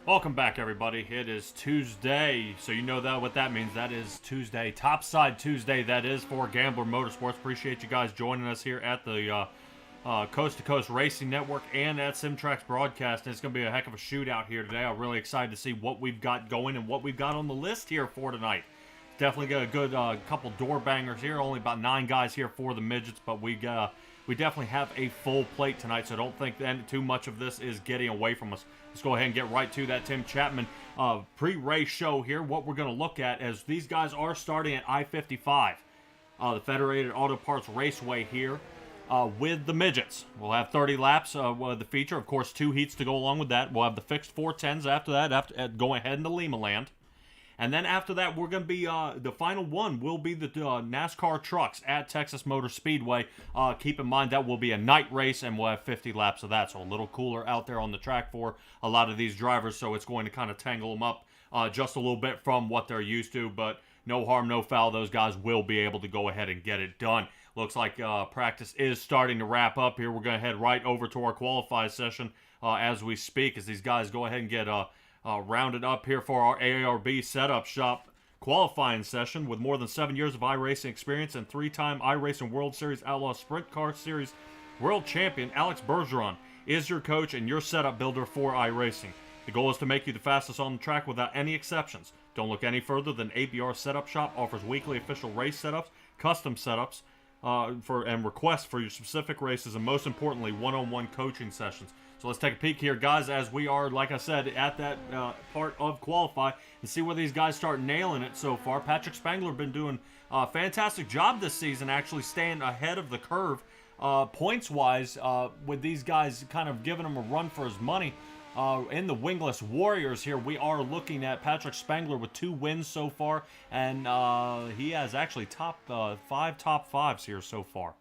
Welcome back, everybody. It is Tuesday, so you know what that means. That is Tuesday, Topside Tuesday. That is for Gambler Motorsports. Appreciate you guys joining us here at the Coast2Coast Racing Network and at SimTrax Broadcast. It's going to be a heck of a shootout here today. I'm really excited to see what we've got going and what we've got on the list here for tonight. Definitely got a good couple door bangers here. Only about 9 guys here for the Midgets, but we definitely have a full plate tonight, so don't think that too much of this is getting away from us. Let's go ahead and get right to that Tim Chapman pre-race show here. What we're going to look at is these guys are starting at I-55, the Federated Auto Parts Raceway here with the Midgets. We'll have 30 laps with the feature. Of course, 2 heats to go along with that. We'll have the fixed 410s after that, going ahead into Limaland. And then after that, we're going to be, the final one will be the NASCAR Trucks at Texas Motor Speedway. Keep in mind that will be a night race, and we'll have 50 laps of that. So a little cooler out there on the track for a lot of these drivers. So it's going to kind of tangle them up just a little bit from what they're used to. But no harm, no foul. Those guys will be able to go ahead and get it done. Looks like practice is starting to wrap up here. We're going to head right over to our qualify session as we speak, as these guys go ahead and get rounded up here for our ARB Setup Shop qualifying session. With more than 7 years of iRacing experience and 3-time iRacing World Series Outlaw Sprint Car Series World Champion, Alex Bergeron is your coach and your setup builder for iRacing. The goal is to make you the fastest on the track without any exceptions. Don't look any further than ABR Setup Shop offers weekly official race setups, custom setups, and requests for your specific races, and most importantly, one-on-one coaching sessions. So let's take a peek here, guys, as we are, like I said, at that part of qualify and see where these guys start nailing it so far. Patrick Spangler been doing a fantastic job this season, actually staying ahead of the curve points-wise, with these guys kind of giving him a run for his money. In the Wingless Warriors here, we are looking at Patrick Spangler with 2 wins so far, and he has actually 5 top 5s here so far,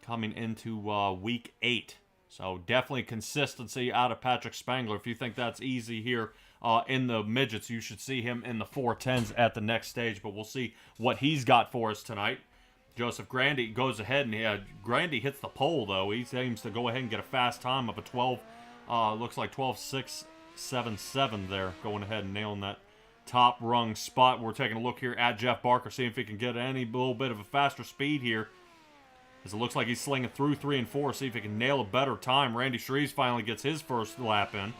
coming into week 8. So definitely consistency out of Patrick Spangler. If you think that's easy here in the Midgets, you should see him in the 410s at the next stage, but we'll see what he's got for us tonight. Joseph Grandy goes ahead, and Grandy hits the pole, though. He seems to go ahead and get a fast time of a 12, looks like 12.677 there, going ahead and nailing that top rung spot. We're taking a look here at Jeff Barker, seeing if he can get any little bit of a faster speed here, as it looks like he's slinging through 3 and 4. See if he can nail a better time. Randy Shreves finally gets his first lap in.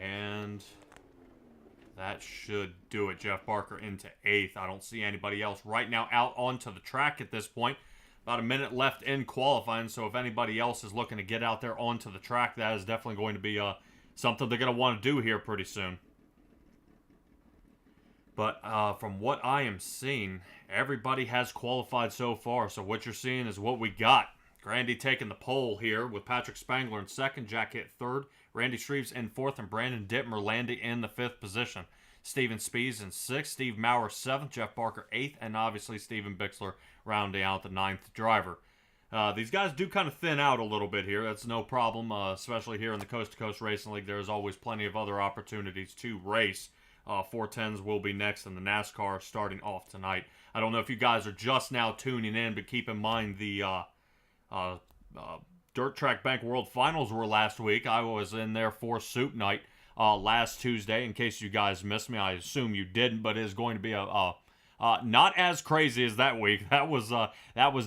And that should do it. Jeff Barker into 8th. I don't see anybody else right now out onto the track at this point. About a minute left in qualifying, so if anybody else is looking to get out there onto the track, that is definitely going to be something they're going to want to do here pretty soon. But from what I am seeing, everybody has qualified so far, so what you're seeing is what we got. Grandy taking the pole here with Patrick Spangler in 2nd, Jack Hitt 3rd, Randy Shreves in 4th, and Brandon Dittmer landing in the 5th position. Steven Spees in 6th, Steve Maurer 7th, Jeff Barker 8th, and obviously Steven Bixler rounding out the 9th driver. These guys do kind of thin out a little bit here. That's no problem, especially here in the Coast2Coast Racing League. There's always plenty of other opportunities to race. 410s will be next, and the NASCAR starting off tonight. I don't know if you guys are just now tuning in, but keep in mind the Dirt Track Bank World Finals were last week. I was in there for Soup Night last Tuesday. In case you guys missed me, I assume you didn't, but it is going to be a not as crazy as that week. That was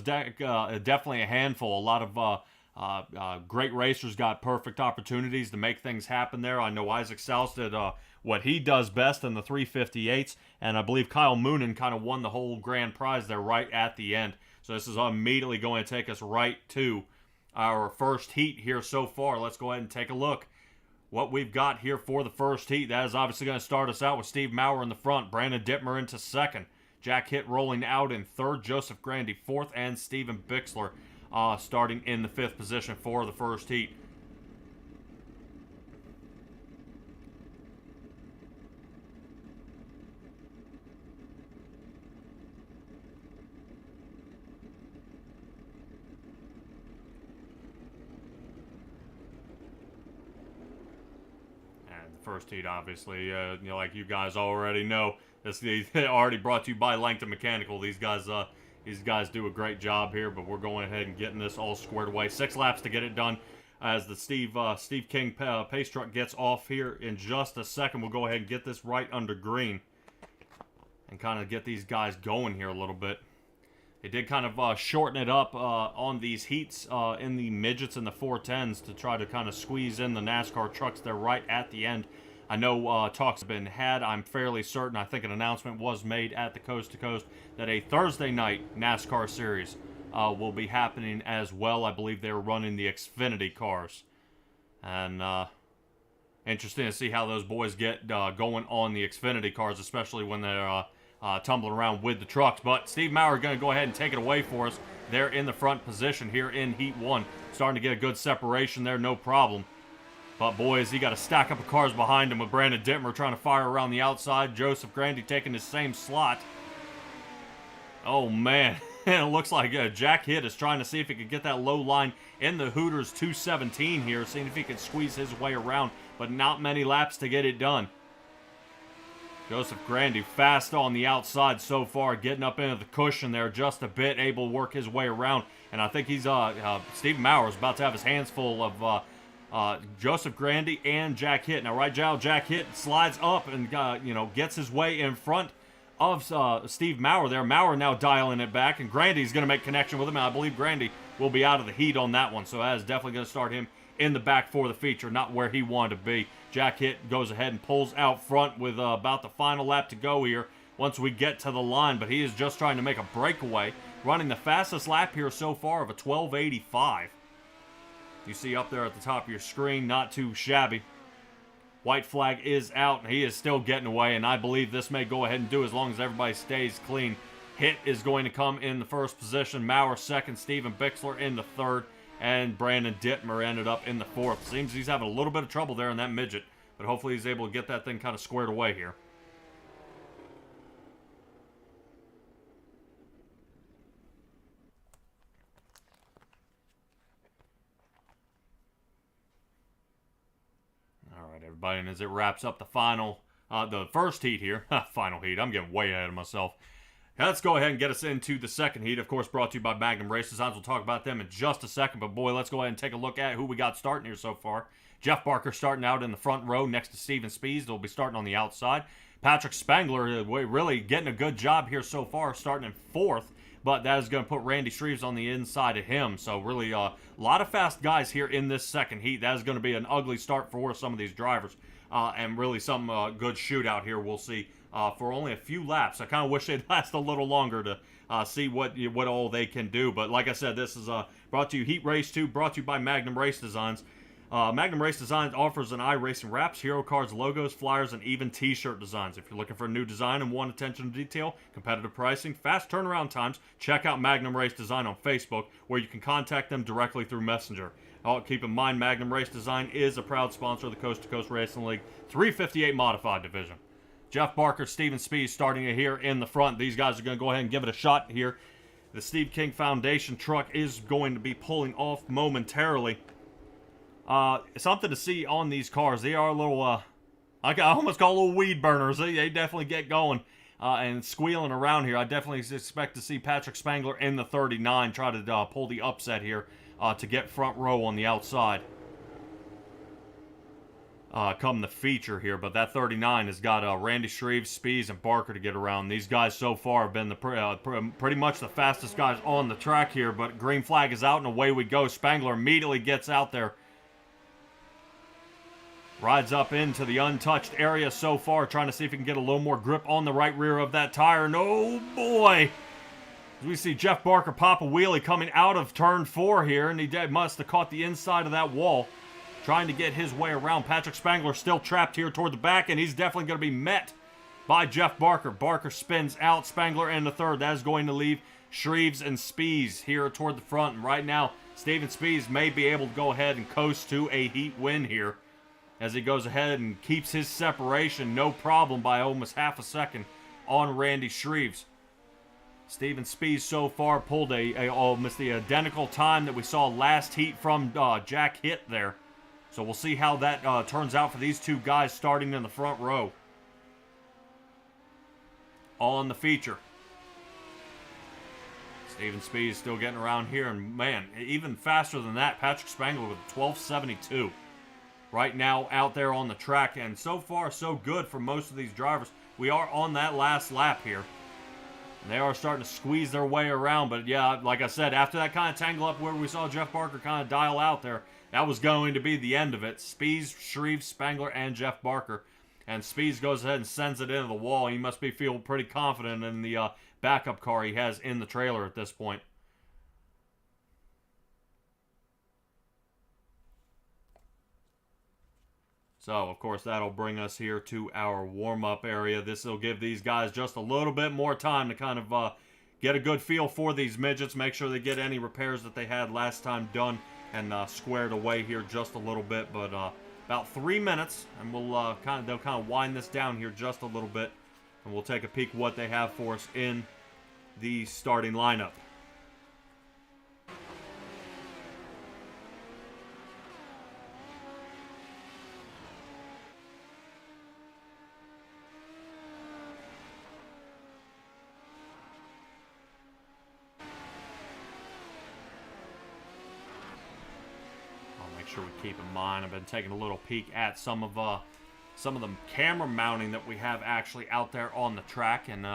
definitely a handful. A lot of great racers got perfect opportunities to make things happen there. I know Isaac Souse did what he does best in the 358s, and I believe Kyle Moonen kind of won the whole grand prize there right at the end. So this is immediately going to take us right to our first heat here so far. Let's go ahead and take a look what we've got here for the first heat. That is obviously going to start us out with Steve Maurer in the front, Brandon Dittmer into 2nd, Jack Hitt rolling out in 3rd, Joseph Grandy 4th, and Steven Bixler starting in the 5th position for the first heat. the first heat, obviously, like you guys already know, this already brought to you by Langton Mechanical. These guys do a great job here, but we're going ahead and getting this all squared away. 6 laps to get it done. As the Steve King pace truck gets off here in just a second, we'll go ahead and get this right under green and kind of get these guys going here a little bit. They did kind of shorten it up on these heats in the midgets and the 410s to try to kind of squeeze in the NASCAR trucks there right at the end. I know talks have been had. I'm fairly certain. I think an announcement was made at the Coast to Coast that a Thursday night NASCAR series will be happening as well. I believe they're running the Xfinity cars. And interesting to see how those boys get going on the Xfinity cars, especially when they're tumbling around with the trucks. But Steve Maurer going to go ahead and take it away for us. They're in the front position here in Heat 1. Starting to get a good separation there, no problem. But boys, he got a stack up of cars behind him with Brandon Dittmer trying to fire around the outside. Joseph Grandy taking his same slot. Oh, man. And it looks like Jack Hitt is trying to see if he could get that low line in the Hooters 217 here, seeing if he could squeeze his way around, but not many laps to get it done. Joseph Grandy fast on the outside so far, getting up into the cushion there just a bit, able to work his way around. And I think he's Stephen Maurer is about to have his hands full of Joseph Grandy and Jack Hitt. Now, right now, Jack Hitt slides up and gets his way in front of Steve Maurer there. Maurer now dialing it back, and Grandy's going to make connection with him. And I believe Grandy will be out of the heat on that one, so that is definitely going to start him in the back for the feature, not where he wanted to be. Jack Hitt goes ahead and pulls out front with about the final lap to go here once we get to the line, but he is just trying to make a breakaway, running the fastest lap here so far of a 12:85. You see up there at the top of your screen, not too shabby. White flag is out, and he is still getting away, and I believe this may go ahead and do as long as everybody stays clean. Hitt is going to come in the first position, Maurer second, Steven Bixler in the third, and Brandon Dittmer ended up in the fourth. Seems he's having a little bit of trouble there in that midget, but hopefully he's able to get that thing kind of squared away here. Everybody, and as it wraps up the the first heat here, final heat, I'm getting way ahead of myself. Let's go ahead and get us into the second heat, of course, brought to you by Magnum Race Designs. We'll talk about them in just a second, but boy, let's go ahead and take a look at who we got starting here so far. Jeff Barker starting out in the front row next to Steven Spees. They'll be starting on the outside. Patrick Spangler really getting a good job here so far, starting in fourth, but that is going to put Randy Shreves on the inside of him. So really a lot of fast guys here in this second heat. That is going to be an ugly start for some of these drivers. And really some good shootout here we'll see for only a few laps. I kind of wish they'd last a little longer to see what all they can do. But like I said, this is brought to you Heat Race 2, brought to you by Magnum Race Designs. Magnum Race Designs offers an iRacing wraps, hero cards, logos, flyers, and even t-shirt designs. If you're looking for a new design and want attention to detail, competitive pricing, fast turnaround times, check out Magnum Race Design on Facebook, where you can contact them directly through Messenger. Keep in mind, Magnum Race Design is a proud sponsor of the Coast to Coast Racing League 358 Modified Division. Jeff Barker, Steven Spees starting it here in the front. These guys are going to go ahead and give it a shot here. The Steve King Foundation truck is going to be pulling off momentarily. Something to see on these cars. They are a little, I almost call little weed burners. They definitely get going and squealing around here. I definitely expect to see Patrick Spangler in the 39 try to pull the upset here to get front row on the outside. Come the feature here, but that 39 has got Randy Shreves, Spees, and Barker to get around. These guys so far have been the pretty much the fastest guys on the track here, but green flag is out and away we go. Spangler immediately gets out there. Rides up into the untouched area so far, trying to see if he can get a little more grip on the right rear of that tire. And oh boy! As we see Jeff Barker pop a wheelie coming out of turn 4 here, and he must have caught the inside of that wall, trying to get his way around. Patrick Spangler still trapped here toward the back, and he's definitely going to be met by Jeff Barker. Barker spins out, Spangler in the third. That is going to leave Shreves and Spees here toward the front. And right now, Steven Spees may be able to go ahead and coast to a heat win here, as he goes ahead and keeps his separation, no problem, by almost half a second on Randy Shreves. Steven Spees so far pulled almost the identical time that we saw last heat from Jack Hitt there. So we'll see how that turns out for these two guys starting in the front row. All in the feature. Steven Speed still getting around here, and man, even faster than that, Patrick Spangler with 12.72 right now out there on the track, and so far so good for most of these drivers. We are on that last lap here, and they are starting to squeeze their way around, but yeah, like I said, after that kind of tangle up where we saw Jeff Barker kind of dial out there, that was going to be the end of it. Spees, Shreve, Spangler, and Jeff Barker, and Spees goes ahead and sends it into the wall. He must be feeling pretty confident in the backup car he has in the trailer at this point. So, of course, that'll bring us here to our warm-up area. This will give these guys just a little bit more time to kind of get a good feel for these midgets, make sure they get any repairs that they had last time done and squared away here just a little bit. But about 3 minutes, and they'll kind of wind this down here just a little bit, and we'll take a peek what they have for us in the starting lineup. I'll make sure we keep in mind, I've been taking a little peek at some of the camera mounting that we have actually out there on the track, and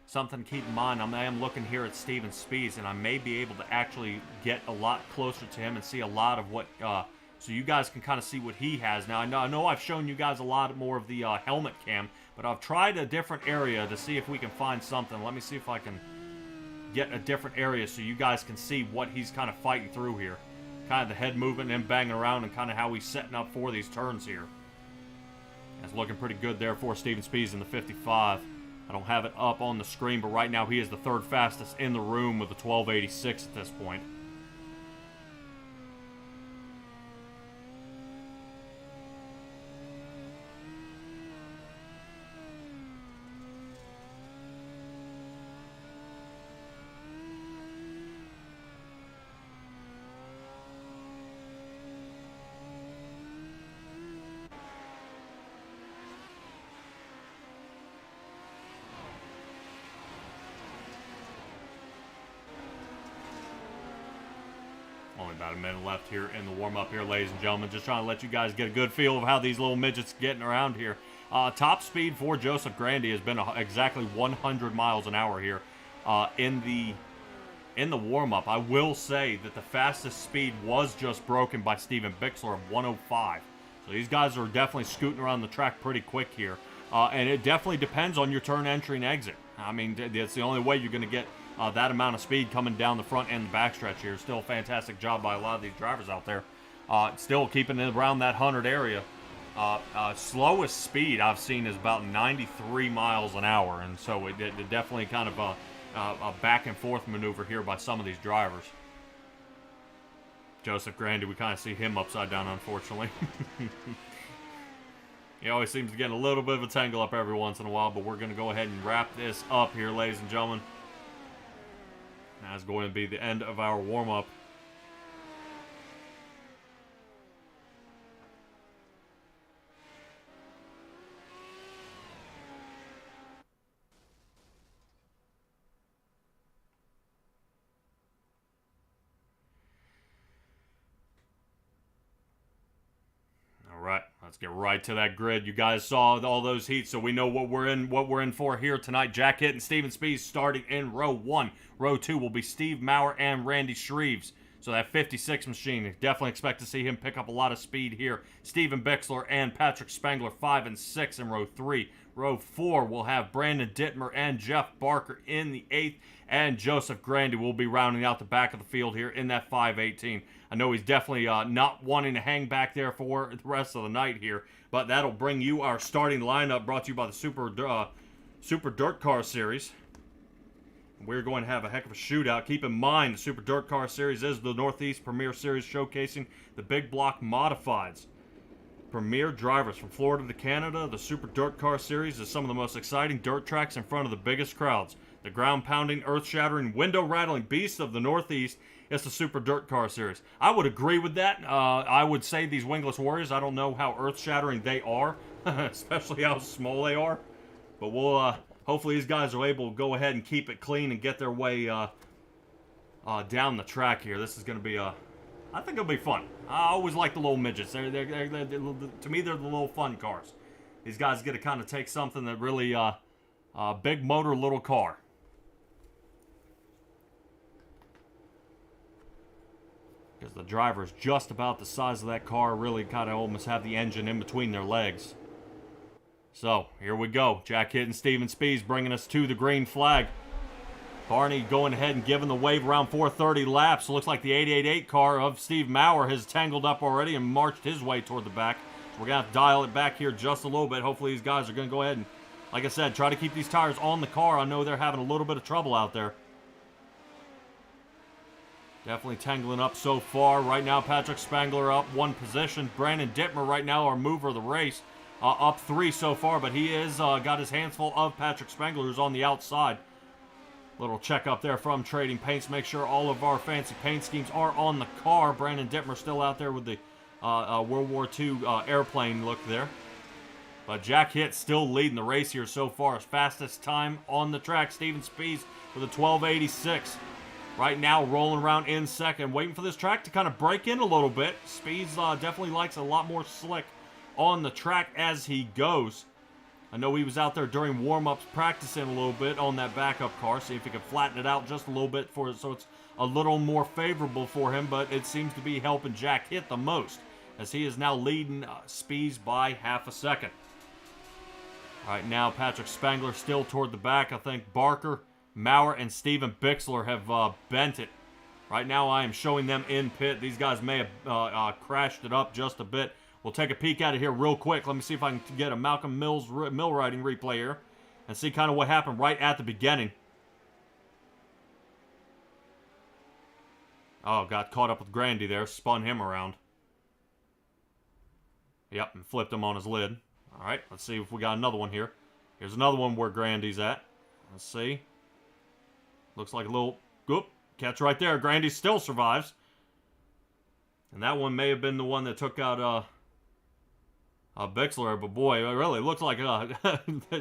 something to keep in mind, I am looking here at Steven Spees, and I may be able to actually get a lot closer to him and see a lot of what, so you guys can kind of see what he has. Now, I know I've shown you guys a lot more of the helmet cam, but I've tried a different area to see if we can find something. Let me see if I can get a different area so you guys can see what he's kind of fighting through here. Kind of the head movement and banging around and kind of how he's setting up for these turns here. It's looking pretty good there for Steven Spees in the 55. I don't have it up on the screen, but right now he is the third fastest in the room with a 12.86 at this point. Only about a minute left here in the warm-up here, ladies and gentlemen. Just trying to let you guys get a good feel of how these little midgets are getting around here. Top speed for Joseph Grandy has been exactly 100 miles an hour here in the warm-up. I will say that the fastest speed was just broken by Steven Bixler of 105. So these guys are definitely scooting around the track pretty quick here. And it definitely depends on your turn entry and exit. I mean, that's the only way you're going to get that amount of speed coming down the front and the backstretch here. Still a fantastic job by a lot of these drivers out there. Still keeping it around that 100 area. Slowest speed I've seen is about 93 miles an hour, and so it definitely kind of a back and forth maneuver here by some of these drivers. Joseph Grandy, we kind of see him upside down, unfortunately. He always seems to get a little bit of a tangle up every once in a while, but we're going to go ahead and wrap this up here, ladies and gentlemen. That's going to be the end of our warm-up. All right, let's get right to that grid. You guys saw all those heats, so we know what we're in for here tonight. Jack Hitt and Steven Spees starting in row 1. Row 2 will be Steve Maurer and Randy Shreves. So that 56 machine, definitely expect to see him pick up a lot of speed here. Steven Bixler and Patrick Spangler 5 and 6 in row 3. Row 4 will have Brandon Dittmer and Jeff Barker in the 8th. And Joseph Grandy will be rounding out the back of the field here in that 518. I know he's definitely not wanting to hang back there for the rest of the night here. But that'll bring you our starting lineup brought to you by the Super Dirt Car Series. We're going to have a heck of a shootout. Keep in mind, the Super Dirt Car Series is the Northeast Premier Series showcasing the big block modifieds. Premier drivers from Florida to Canada, the Super Dirt Car Series is some of the most exciting dirt tracks in front of the biggest crowds. The ground-pounding, earth-shattering, window-rattling beasts of the Northeast it's the Super Dirt Car Series. I would agree with that. I would say these wingless Warriors, I don't know how earth-shattering they are, especially how small they are. But we'll, hopefully these guys are able to go ahead and keep it clean and get their way down the track here. This is going to be, I think it'll be fun. I always like the little midgets. They're, to me, they're the little fun cars. These guys get to kind of take something that really, big motor, little car. Because the driver's just about the size of that car, really kind of almost have the engine in between their legs. So, here we go. Jack Hitt and Steven Spies bringing us to the green flag. Barney going ahead and giving the wave around 430 laps. Looks like the 888 car of Steve Maurer has tangled up already and marched his way toward the back. So we're going to have to dial it back here just a little bit. Hopefully these guys are going to go ahead and, like I said, try to keep these tires on the car. I know they're having a little bit of trouble out there. Definitely tangling up so far. Right now, Patrick Spangler up one position. Brandon Dittmer right now our mover of the race. Up 3 so far, but he is got his hands full of Patrick Spangler, who's on the outside. Little check up there from Trading Paints. Make sure all of our fancy paint schemes are on the car. Brandon Dittmer still out there with the World War II airplane look there. But Jack Hitt still leading the race here so far. His fastest time on the track, Steven Spies with a 1286. Right now, rolling around in second, waiting for this track to kind of break in a little bit. Spies definitely likes a lot more slick on the track as he goes. I know he was out there during warm-ups practicing a little bit on that backup car, see if he could flatten it out just a little bit for it so it's a little more favorable for him, but it seems to be helping Jack Hitt the most, as he is now leading Spies by half a second. Right now, Patrick Spangler still toward the back. I think Barker, Maurer, and Steven Bixler have bent it. Right now, I am showing them in pit. These guys may have crashed it up just a bit. We'll take a peek at it here real quick. Let me see if I can get a Malcolm Mills mill riding replay here and see kind of what happened right at the beginning. Oh, got caught up with Grandy there. Spun him around. Yep, and flipped him on his lid. All right, let's see if we got another one here. Here's another one where Grandy's at. Let's see. Looks like a little catch right there. Grandy still survives. And that one may have been the one that took out Bixler, but boy, it really looks like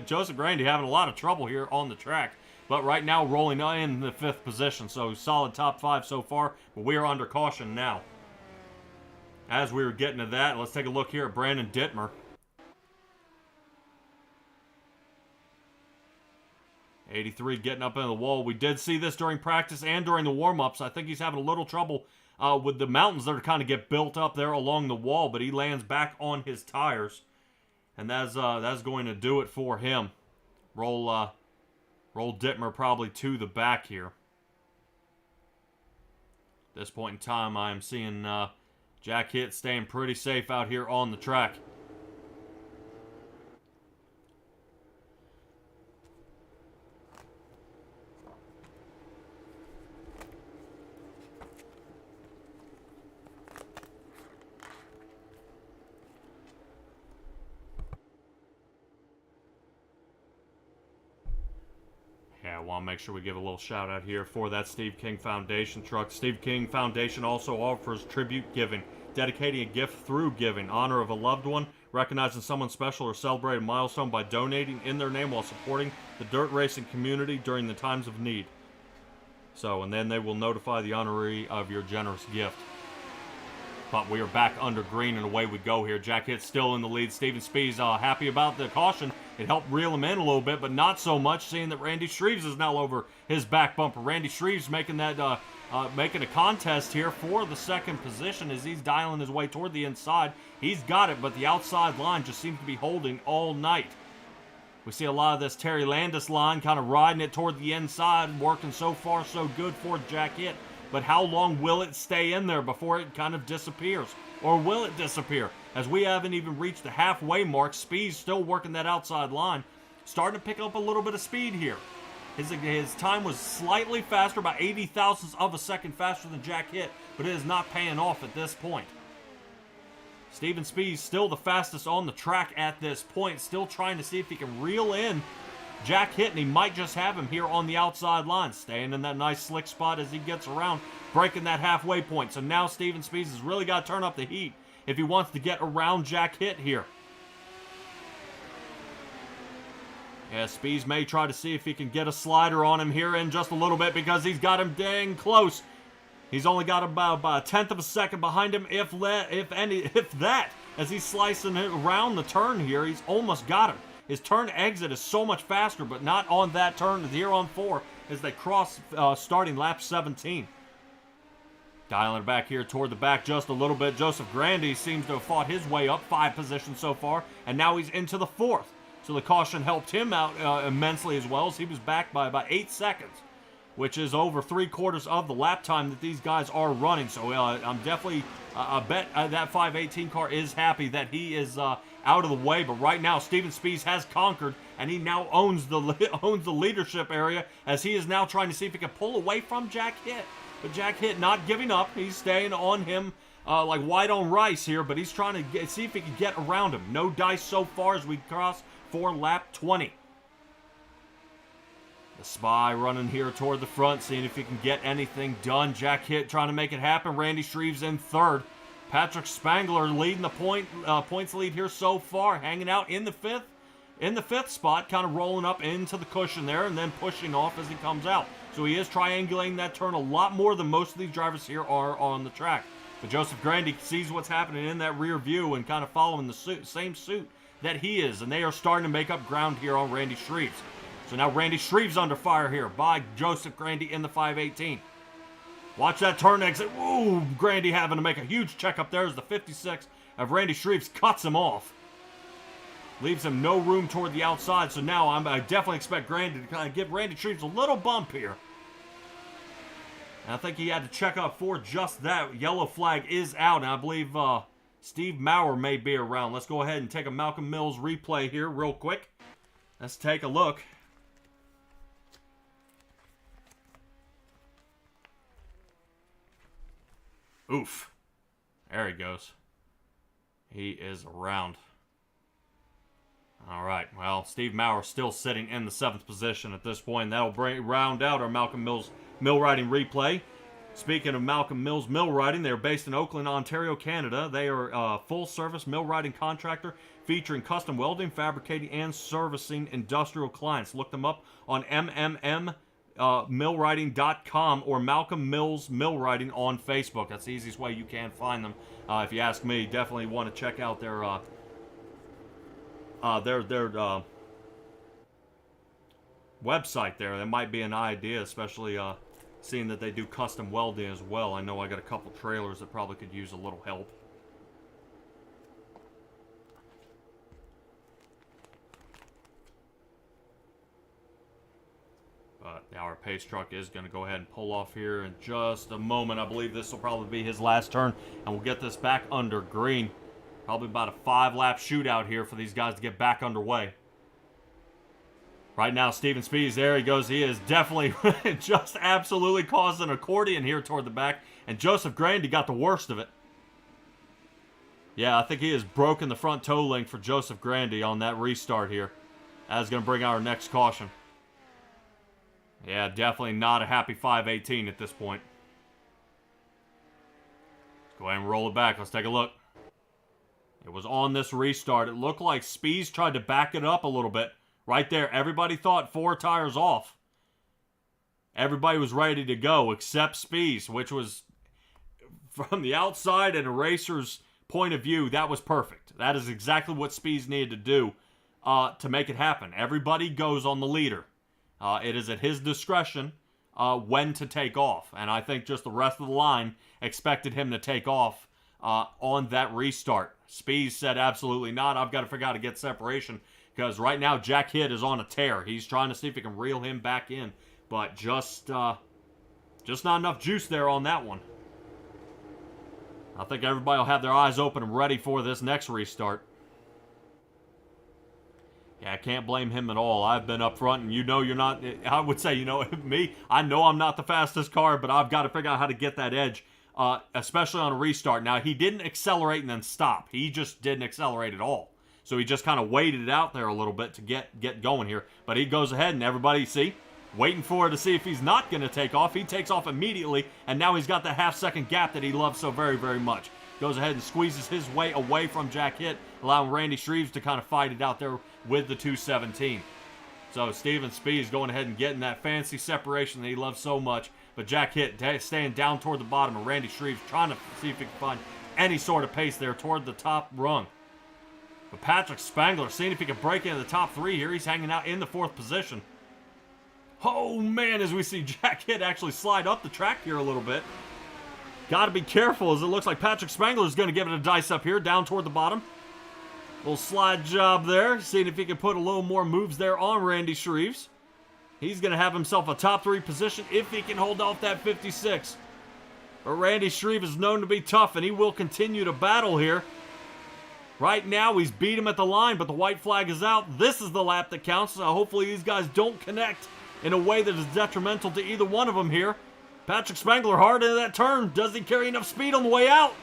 Joseph Grandy having a lot of trouble here on the track. But right now, rolling in the 5th position, so solid top 5 so far, but we are under caution now. As we were getting to that, let's take a look here at Brandon Dittmer. 83 getting up into the wall. We did see this during practice and during the warm-ups. I think he's having a little trouble with the mountains that are kind of get built up there along the wall, but he lands back on his tires, and that's going to do it for him. Roll Dittmer probably to the back here. At this point in time, I am seeing Jack Hitt staying pretty safe out here on the track. I want to make sure we give a little shout out here for that Steve King Foundation truck. Steve King Foundation also offers tribute giving, dedicating a gift through giving, honor of a loved one, recognizing someone special, or celebrate a milestone by donating in their name while supporting the dirt racing community during the times of need. So, and then they will notify the honoree of your generous gift. But we are back under green, and away we go here. Jack Hitt still in the lead. Steven Spies happy about the caution. It helped reel him in a little bit, but not so much, seeing that Randy Shreves is now over his back bumper. Randy Shreves making that making a contest here for the 2nd position as he's dialing his way toward the inside. He's got it, but the outside line just seems to be holding all night. We see a lot of this Terry Landis line kind of riding it toward the inside, working so far so good for Jack Hitt. But how long will it stay in there before it kind of disappears? Or will it disappear? As we haven't even reached the halfway mark, Spies still working that outside line. Starting to pick up a little bit of speed here. His time was slightly faster, about 80 thousandths of a second faster than Jack Hitt, but it is not paying off at this point. Steven Spies still the fastest on the track at this point, still trying to see if he can reel in Jack Hitt, and he might just have him here on the outside line, staying in that nice slick spot as he gets around, breaking that halfway point. So now Steven Spees has really got to turn up the heat if he wants to get around Jack Hitt here. Yeah, Spees may try to see if he can get a slider on him here in just a little bit because he's got him dang close. He's only got about a tenth of a second behind him, if that. As he's slicing it around the turn here, he's almost got him. His turn exit is so much faster, but not on that turn here on 4 as they cross starting lap 17. Dialing it back here toward the back just a little bit. Joseph Grandy seems to have fought his way up 5 positions so far, and now he's into the 4th. So the caution helped him out immensely as well, as he was back by about 8 seconds, which is over 3/4 of the lap time that these guys are running. So I'm definitely, I bet that 518 car is happy that he is out of the way. But right now, Steven Spees has conquered, and he now owns the leadership area, as he is now trying to see if he can pull away from Jack Hitt. But Jack Hitt not giving up. He's staying on him like white on rice here, but he's trying to see if he can get around him. No dice so far as we cross for lap 20. The Spy running here toward the front, seeing if he can get anything done. Jack Hitt trying to make it happen. Randy Shreves in 3rd. Patrick Spangler leading the points lead here so far, hanging out in the 5th spot, kind of rolling up into the cushion there and then pushing off as he comes out. So he is triangulating that turn a lot more than most of these drivers here are on the track. But Joseph Grandy sees what's happening in that rear view and kind of following the same suit that he is, and they are starting to make up ground here on Randy Shreves. So now Randy Shreves under fire here by Joseph Grandy in the 518. Watch that turn exit. Ooh, Grandy having to make a huge check up there as the 56 of Randy Shreves cuts him off. Leaves him no room toward the outside, so now I definitely expect Grandy to kind of give Randy Shreves a little bump here. And I think he had to check up for just that. Yellow flag is out, and I believe Steve Maurer may be around. Let's go ahead and take a Malcolm Mills replay here real quick. Let's take a look. Oof. There he goes. He is around. All right. Well, Steve Maurer still sitting in the 7th position at this point. That'll round out our Malcolm Mills mill riding replay. Speaking of Malcolm Mills Mill Riding, they're based in Oakland, Ontario, Canada. They are a full-service mill riding contractor featuring custom welding, fabricating, and servicing industrial clients. Look them up on millriding.com or Malcolm Mills Mill Riding on Facebook. That's the easiest way you can find them. If you ask me, definitely want to check out their website there. That might be an idea, especially seeing that they do custom welding as well. I know I got a couple trailers that probably could use a little help. But our pace truck is going to go ahead and pull off here in just a moment. I believe this will probably be his last turn, and we'll get this back under green. Probably about a 5-lap shootout here for these guys to get back underway. Right now, Steven Spees, there he goes. He is definitely just absolutely causing an accordion here toward the back. And Joseph Grandy got the worst of it. Yeah, I think he has broken the front toe link for Joseph Grandy on that restart here. That is going to bring our next caution. Yeah, definitely not a happy 518 at this point. Let's go ahead and roll it back. Let's take a look. It was on this restart. It looked like Spees tried to back it up a little bit. Right there, everybody thought 4 tires off. Everybody was ready to go except Spees, which was, from the outside and a racer's point of view, that was perfect. That is exactly what Spees needed to do to make it happen. Everybody goes on the leader. It is at his discretion when to take off. And I think just the rest of the line expected him to take off on that restart. Spees said absolutely not. I've got to figure out how to get separation. Because right now, Jack Hitt is on a tear. He's trying to see if he can reel him back in. But just not enough juice there on that one. I think everybody will have their eyes open and ready for this next restart. Yeah, I can't blame him at all. I've been up front, and you know you're not... I would say, you know, me, I know I'm not the fastest car, but I've got to figure out how to get that edge, especially on a restart. Now, he didn't accelerate and then stop. He just didn't accelerate at all. So he just kind of waited it out there a little bit to get going here. But he goes ahead, and everybody, see, waiting for it to see if he's not going to take off. He takes off immediately, and now he's got the half-second gap that he loves so very, very much. Goes ahead and squeezes his way away from Jack Hitt, allowing Randy Shreves to kind of fight it out there with the 217. So Steven Spees going ahead and getting that fancy separation that he loves so much. But Jack Hitt staying down toward the bottom, and Randy Shreves trying to see if he can find any sort of pace there toward the top rung. But Patrick Spangler seeing if he can break into the top 3 here. He's hanging out in the 4th position. Oh, man, as we see Jack Hitt actually slide up the track here a little bit. Got to be careful, as it looks like Patrick Spangler is going to give it a dice up here, down toward the bottom. Little slide job there, seeing if he can put a little more moves there on Randy Shreves. He's going to have himself a top 3 position if he can hold off that 56. But Randy Shreves is known to be tough, and he will continue to battle here. Right now, he's beat him at the line, but the white flag is out. This is the lap that counts, so hopefully these guys don't connect in a way that is detrimental to either one of them here. Patrick Spangler hard into that turn. Does he carry enough speed on the way out?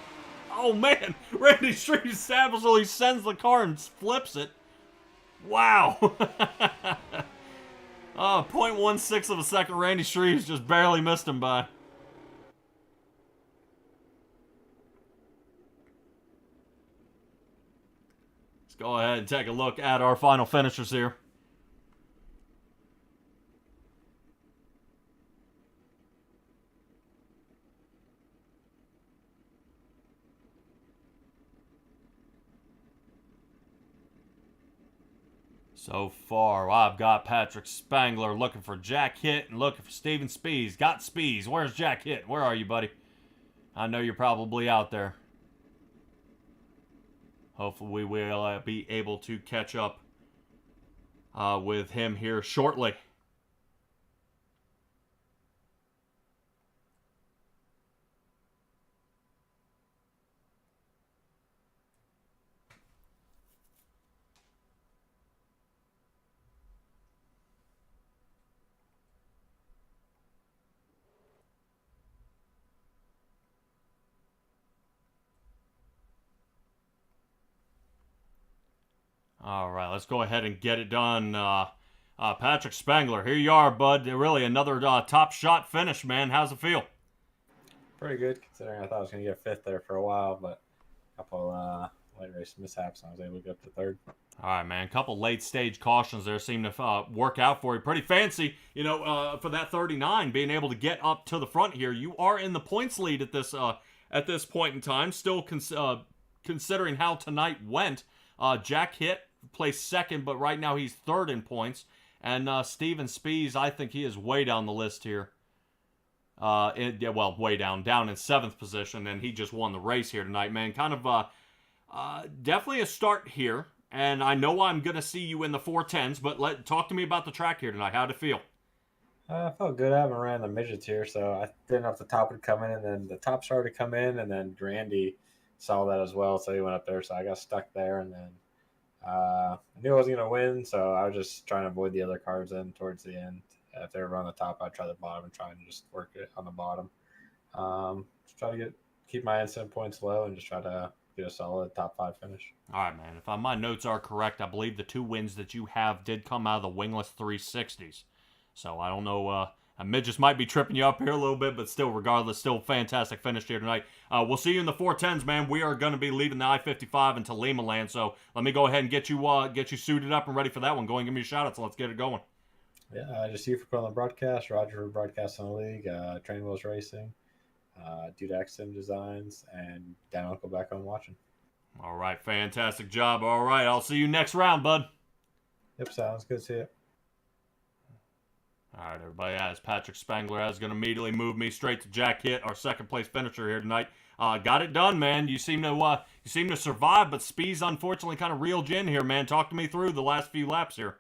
Oh, man. Randy Shreves savagely sends the car and flips it. Wow. 0.16 of a second. Randy Shreves just barely missed him by. Let's go ahead and take a look at our final finishers here. So far, I've got Patrick Spangler looking for Jack Hitt and looking for Steven Spees. Got Spees. Where's Jack Hitt? Where are you, buddy? I know you're probably out there. Hopefully we will be able to catch up with him here shortly. All right, let's go ahead and get it done. Patrick Spangler, here you are, bud. Really another top shot finish, man. How's it feel? Pretty good, considering I thought I was going to get 5th there for a while, but a couple late race mishaps, and I was able to get up to 3rd. All right, man. A couple late-stage cautions there seem to work out for you. Pretty fancy, you know, for that 39, being able to get up to the front here. You are in the points lead at this point in time, still considering how tonight went. Jack Hitt placed 2nd, but right now he's 3rd in points. And Steven Spees, I think he is way down the list here. Well, way down in 7th position, and he just won the race here tonight, man. Kind of definitely a start here, and I know I'm going to see you in the 410s, but talk to me about the track here tonight. How'd it feel? I felt good. I haven't ran the midgets here, so I didn't know if the top would come in, and then the top started to come in, and then Randy saw that as well, so he went up there, so I got stuck there, and then I knew I wasn't going to win, so I was just trying to avoid the other cars in towards the end. If they were on the top, I'd try the bottom and try and just work it on the bottom. Just try to keep my incident points low and just try to get a solid top 5 finish. All right, man. If my notes are correct, I believe the 2 wins that you have did come out of the wingless 360s. So I don't know. Midgets might be tripping you up here a little bit, but still, regardless, still fantastic finish here tonight. We'll see you in the 410s, man. We are going to be leaving the I-55 into Limaland, so let me go ahead and get you suited up and ready for that one. Go and give me a shout out, so let's get it going. Yeah, just you for putting on the broadcast, Roger for broadcasting the league, Train Wheels Racing, Dude Accident Designs, and Dan Uncle back home watching. All right, fantastic job. All right, I'll see you next round, bud. Yep, sounds good. See you. All right, everybody, as Patrick Spangler is going to immediately move me straight to Jack Hitt, our 2nd place finisher here tonight. Got it done, man. You seem to survive, but Spees unfortunately kind of reeled you in here, man. Talk to me through the last few laps here.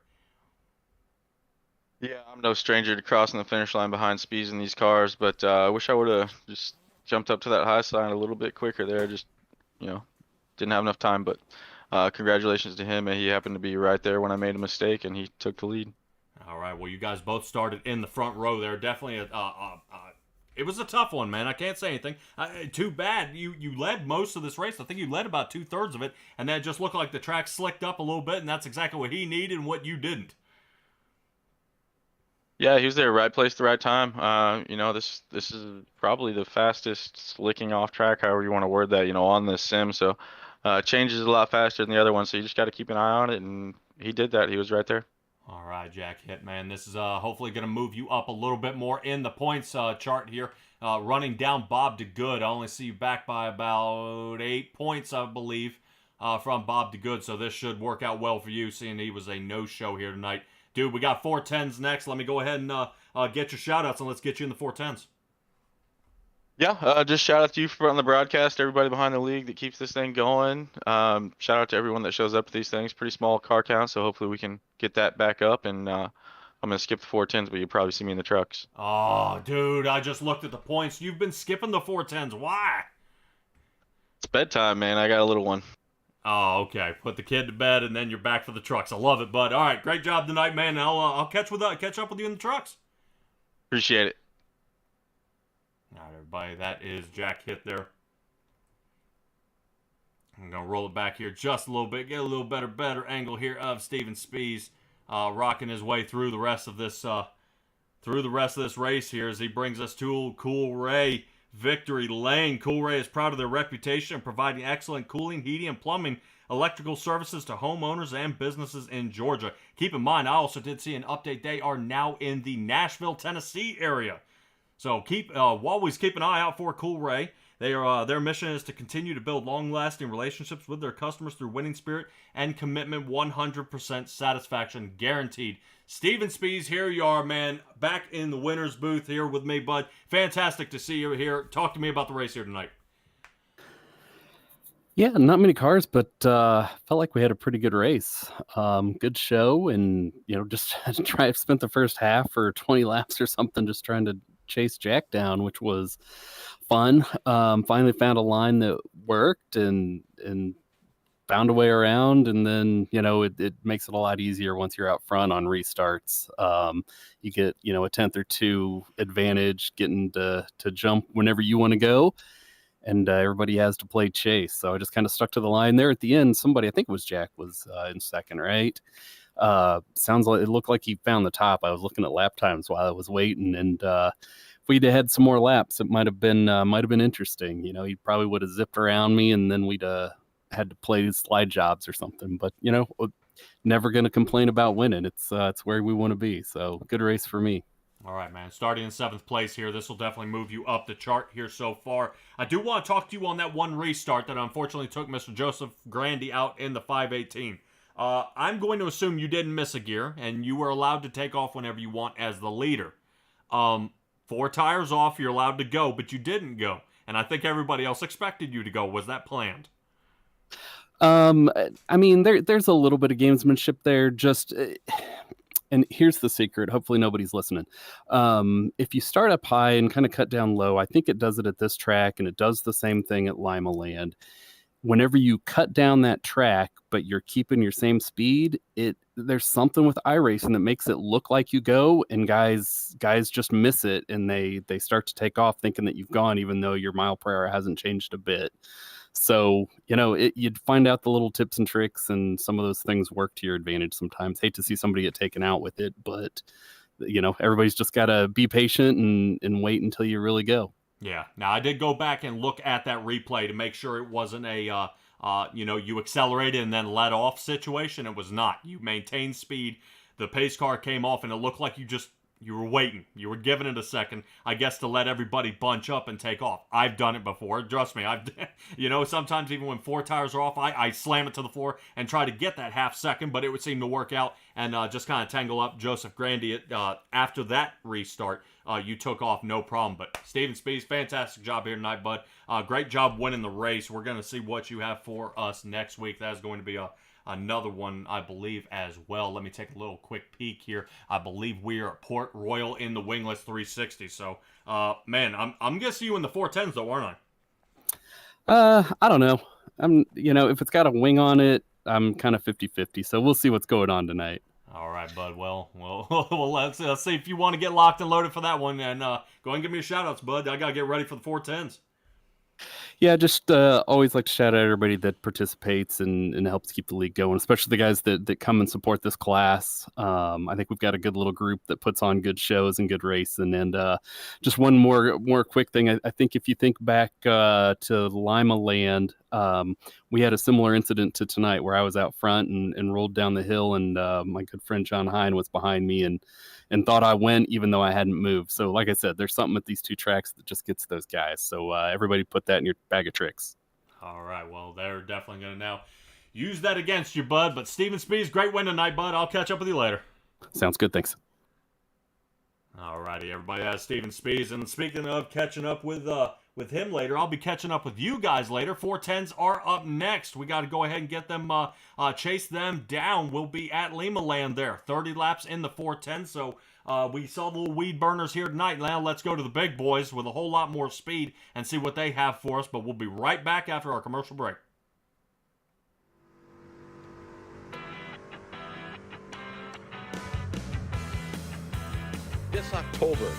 Yeah, I'm no stranger to crossing the finish line behind Spees in these cars, but I wish I would have just jumped up to that high side a little bit quicker there. Just, didn't have enough time, but congratulations to him. He happened to be right there when I made a mistake, and he took the lead. All right, well, you guys both started in the front row there. Definitely a it was a tough one, man. I can't say anything. Too bad. You led most of this race. I think you led about 2/3 of it, and then it just looked like the track slicked up a little bit, and that's exactly what he needed and what you didn't. Yeah, he was there, right place, the right time. This is probably the fastest slicking off track, however you want to word that, on this sim. So, changes a lot faster than the other one. So you just got to keep an eye on it, and he did that. He was right there. All right, Jack Hitman. This is hopefully going to move you up a little bit more in the points chart here. Running down Bob DeGood. I only see you back by about 8 points, I believe, from Bob DeGood. So this should work out well for you, seeing he was a no-show here tonight. Dude, we got 410s next. Let me go ahead and get your shout-outs, and let's get you in the 410s. Yeah, just shout out to you for on the broadcast, everybody behind the league that keeps this thing going. Shout out to everyone that shows up to these things. Pretty small car count, so hopefully we can get that back up. And I'm gonna skip the 410s, but you'll probably see me in the trucks. Oh, dude, I just looked at the points. You've been skipping the 410s. Why? It's bedtime, man. I got a little one. Oh, okay. Put the kid to bed, and then you're back for the trucks. I love it, bud. All right, great job tonight, man. I'll catch up with you in the trucks. Appreciate it. All right, everybody. That is Jack Hit there. I'm gonna roll it back here just a little bit, get a little better angle here of Steven Spees, rocking his way through the rest of this race here as he brings us to Cool Ray Victory Lane. Cool Ray is proud of their reputation of providing excellent cooling, heating, and plumbing electrical services to homeowners and businesses in Georgia. Keep in mind, I also did see an update. They are now in the Nashville, Tennessee area. So always keep an eye out for Cool Ray. Their mission is to continue to build long-lasting relationships with their customers through winning spirit and commitment. 100% satisfaction guaranteed. Steven Spees, here you are, man. Back in the winner's booth here with me, bud. Fantastic to see you here. Talk to me about the race here tonight. Yeah, not many cars, but felt like we had a pretty good race. Good show, and just spent the first half or 20 laps or something just trying to chase Jack down, which was fun. Finally found a line that worked and found a way around, and then it makes it a lot easier once you're out front on restarts. You get a tenth or two advantage getting to jump whenever you want to go, and everybody has to play chase. So I just kind of stuck to the line there at the end. Somebody, I think it was Jack, was in second, right? Sounds like it looked like he found the top. I was looking at lap times while I was waiting, and if we'd had some more laps, it might have been interesting. He probably would have zipped around me, and then we'd had to play slide jobs or something. But never going to complain about winning. It's where we want to be. So good race for me. All right, man. Starting in 7th place here. This will definitely move you up the chart here so far. I do want to talk to you on that one restart that unfortunately took Mr. Joseph Grandy out in the 518. I'm going to assume you didn't miss a gear, and you were allowed to take off whenever you want as the leader. 4 tires off, you're allowed to go, but you didn't go. And I think everybody else expected you to go. Was that planned? I mean, there's a little bit of gamesmanship there. And here's the secret. Hopefully nobody's listening. If you start up high and kind of cut down low, I think it does it at this track, and it does the same thing at Limaland. Whenever you cut down that track, but you're keeping your same speed, there's something with iRacing that makes it look like you go, and guys just miss it, and they start to take off thinking that you've gone, even though your mile per hour hasn't changed a bit. So, you'd find out the little tips and tricks, and some of those things work to your advantage sometimes. Hate to see somebody get taken out with it, but, everybody's just got to be patient and wait until you really go. Yeah. Now, I did go back and look at that replay to make sure it wasn't a, you accelerated and then let off situation. It was not. You maintained speed. The pace car came off, and it looked like you were waiting. You were giving it a second, I guess, to let everybody bunch up and take off. I've done it before. Trust me. Sometimes even when 4 tires are off, I slam it to the floor and try to get that half second, but it would seem to work out and just kind of tangle up Joseph Grandy. After that restart, you took off no problem. But Steven Spees, fantastic job here tonight, bud. Great job winning the race. We're going to see what you have for us next week. That is going to be another one, I believe, as well. Let me take a little quick peek here. I believe we are at Port Royal in the Wingless 360. So, man, I'm going to see you in the 410s, though, aren't I? I don't know. If it's got a wing on it, I'm kind of 50-50. So we'll see what's going on tonight. All right, bud. Well, let's see if you want to get locked and loaded for that one, and go ahead and give me a shout outs, bud. I gotta get ready for the 410s. Yeah, just always like to shout out everybody that participates and helps keep the league going, especially the guys that come and support this class. I think we've got a good little group that puts on good shows and good racing. And just one more quick thing. I think if you think back to Limaland, we had a similar incident to tonight where I was out front and rolled down the hill, and my good friend John Hine was behind me and thought I went even though I hadn't moved. So like I said, there's something at these two tracks that just gets those guys. So everybody put that in your bag of tricks. All right, well, they're definitely going to now use that against you, bud. But Steven Spees, great win tonight, bud. I'll catch up with you later. Sounds good. Thanks. All righty, everybody. That's Steven Spees. And speaking of catching up with him later, I'll be catching up with you guys later. 410s are up next. We got to go ahead and get them, chase them down. We'll be at Limaland there. 30 laps in the 410. So we saw the little weed burners here tonight. Now let's go to the big boys with a whole lot more speed and see what they have for us. But we'll be right back after our commercial break. This October,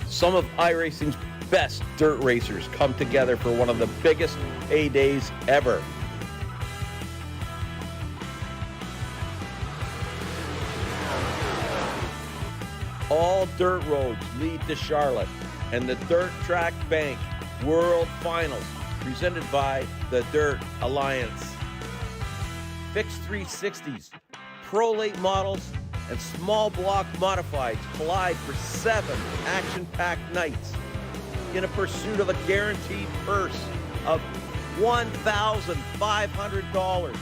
some of iRacing's best dirt racers come together for one of the biggest A-days ever. All dirt roads lead to Charlotte and the Dirt Track Bank World Finals, presented by the Dirt Alliance. Fixed 360s, Pro Late models, and small block modifieds collide for 7 action-packed nights in a pursuit of a guaranteed purse of $1,500.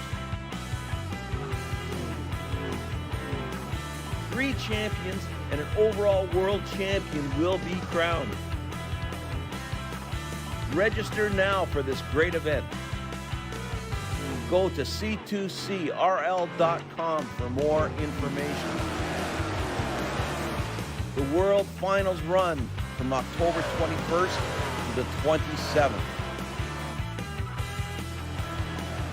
3 champions and an overall world champion will be crowned. Register now for this great event. Go to c2crl.com for more information. The World Finals run from October 21st to the 27th.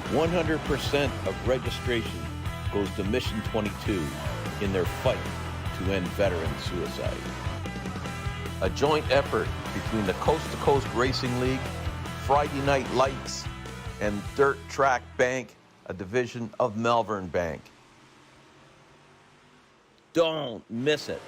100% of registration goes to Mission 22 in their fight to end veteran suicide. A joint effort between the Coast2Coast Racing League, Friday Night Lights, and Dirt Track Bank, a division of Malvern Bank. Don't miss it.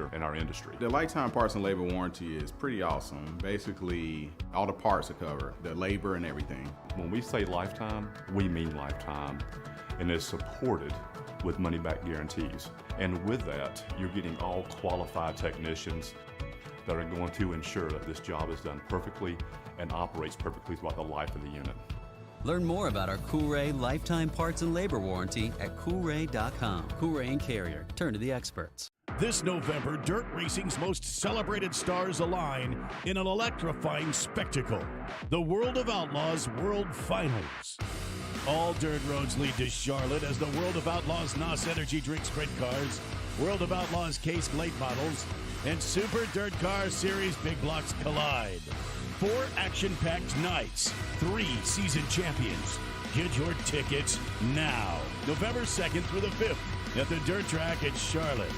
here in our industry. The lifetime parts and labor warranty is pretty awesome. Basically, all the parts are covered, the labor and everything. When we say lifetime, we mean lifetime, and it's supported with money-back guarantees. And with that, you're getting all qualified technicians that are going to ensure that this job is done perfectly and operates perfectly throughout the life of the unit. Learn more about our Coolray lifetime parts and labor warranty at Coolray.com. Coolray and Carrier. Turn to the experts. This November, dirt racing's most celebrated stars align in an electrifying spectacle. The World of Outlaws World Finals. All dirt roads lead to Charlotte as the World of Outlaws NOS Energy Drink Sprint Cars, World of Outlaws Case Late Models, and Super Dirt Car Series Big Blocks collide. 4 action-packed nights, 3 season champions. Get your tickets now. November 2nd through the 5th at the Dirt Track at Charlotte.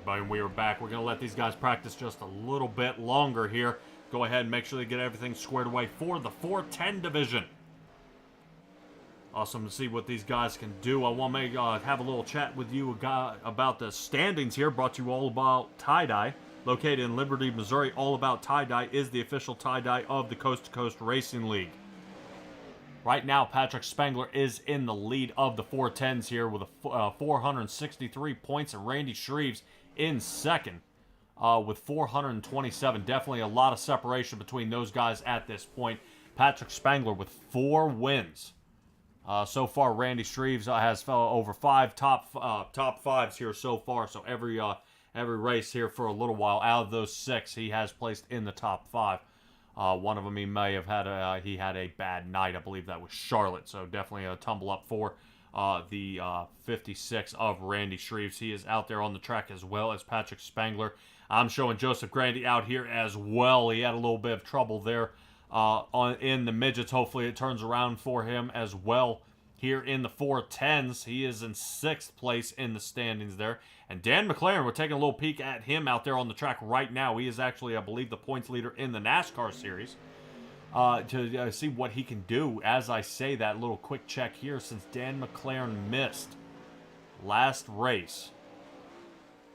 Everybody, we are back. We're going to let these guys practice just a little bit longer here. Go ahead and make sure they get everything squared away for the 410 division. Awesome to see what these guys can do. I want to have a little chat with you about the standings here. Brought to you all about tie-dye. Located in Liberty, Missouri, All About Tie-Dye is the official tie-dye of the Coast to Coast Racing League. Right now, Patrick Spangler is in the lead of the 410s here with 463 points, and Randy Shreves in second with 427. Definitely a lot of separation between those guys at this point. Patrick Spangler with 4 wins. So far, Randy Shreves has over 5 top fives here so far. So every race here for a little while, out of those 6, he has placed in the top 5. One of them he may have had he had a bad night. I believe that was Charlotte. So definitely a tumble up for the 56 of Randy Shreves. He is out there on the track as well as Patrick Spangler. I'm showing Joseph Grandy out here as well. He had a little bit of trouble there in the midgets. Hopefully it turns around for him as well here in the 410s. He is in 6th place in the standings there. And Dan McLaren, we're taking a little peek at him out there on the track right now. He is actually, I believe, the points leader in the NASCAR series. To see what he can do. As I say that, little quick check here, since Dan McLaren missed last race,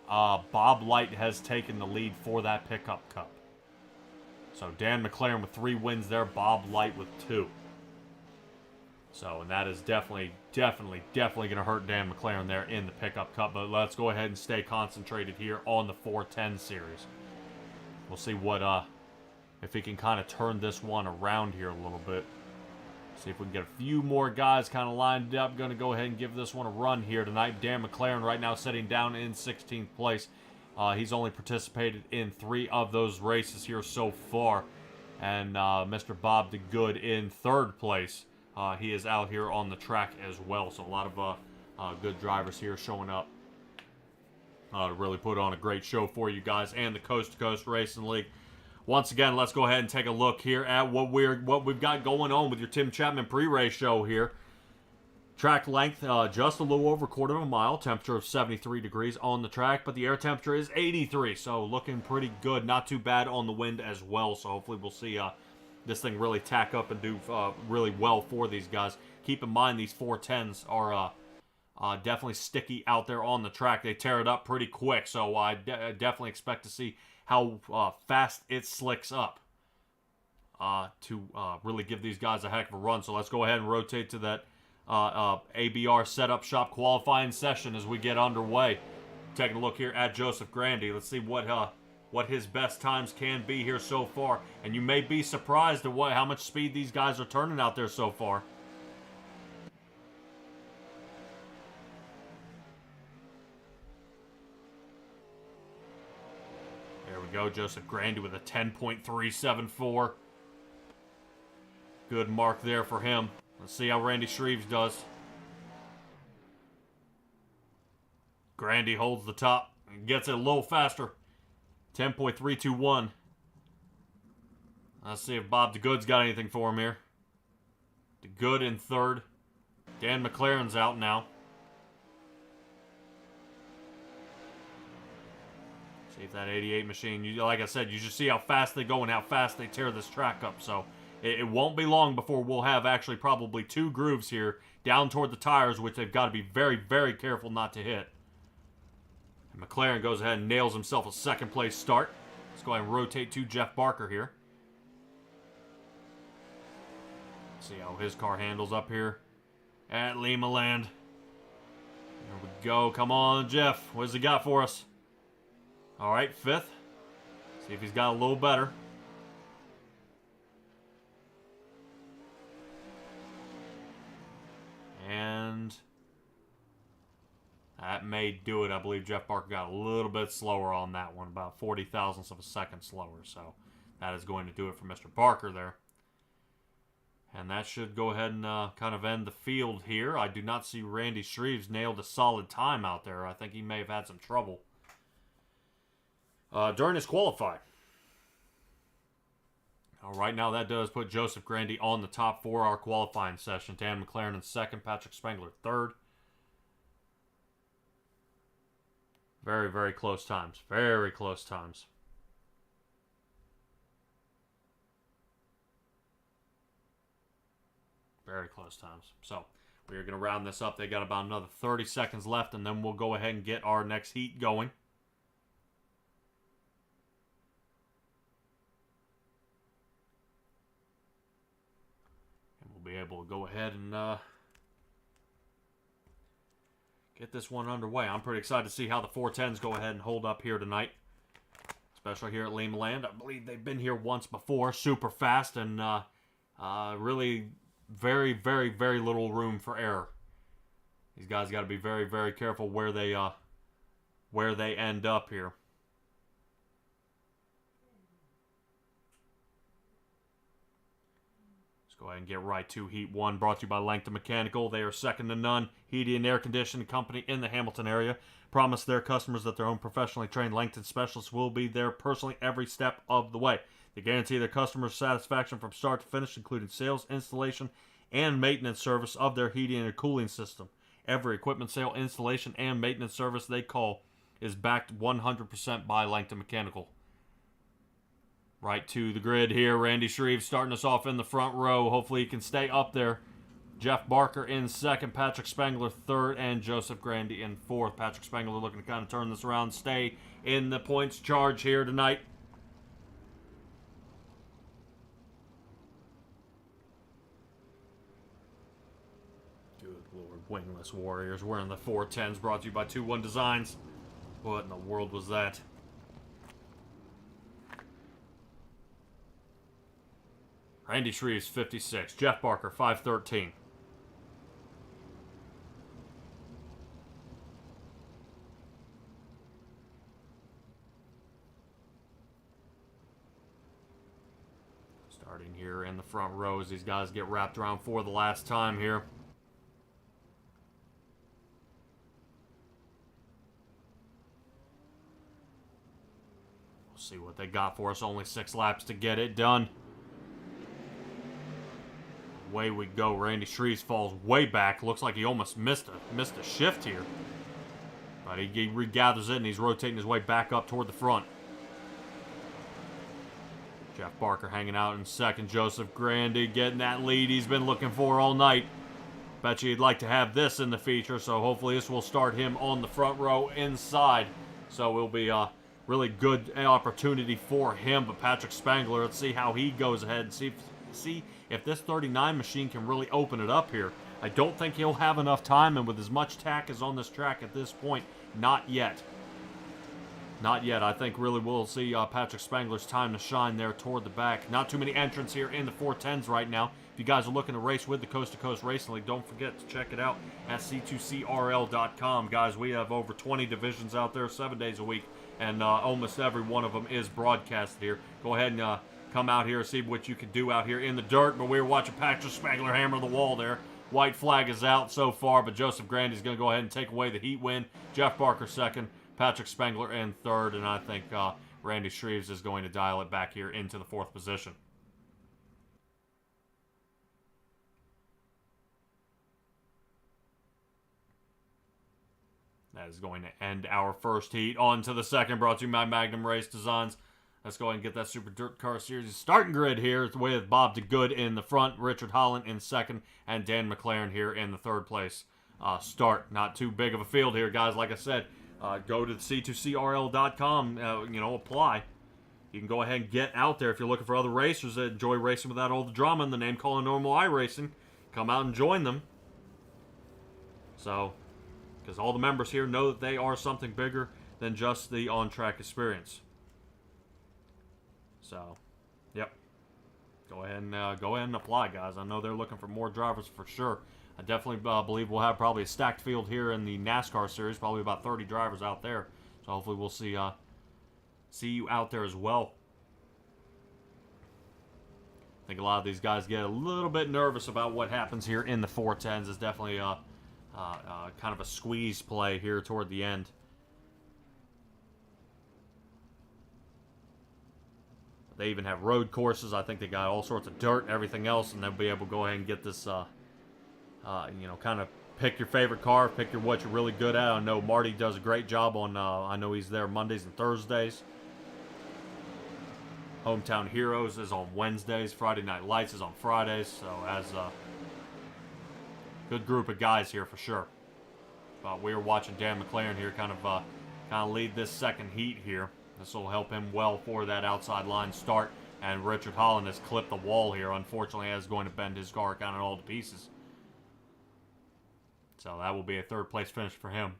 Bob Light has taken the lead for that pickup cup. So Dan McLaren with 3 wins there, Bob Light with 2. So, and that is definitely going to hurt Dan McLaren there in the pickup cup. But let's go ahead and stay concentrated here on the 410 series. We'll see what, if he can kind of turn this one around here a little bit. See if we can get a few more guys kind of lined up. Going to go ahead and give this one a run here tonight. Dan McLaren right now sitting down in 16th place. He's only participated in 3 of those races here so far. And Mr. Bob DeGood in 3rd place. He is out here on the track as well. So a lot of good drivers here showing up to really put on a great show for you guys and the Coast to Coast Racing League. Once again, let's go ahead and take a look here at what we've got going on with your Tim Chapman pre-race show here. Track length, just a little over 1/4 mile. Temperature of 73 degrees on the track, but the air temperature is 83. So looking pretty good. Not too bad on the wind as well. So hopefully we'll see this thing really tack up and do really well for these guys. Keep in mind these 410s are definitely sticky out there on the track. They tear it up pretty quick, so I definitely expect to see how fast it slicks up to really give these guys a heck of a run. So let's go ahead and rotate to that ABR setup shop qualifying session as we get underway. Taking a look here at Joseph Grandy. Let's see what his best times can be here so far. And you may be surprised at how much speed these guys are turning out there so far. There we go. Joseph Grandy with a 10.374. Good mark there for him. Let's see how Randy Shreves does. Grandy holds the top and gets it a little faster. 10.321. Let's see if Bob DeGood's got anything for him here. DeGood in 3rd. Dan McLaren's out now. See if that 88 machine, like I said, you just see how fast they go and how fast they tear this track up. So it won't be long before we'll have actually probably 2 grooves here down toward the tires, which they've got to be very, very careful not to hit. And McLaren goes ahead and nails himself a second place start. Let's go ahead and rotate to Jeff Barker here. See how his car handles up here at Limaland. There we go. Come on, Jeff. What has he got for us? All right, 5th. See if he's got a little better. And that may do it. I believe Jeff Barker got a little bit slower on that one, about 40 thousandths of a second slower. So that is going to do it for Mr. Barker there. And that should go ahead and kind of end the field here. I do not see Randy Shreves nailed a solid time out there. I think he may have had some trouble during his qualifying. All right, now that does put Joseph Grandy on the top for our qualifying session. Dan McLaren in 2nd, Patrick Spengler 3rd. Very, very close times. Very close times. Very close times. So we are going to round this up. They got about another 30 seconds left, and then we'll go ahead and get our next heat going. And we'll be able to go ahead and get this one underway. I'm pretty excited to see how the 410s go ahead and hold up here tonight, especially here at Limaland. I believe they've been here once before. Super fast and really very, very, very little room for error. These guys got to be very, very careful where they end up here. Let's go ahead and get right to Heat 1, brought to you by Langton Mechanical. They are second to none. Heating and air conditioning company in the Hamilton area. Promise their customers that their own professionally trained Langton specialists will be there personally every step of the way. They guarantee their customers' satisfaction from start to finish, including sales, installation, and maintenance service of their heating and cooling system. Every equipment sale, installation, and maintenance service they call is backed 100% by Langton Mechanical. Right to the grid here. Randy Shreves starting us off in the front row. Hopefully he can stay up there. Jeff Barker in 2nd, Patrick Spengler 3rd, and Joseph Grandy in 4th. Patrick Spengler looking to kind of turn this around, stay in the points charge here tonight. Wingless Warriors wearing the 410s, brought to you by 2-1 Designs. What in the world was that? Randy Shreves 56, Jeff Barker 513. Starting here in the front row as these guys get wrapped around for the last time here. See what they got for us. Only 6 laps to get it done. Away we go. Randy Shreves falls way back. Looks like he almost missed a shift here. But he regathers it and he's rotating his way back up toward the front. Jeff Barker hanging out in 2nd. Joseph Grandy getting that lead he's been looking for all night. Bet you he'd like to have this in the feature, so hopefully this will start him on the front row inside. So it'll be really good opportunity for him. But Patrick Spengler, let's see how he goes ahead and see if this 39 machine can really open it up here. I don't think he'll have enough time, and with as much tack as on this track at this point, not yet. Not yet. I think really we'll see Patrick Spengler's time to shine there toward the back. Not too many entrants here in the 410s right now. If you guys are looking to race with the Coast to Coast Racing League, don't forget to check it out at c2crl.com. Guys, we have over 20 divisions out there 7 days a week, and almost every one of them is broadcasted here. Go ahead and come out here and see what you can do out here in the dirt. But we're watching Patrick Spengler hammer the wall there. White flag is out so far, but Joseph Grandy's going to go ahead and take away the heat win. Jeff Barker 2nd, Patrick Spengler in 3rd, and I think Randy Shreves is going to dial it back here into the 4th position. That is going to end our first heat. On to the second, brought to you by Magnum Race Designs. Let's go ahead and get that Super Dirt Car Series starting grid here with Bob DeGood in the front, Richard Holland in second, and Dan McLaren here in the third place start. Not too big of a field here, guys. Like I said, go to C2CRL.com, apply. You can go ahead and get out there if you're looking for other racers that enjoy racing without all the drama and the name calling normal iRacing. Come out and join them. So, because all the members here know that they are something bigger than just the on-track experience. So, yep. Go ahead and apply, guys. I know they're looking for more drivers for sure. I definitely believe we'll have probably a stacked field here in the NASCAR series, probably about 30 drivers out there. So hopefully we'll see you out there as well. I think a lot of these guys get a little bit nervous about what happens here in the 410s. It's definitely kind of a squeeze play here toward the end. They even have road courses. I think they got all sorts of dirt and everything else, and they'll be able to go ahead and get this, kind of pick your favorite car, pick what you're really good at. I know Marty does a great job on, I know he's there Mondays and Thursdays. Hometown Heroes is on Wednesdays. Friday Night Lights is on Fridays. So as a good group of guys here for sure. We were watching Dan McLaren here kind of lead this second heat here. This will help him well for that outside line start. And Richard Holland has clipped the wall here. Unfortunately, is going to bend his car kind of all to pieces. So that will be a third place finish for him.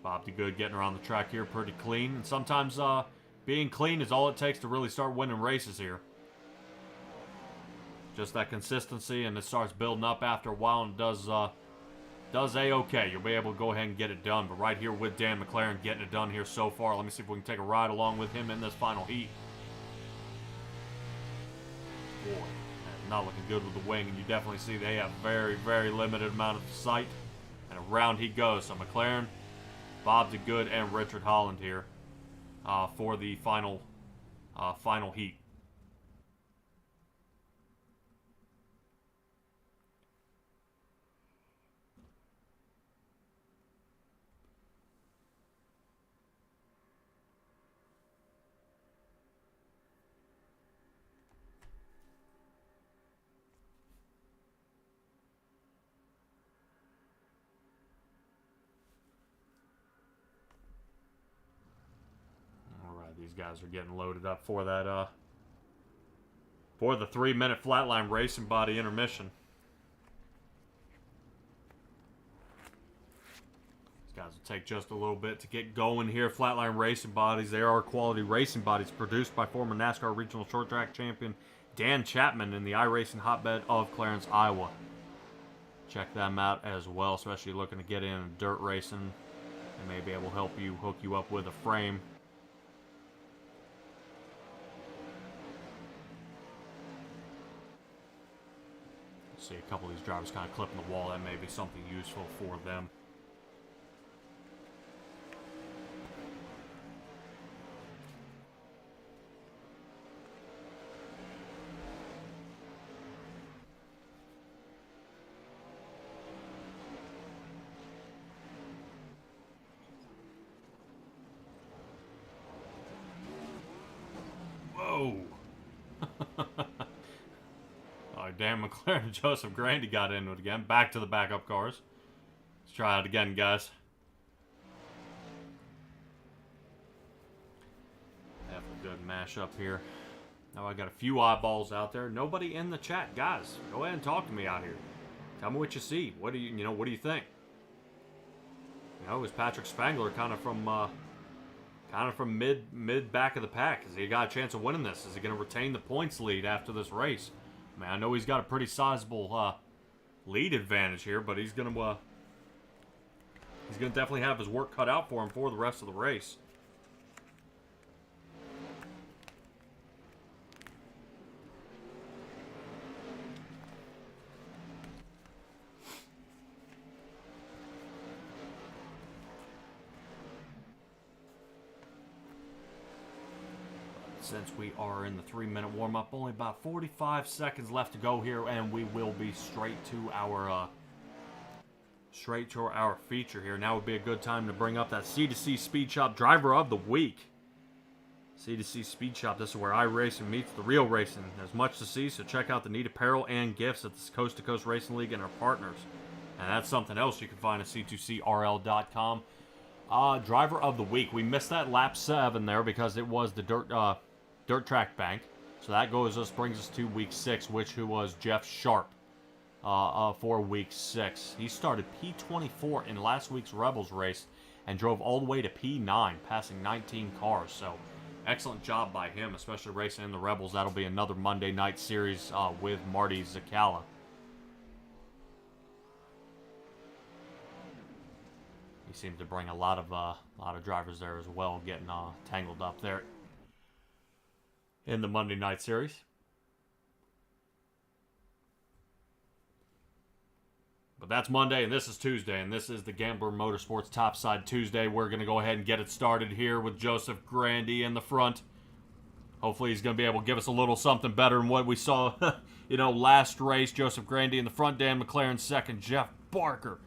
Bob DeGood getting around the track here pretty clean. And sometimes being clean is all it takes to really start winning races here. Just that consistency, and it starts building up after a while, and does A-okay. You'll be able to go ahead and get it done. But right here with Dan McLaren getting it done here so far. Let me see if we can take a ride along with him in this final heat. Boy, that's not looking good with the wing, and you definitely see they have very, very limited amount of sight. And around he goes. So McLaren, Bob DeGood, and Richard Holland here for the final heat. These guys are getting loaded up for that for the 3-minute flatline racing body intermission. These guys will take just a little bit to get going here. Flatline racing bodies, they are quality racing bodies produced by former NASCAR regional short track champion Dan Chapman in the iRacing hotbed of Clarence, Iowa. Check them out as well, especially looking to get in dirt racing. They may be able to help you hook you up with a frame. See a couple of these drivers kind of clipping the wall. That may be something useful for them. Whoa! Dan McLaren and Joseph Grandy got into it again. Back to the backup cars. Let's try it again, guys. Have a good mashup here. Now I got a few eyeballs out there. Nobody in the chat, guys. Go ahead and talk to me out here. Tell me what you see. What do you what do you think? Is Patrick Spangler kind of from mid back of the pack? Has he got a chance of winning this? Is he going to retain the points lead after this race? Man, I know he's got a pretty sizable lead advantage here, but he's gonna definitely have his work cut out for him for the rest of the race. Since we are in the 3-minute warm-up, only about 45 seconds left to go here, and we will be straight to our straight to our feature here. Now would be a good time to bring up that C2C Speed Shop Driver of the Week. C2C Speed Shop, this is where iRacing meets the real racing. There's much to see, so check out the neat apparel and gifts at the Coast to Coast Racing League and our partners. And that's something else you can find at c2crl.com. Driver of the Week. We missed that lap 7 there because it was the dirt track bank. So that brings us to week 6, who was Jeff Sharp for week 6. He started P24 in last week's Rebels race and drove all the way to P9, passing 19 cars. So excellent job by him, especially racing in the Rebels. That'll be another Monday night series with Marty Zakala. He seems to bring a lot of drivers there as well, getting tangled up there in the Monday night series. But that's Monday, and this is Tuesday, and this is the Gambler Motorsports Topside Tuesday. We're going to go ahead and get it started here with Joseph Grandy in the front. Hopefully he's going to be able to give us a little something better than what we saw, last race. Joseph Grandy in the front, Dan McLaren second, Jeff Barker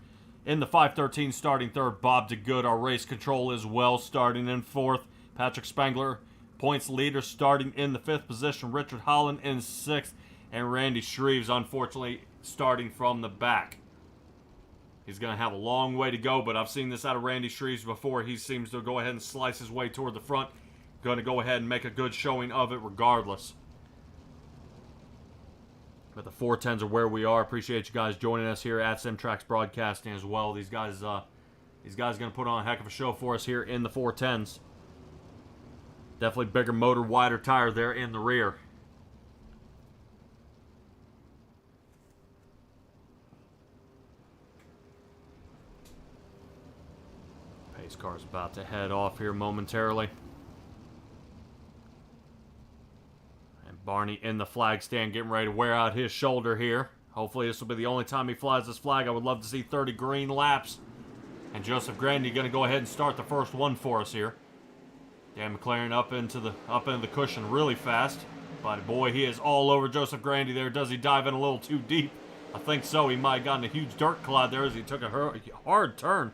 in the 513 starting third, Bob DeGood, our race control as well, starting in fourth. Patrick Spangler, points leader, starting in the 5th position. Richard Holland in 6th. And Randy Shreves, unfortunately, starting from the back. He's going to have a long way to go, but I've seen this out of Randy Shreves before. He seems to go ahead and slice his way toward the front. Going to go ahead and make a good showing of it regardless. But the 410s are where we are. Appreciate you guys joining us here at Simtrax Broadcasting as well. These guys are going to put on a heck of a show for us here in the 410s. Definitely bigger motor, wider tire there in the rear. Pace car's about to head off here momentarily. And Barney in the flag stand getting ready to wear out his shoulder here. Hopefully this will be the only time he flies this flag. I would love to see 30 green laps. And Joseph Grandy going to go ahead and start the first one for us here. Dan McLaren up into the cushion really fast. But boy, he is all over Joseph Grandy there. Does he dive in a little too deep? I think so. He might have gotten a huge dirt clod there as he took a hard turn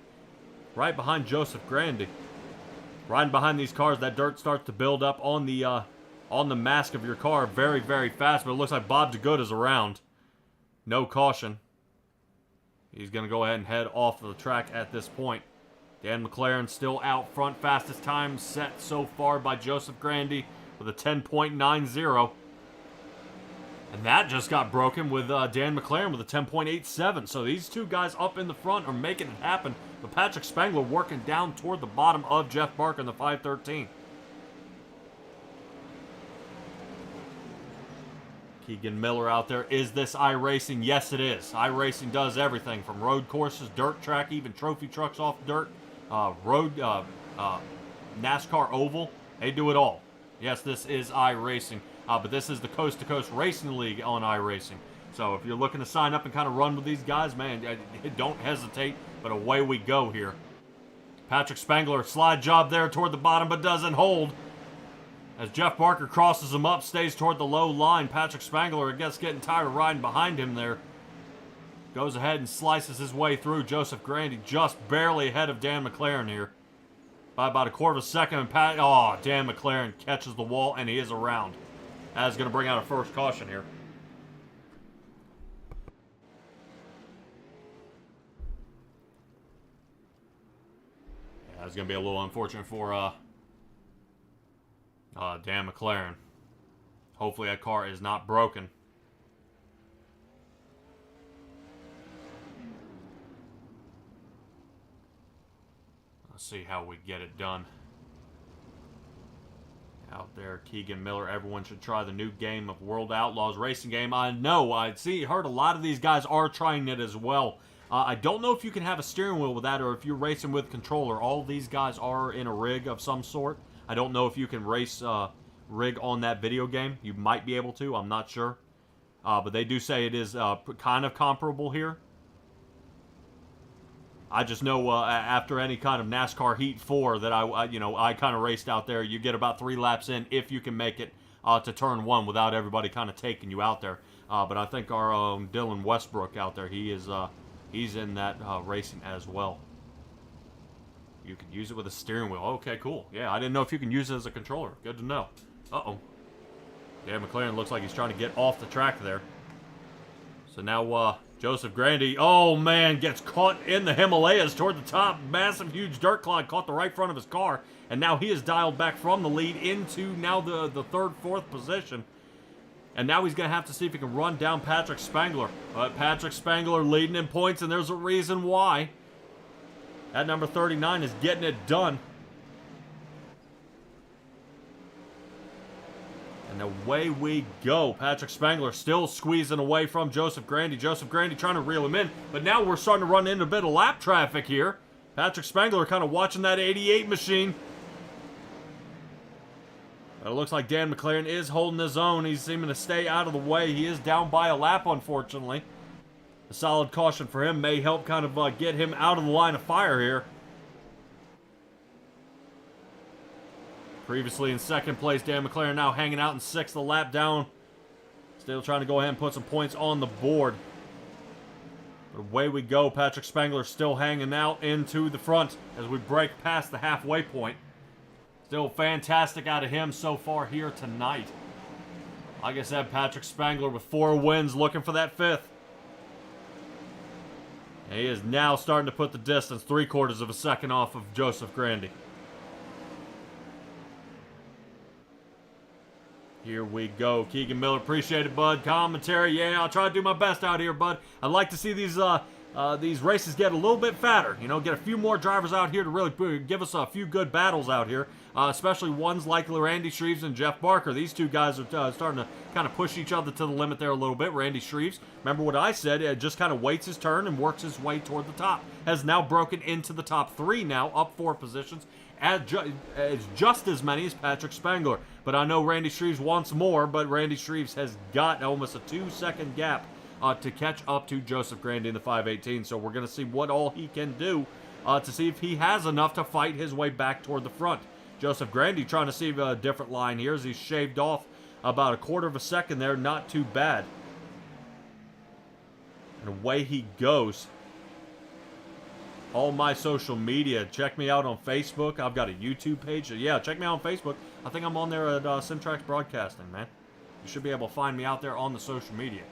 right behind Joseph Grandy. Riding behind these cars, that dirt starts to build up on the mask of your car very, very fast. But it looks like Bob DeGood is around. No caution. He's going to go ahead and head off of the track at this point. Dan McLaren still out front. Fastest time set so far by Joseph Grandy with a 10.90. And that just got broken with Dan McLaren with a 10.87. So these two guys up in the front are making it happen. But Patrick Spangler working down toward the bottom of Jeff Barker in the 513. Keegan Miller out there. Is this iRacing? Yes, it is. iRacing does everything from road courses, dirt track, even trophy trucks off dirt, NASCAR Oval. They do it all. Yes, this is iRacing, but this is the Coast to Coast Racing League on iRacing. So if you're looking to sign up and kind of run with these guys, man, don't hesitate, but away we go here. Patrick Spangler, slide job there toward the bottom, but doesn't hold. As Jeff Barker crosses him up, stays toward the low line. Patrick Spangler, I guess, getting tired of riding behind him there. Goes ahead and slices his way through. Joseph Grandy just barely ahead of Dan McLaren here. By about a quarter of a second. And Dan McLaren catches the wall, and he is around. That is going to bring out a first caution here. Yeah, that's going to be a little unfortunate for Dan McLaren. Hopefully that car is not broken. Let's see how we get it done. Out there, Keegan Miller. Everyone should try the new game of World Outlaws racing game. I know, heard a lot of these guys are trying it as well. I don't know if you can have a steering wheel with that or if you're racing with controller. All these guys are in a rig of some sort. I don't know if you can race rig on that video game. You might be able to. I'm not sure. But they do say it is kind of comparable here. I just know after any kind of NASCAR Heat 4 that I kind of raced out there. You get about 3 laps in if you can make it to turn 1 without everybody kind of taking you out there. But I think our own Dylan Westbrook out there, he he's in that racing as well. You can use it with a steering wheel. Okay, cool. Yeah, I didn't know if you can use it as a controller. Good to know. Uh-oh. Dan McLaren looks like he's trying to get off the track there. So now Joseph Grandy, oh man, gets caught in the Himalayas toward the top. Massive, huge dirt clod caught the right front of his car. And now he is dialed back from the lead into now the third, fourth position. And now he's going to have to see if he can run down Patrick Spangler. But Patrick Spangler leading in points, and there's a reason why. That number 39 is getting it done. And away we go. Patrick Spangler still squeezing away from Joseph Grandy. Joseph Grandy trying to reel him in. But now we're starting to run into a bit of lap traffic here. Patrick Spangler kind of watching that 88 machine. But it looks like Dan McLaren is holding his own. He's seeming to stay out of the way. He is down by a lap, unfortunately. A solid caution for him may help kind of get him out of the line of fire here. Previously in second place, Dan McLaren now hanging out in sixth, a lap down. Still trying to go ahead and put some points on the board. But away we go. Patrick Spangler still hanging out into the front as we break past the halfway point. Still fantastic out of him so far here tonight. Like I said, Patrick Spangler with 4 wins, looking for that 5th. And he is now starting to put the distance 3/4 of a second off of Joseph Grandy. Here we go. Keegan Miller, appreciate it, bud. Commentary, yeah, I'll try to do my best out here, bud. I'd like to see these races get a little bit fatter. You know, get a few more drivers out here to really give us a few good battles out here. Especially ones like Randy Shreves and Jeff Barker. These two guys are starting to kind of push each other to the limit there a little bit. Randy Shreves, remember what I said, just kind of waits his turn and works his way toward the top. Has now broken into the top 3 now, up 4 positions. It's just as many as Patrick Spangler. But I know Randy Shreves wants more, but Randy Shreves has got almost a 2-second gap to catch up to Joseph Grandy in the 518. So we're going to see what all he can do to see if he has enough to fight his way back toward the front. Joseph Grandy trying to see a different line here as he's shaved off about 1/4 of a second there. Not too bad. And away he goes. All my social media. Check me out on Facebook. I've got a YouTube page. Yeah, check me out on Facebook. I think I'm on there at Simtrax Broadcasting, man. You should be able to find me out there on the social media.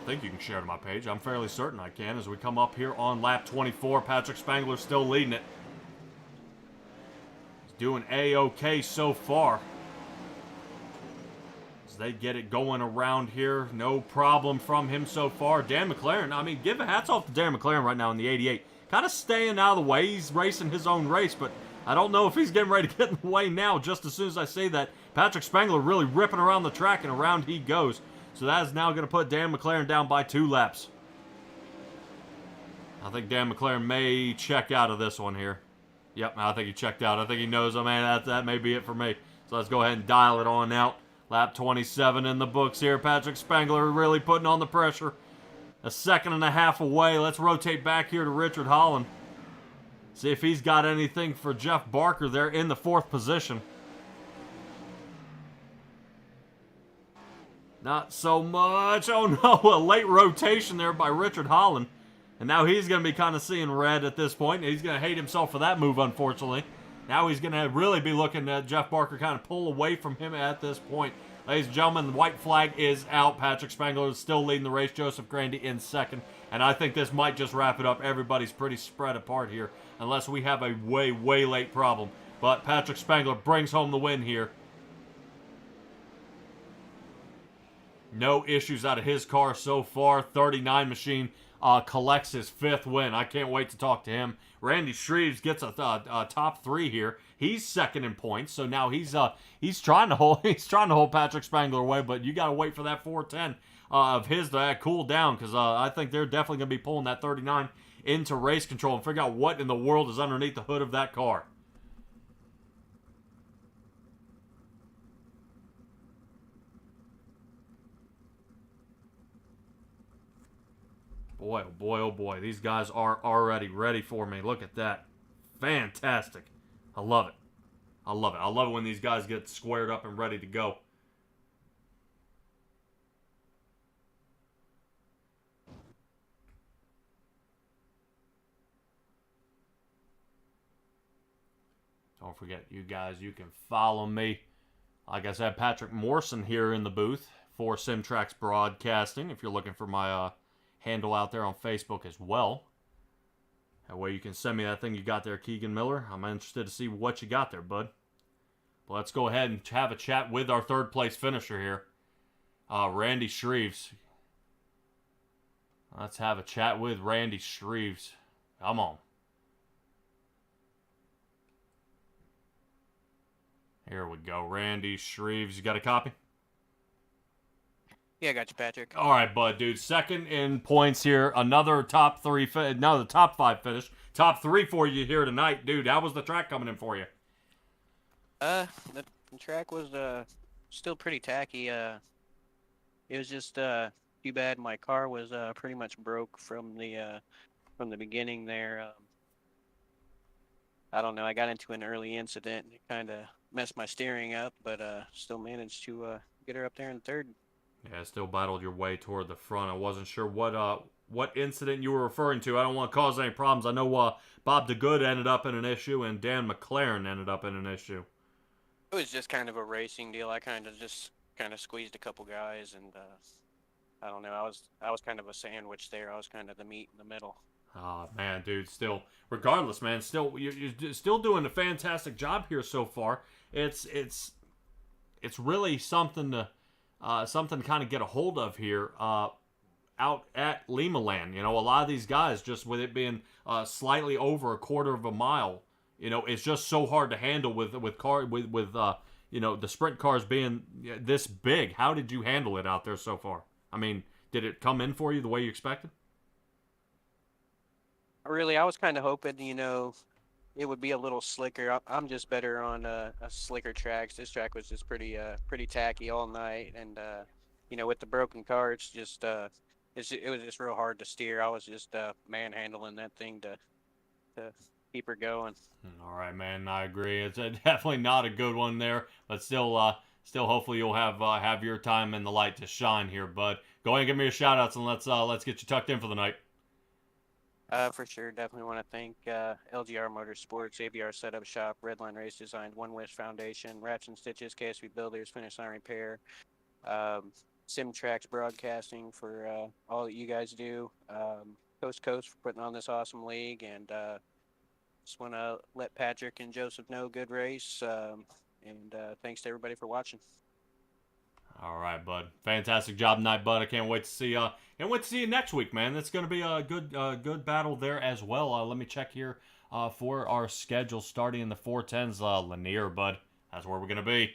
I think you can share to my page. I'm fairly certain I can as we come up here on lap 24. Patrick Spangler still leading it. He's doing A-OK so far. They get it going around here. No problem from him so far. Dan McLaren, I mean, give a hats off to Dan McLaren right now in the 88. Kind of staying out of the way. He's racing his own race, but I don't know if he's getting ready to get in the way now. Just as soon as I say that, Patrick Spangler really ripping around the track, and around he goes. So that is now going to put Dan McLaren down by 2 laps. I think Dan McLaren may check out of this one here. Yep, I think he checked out. I think he knows, oh man, that may be it for me. So let's go ahead and dial it on out. Lap 27 in the books here. Patrick Spangler really putting on the pressure. 1.5 seconds away. Let's rotate back here to Richard Holland. See if he's got anything for Jeff Barker there in the 4th position. Not so much. Oh no, a late rotation there by Richard Holland. And now he's going to be kind of seeing red at this point. He's going to hate himself for that move, unfortunately. Now he's going to really be looking at Jeff Barker kind of pull away from him at this point. Ladies and gentlemen, the white flag is out. Patrick Spangler is still leading the race. Joseph Grandy in 2nd. And I think this might just wrap it up. Everybody's pretty spread apart here. Unless we have a way, way late problem. But Patrick Spangler brings home the win here. No issues out of his car so far. 39 machine collects his 5th win. I can't wait to talk to him. Randy Shreves gets a top 3 here. He's 2nd in points, so now he's trying to hold Patrick Spangler away, but you got to wait for that 410 of his to cool down, because I think they're definitely going to be pulling that 39 into race control and figure out what in the world is underneath the hood of that car. Boy, oh boy, oh boy. These guys are already ready for me. Look at that. Fantastic. I love it. I love it. I love it when these guys get squared up and ready to go. Don't forget, you guys, you can follow me. Like I said, Patrick Morrison here in the booth for Simtrax Broadcasting. If you're looking for my handle out there on Facebook as well. That way you can send me that thing you got there, Keegan Miller. I'm interested to see what you got there, bud. But let's go ahead and have a chat with our third place finisher here, Randy Shreves. Let's have a chat with Randy Shreves. Come on. Here we go. Randy Shreves. You got a copy? Yeah, I got you, Patrick. All right, bud, dude. Second in points here. Another top five finish. Top 3 for you here tonight, dude. How was the track coming in for you? The track was still pretty tacky. It was just too bad my car was pretty much broke from the beginning there. I don't know. I got into an early incident and it kind of messed my steering up, but still managed to get her up there in third. Yeah, still battled your way toward the front. I wasn't sure what incident you were referring to. I don't want to cause any problems. I know Bob DeGood ended up in an issue and Dan McLaren ended up in an issue. It was just kind of a racing deal. I kind of squeezed a couple guys, and I don't know. I was kind of a sandwich there. I was kind of the meat in the middle. Oh, man, dude. Still, regardless, man, you're still doing a fantastic job here so far. It's really something to kind of get a hold of here out at Limaland. You know, a lot of these guys, just with it being slightly over a quarter of a mile, you know, it's just so hard to handle with you know, the sprint cars being this big. How did you handle it out there so far? I mean, did it come in for you the way you expected? Really, I was kind of hoping, you know, it would be a little slicker. I'm just better on slicker tracks. This track was just pretty tacky all night, and you know, with the broken car, it was just real hard to steer. I was just manhandling that thing to keep her going. All right, man, I agree. It's definitely not a good one there, but still hopefully you'll have your time in the light to shine here, bud. Go ahead and give me your shout outs and let's get you tucked in for the night. For sure. Definitely want to thank LGR Motorsports, ABR Setup Shop, Redline Race Design, One Wish Foundation, Wraps and Stitches, KSV Builders, Finish Line Repair, Simtrax Broadcasting for all that you guys do, Coast2Coast for putting on this awesome league, and just want to let Patrick and Joseph know good race, and thanks to everybody for watching. All right, bud. Fantastic job tonight, bud. I can't wait to see you next week, man. That's going to be a good battle there as well. Let me check here for our schedule starting in the 410s. Lanier, bud. That's where we're going to be.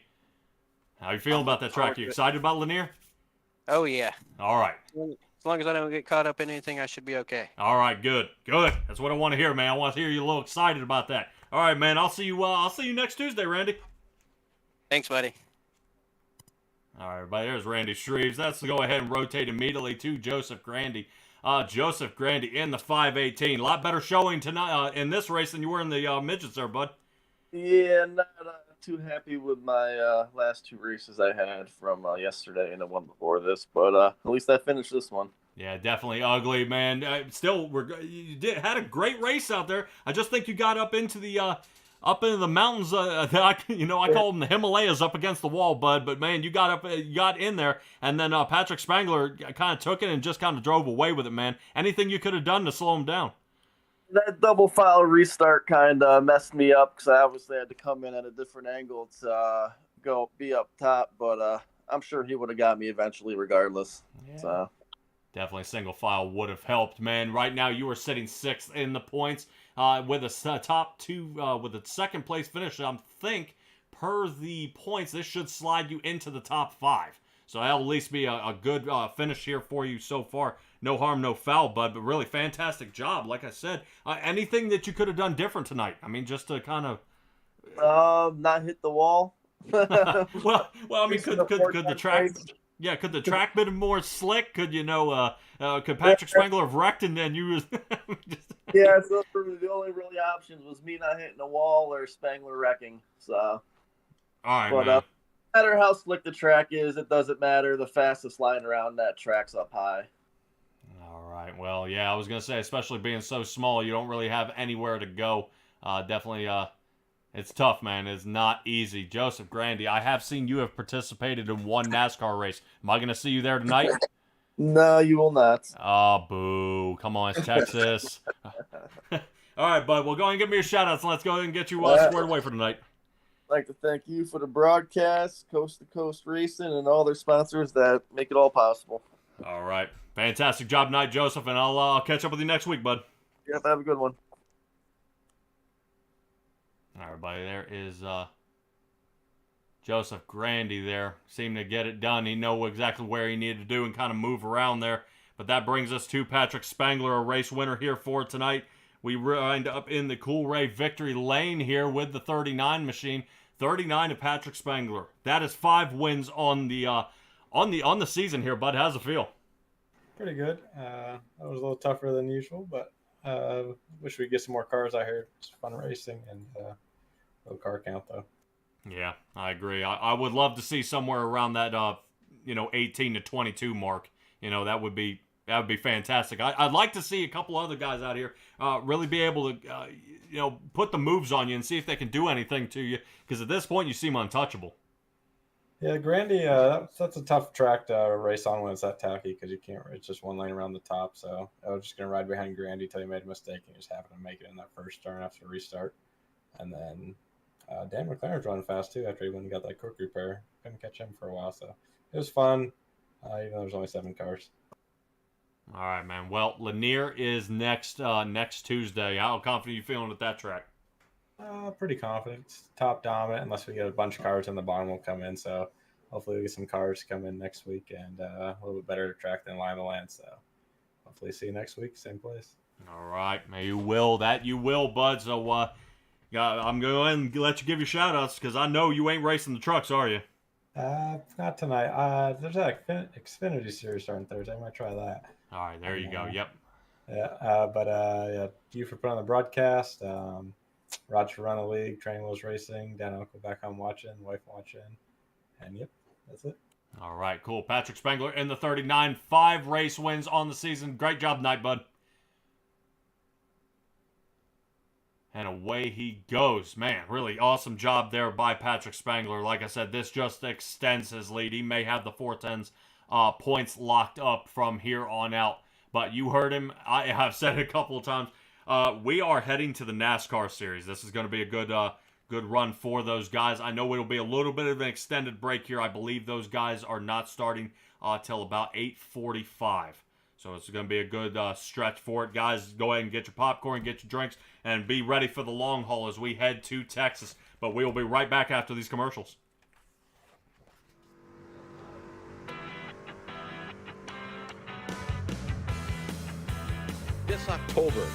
How you feeling about that track? You excited about Lanier? Oh, yeah. All right. As long as I don't get caught up in anything, I should be okay. All right, good. That's what I want to hear, man. I want to hear you a little excited about that. All right, man. I'll see you next Tuesday, Randy. Thanks, buddy. All right, everybody, there's Randy Shreves. Let's go ahead and rotate immediately to Joseph Grandy. Joseph Grandy in the 518. A lot better showing tonight in this race than you were in the Midgets there, bud. Yeah, not too happy with my last two races I had from yesterday and the one before this, but at least I finished this one. Yeah, definitely ugly, man. Still, you had a great race out there. I just think you got up into the mountains. I call them the Himalayas up against the wall, bud. But man, you got in there, and then Patrick Spangler kind of took it and just kind of drove away with it, man. Anything you could have done to slow him down? That double file restart kind of messed me up because I obviously had to come in at a different angle to be up top. But I'm sure he would have got me eventually, regardless. Yeah. So definitely single file would have helped, man. Right now, you are sitting 6th in the points. With a top 2, with a second place finish, I think per the points, this should slide you into the top 5. So that'll at least be a good finish here for you so far. No harm, no foul, bud. But really fantastic job. Like I said, anything that you could have done different tonight? I mean, just to kind of not hit the wall. well, I mean, could the track? Yeah, could the track been more slick? Could could Patrick Spangler have wrecked and then you was Yeah, so the only really options was me not hitting the wall or Spangler wrecking. So, all right, but man. No matter how slick the track is, it doesn't matter. The fastest line around that track's up high. All right. Well, yeah, I was gonna say, especially being so small, you don't really have anywhere to go. Definitely It's tough, man. It's not easy. Joseph Grandy, I have seen you have participated in one NASCAR race. Am I going to see you there tonight? No, you will not. Oh, boo. Come on, it's Texas. All right, bud. Well, go ahead and give me your shout-outs. Let's go ahead and get you squared away for tonight. I'd like to thank you for the broadcast, Coast to Coast Racing, and all their sponsors that make it all possible. All right. Fantastic job tonight, Joseph, and I'll catch up with you next week, bud. Yep, have a good one. All right, everybody. There is Joseph Grandy there. Seemed to get it done. He knew exactly where he needed to do and kind of move around there. But that brings us to Patrick Spangler, a race winner here for tonight. We wind up in the Cool Ray victory lane here with the 39 machine. 39 to Patrick Spangler. That is 5 wins on the season here, bud. How's it feel? Pretty good. That was a little tougher than usual, but wish we'd get some more cars out here. It's fun racing and low car count though. Yeah, I agree. I would love to see somewhere around that 18 to 22 mark. That would be fantastic. I'd like to see a couple other guys out here really be able to put the moves on you and see if they can do anything to you, because at this point you seem untouchable. Yeah, Grandy, that's a tough track to race on when it's that tacky, because you can't. It's just one lane around the top. So I was just gonna ride behind Grandy till he made a mistake and just happened to make it in that first turn after the restart. And then Dan McLaren's running fast too after he went and got that quick repair. Couldn't catch him for a while, so it was fun. Even though there's only 7 cars. All right, man. Well, Lanier is next Tuesday. How confident are you feeling with that track? Pretty confident. It's top dominant, unless we get a bunch of cars in the bottom will come in. So hopefully we get some cars come in next week and a little bit better track than Limaland. So hopefully see you next week, same place. All right, man. You will, bud. So I'm going to go ahead and let you give your shout-outs, because I know you ain't racing the trucks, are you? Not tonight. There's that Xfinity series starting Thursday. I might try that. All right, there you go. Yep. Yeah, but you for putting on the broadcast. Roger for running the league, Training Wheels Racing, Dan and Uncle back home watching, wife watching, and yep, that's it. All right, cool. Patrick Spangler in the 39, 5 race wins on the season. Great job tonight, bud. And away he goes. Man, really awesome job there by Patrick Spangler. Like I said, this just extends his lead. He may have the 410s points locked up from here on out. But you heard him. I have said it a couple of times. We are heading to the NASCAR series. This is going to be a good run for those guys. I know it'll be a little bit of an extended break here. I believe those guys are not starting till about 8:45. So it's going to be a good stretch for it. Guys, go ahead and get your popcorn, get your drinks, and be ready for the long haul as we head to Texas. But we will be right back after these commercials. This October,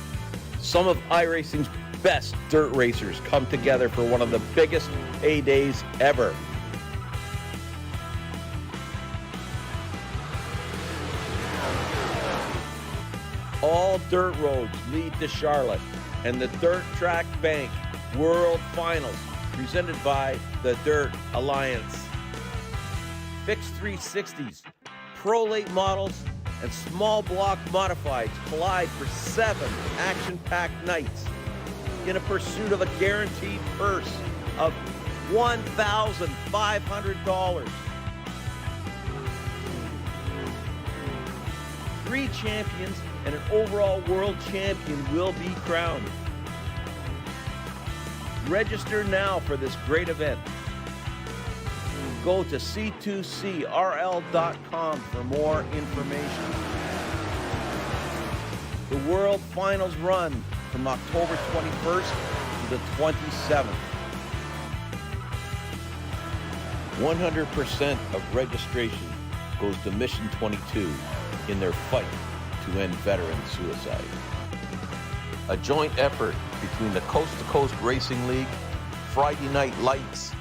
some of iRacing's best dirt racers come together for one of the biggest A-days ever. All dirt roads lead to Charlotte and the Dirt Track Bank World Finals, presented by the Dirt Alliance. Fixed 360s, Pro Late models, and small block modifieds collide for 7 action-packed nights in a pursuit of a guaranteed purse of $1,500. 3 champions and an overall world champion will be crowned. Register now for this great event. Go to c2crl.com for more information. The World Finals run from October 21st to the 27th. 100% of registration goes to Mission 22 in their fight to end veteran suicide. A joint effort between the Coast2Coast Racing League, Friday Night Lights,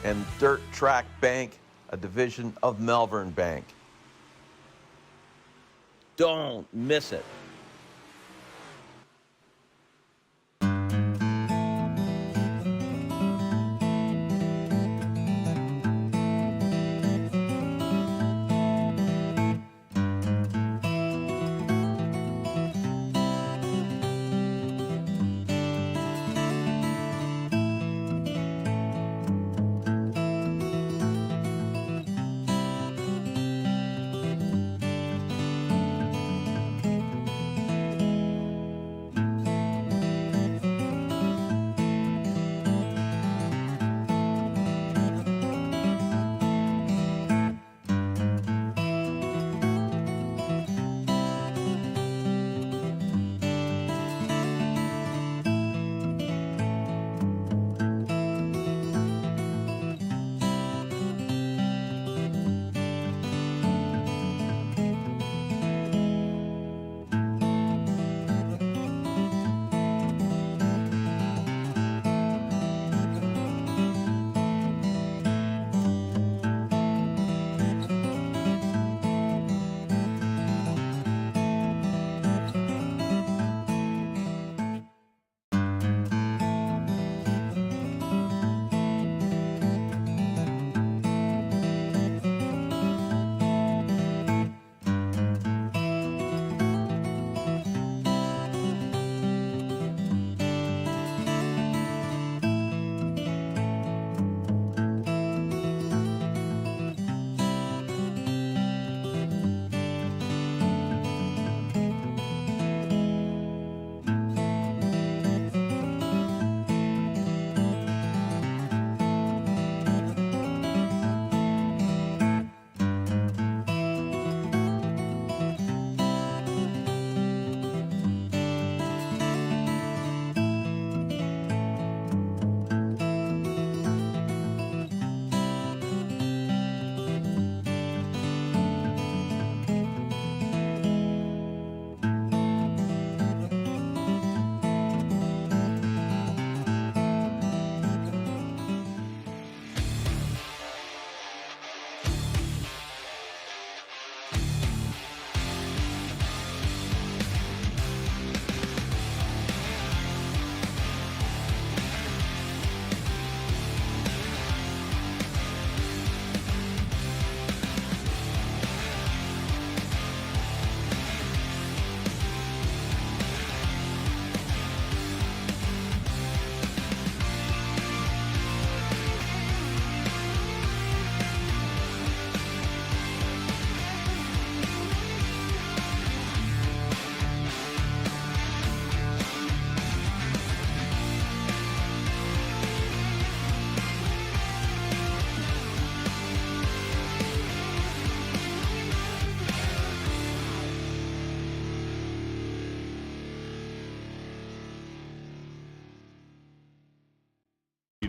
and Dirt Track Bank, a division of Malvern Bank. Don't miss it.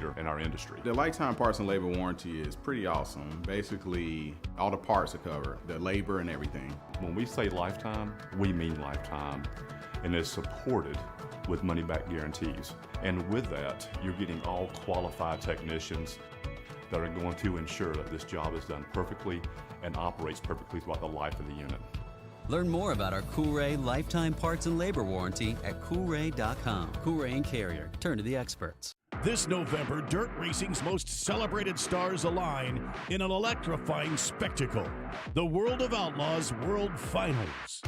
leader in our industry. The lifetime parts and labor warranty is pretty awesome. Basically, all the parts are covered, the labor and everything. When we say lifetime, we mean lifetime, and it's supported with money-back guarantees. And with that, you're getting all qualified technicians that are going to ensure that this job is done perfectly and operates perfectly throughout the life of the unit. Learn more about our Coolray lifetime parts and labor warranty at Coolray.com. Coolray and Carrier. Turn to the experts. This November, dirt racing's most celebrated stars align in an electrifying spectacle. The World of Outlaws World Finals.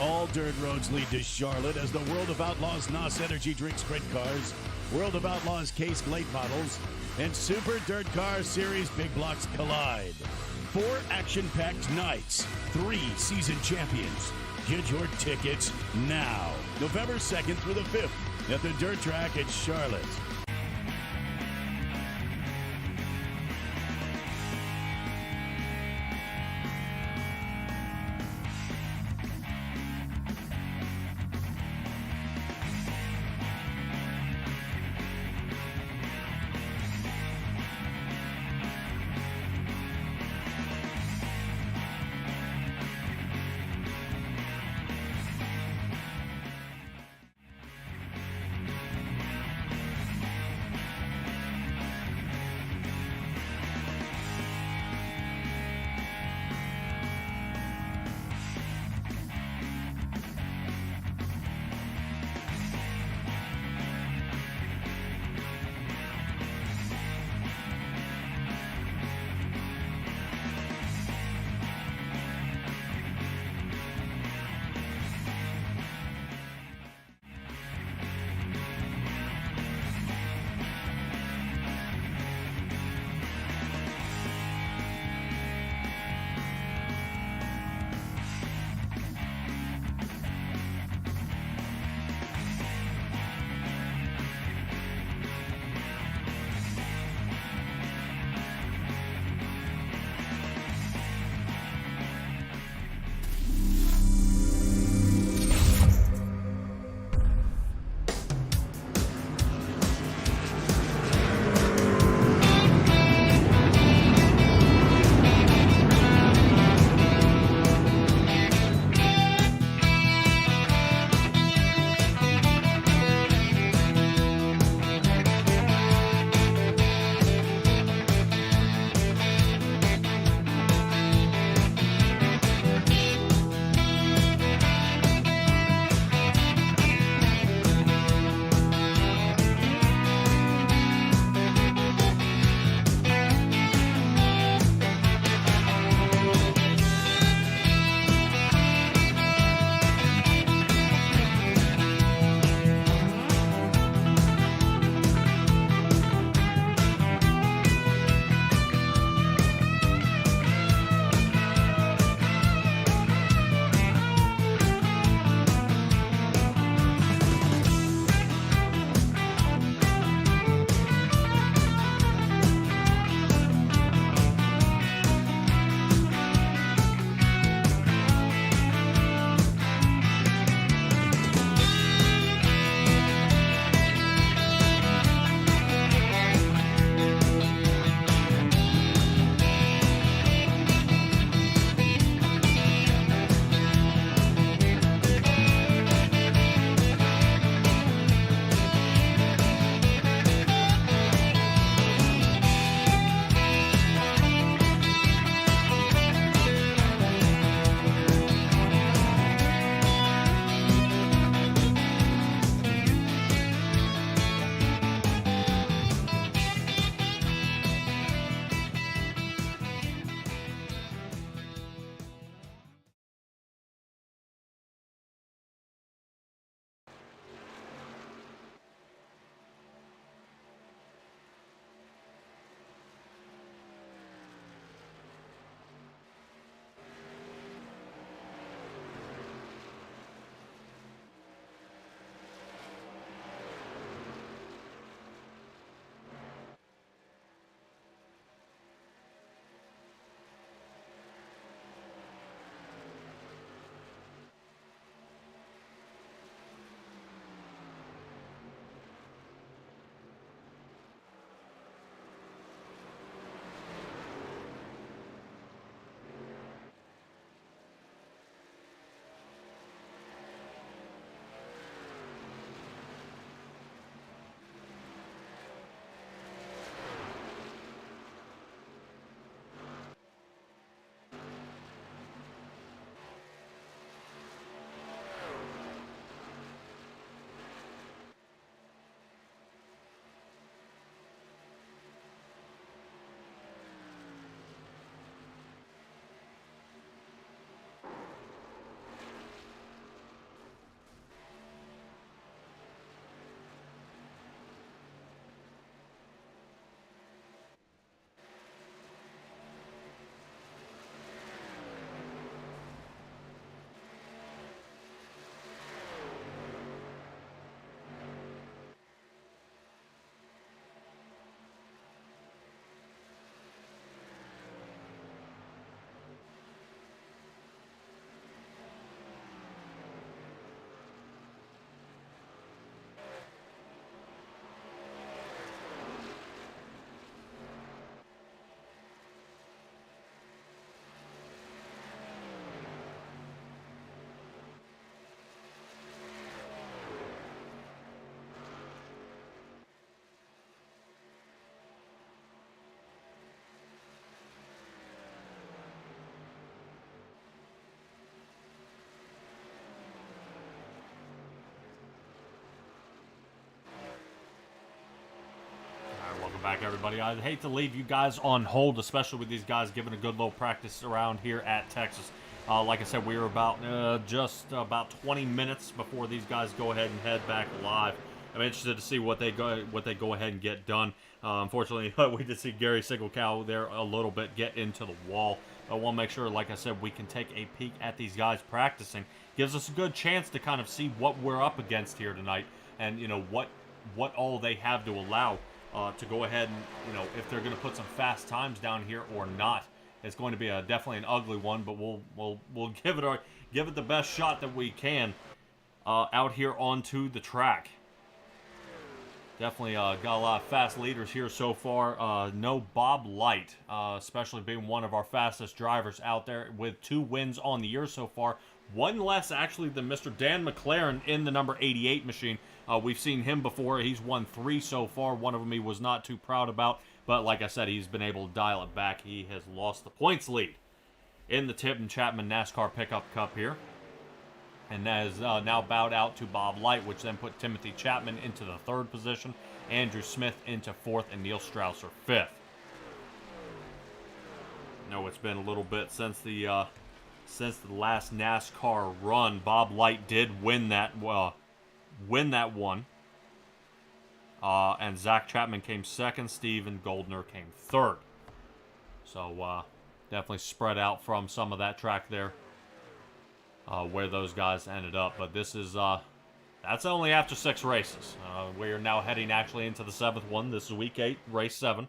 All dirt roads lead to Charlotte as the World of Outlaws NOS Energy Drink Sprint Cars, World of Outlaws Case Late Models, and Super Dirt Car Series Big Blocks collide. 4 action-packed nights, 3 season champions. Get your tickets now. November 2nd through the 5th at the Dirt Track at Charlotte. Welcome back, everybody. I hate to leave you guys on hold, especially with these guys giving a good little practice around here at Texas. Like I said, we were about just about 20 minutes before these guys go ahead and head back live. I'm interested to see what they go ahead and get done. Unfortunately, we did see Gary Sigelcow there a little bit get into the wall. I want to make sure, like I said, we can take a peek at these guys practicing. Gives us a good chance to kind of see what we're up against here tonight, and what all they have to allow to go ahead and if they're going to put some fast times down here or not. It's going to be definitely an ugly one, but we'll give it the best shot that we can out here onto the track. Definitely got a lot of fast leaders here so far. No Bob Light, especially being one of our fastest drivers out there with 2 wins on the year so far. One less, actually, than Mr. Dan McLaren in the number 88 machine. We've seen him before. He's won 3 so far. One of them he was not too proud about. But like I said, he's been able to dial it back. He has lost the points lead in the Tim Chapman NASCAR Pickup Cup here. And that is now bowed out to Bob Light, which then put Timothy Chapman into the 3rd position, Andrew Smith into 4th, and Neil Strausser 5th. No, it's been a little bit since the last NASCAR run. Bob Light did win that one. And Zach Chapman came 2nd. Steven Goldner came 3rd. So definitely spread out from some of that track there. Where those guys ended up, but this is that's only after 6 races. We are now heading actually into the 7th one. This is week 8, race 7.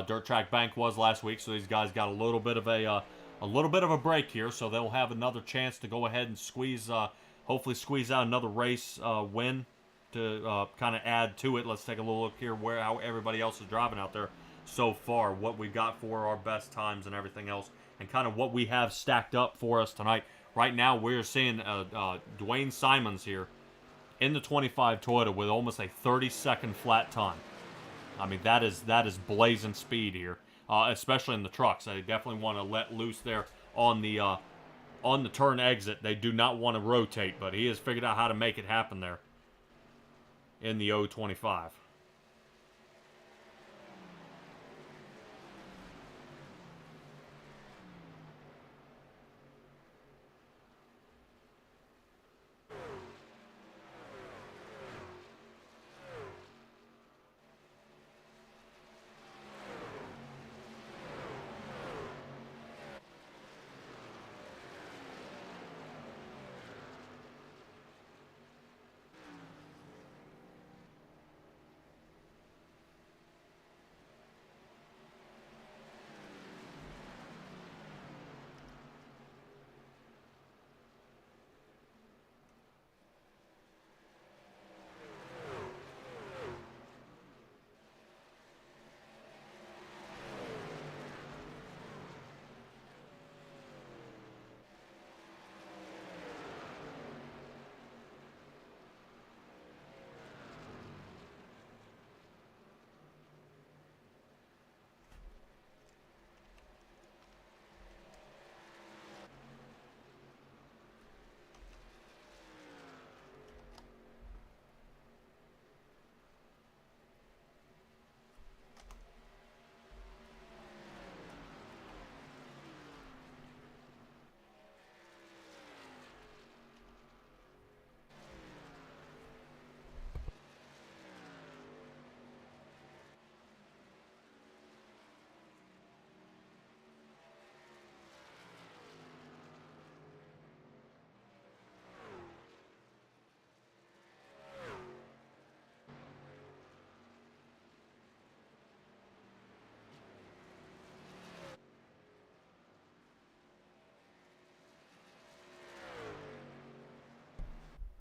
Dirt Track Bank was last week, so these guys got a little bit of a break here, so they'll have another chance to go ahead and squeeze, hopefully squeeze out another race win to kind of add to it. Let's take a little look here how everybody else is driving out there so far, what we've got for our best times and everything else, and kind of what we have stacked up for us tonight. Right now, we're seeing Dwayne Simons here in the 25 Toyota with almost a 30-second flat time. I mean, that is blazing speed here, especially in the trucks. They definitely want to let loose there on the turn exit. They do not want to rotate, but he has figured out how to make it happen there in the 025.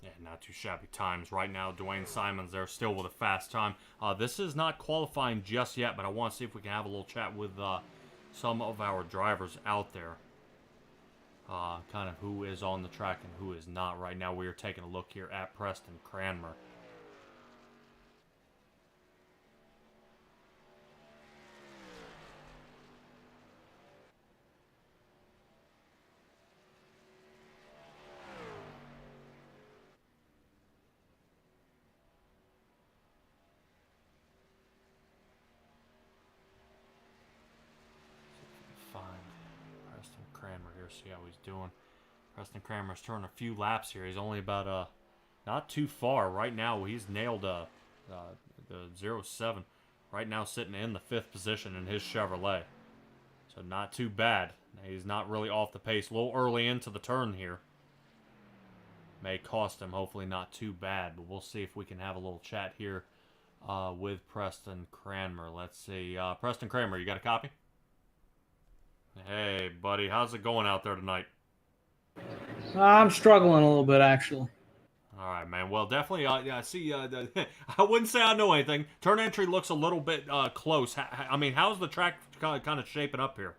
Yeah, not too shabby times right now. Dwayne Simons there still with a fast time. This is not qualifying just yet, but I want to see if we can have a little chat with some of our drivers out there. Kind of who is on the track and who is not right now. We are taking a look here at Preston Cranmer. See how he's doing. Preston Kramer's turning a few laps here. He's only about not too far right now. He's nailed the 0-7. Right now sitting in the 5th position in his Chevrolet. So not too bad. He's not really off the pace. A little early into the turn here. May cost him. Hopefully not too bad. But we'll see if we can have a little chat here with Preston Kramer. Let's see. Preston Kramer, you got a copy? Hey, buddy. How's it going out there tonight? I'm struggling a little bit, actually. All right, man. Well, definitely, I see, I wouldn't say I know anything. Turn entry looks a little bit close. I mean, how's the track kind of shaping up here?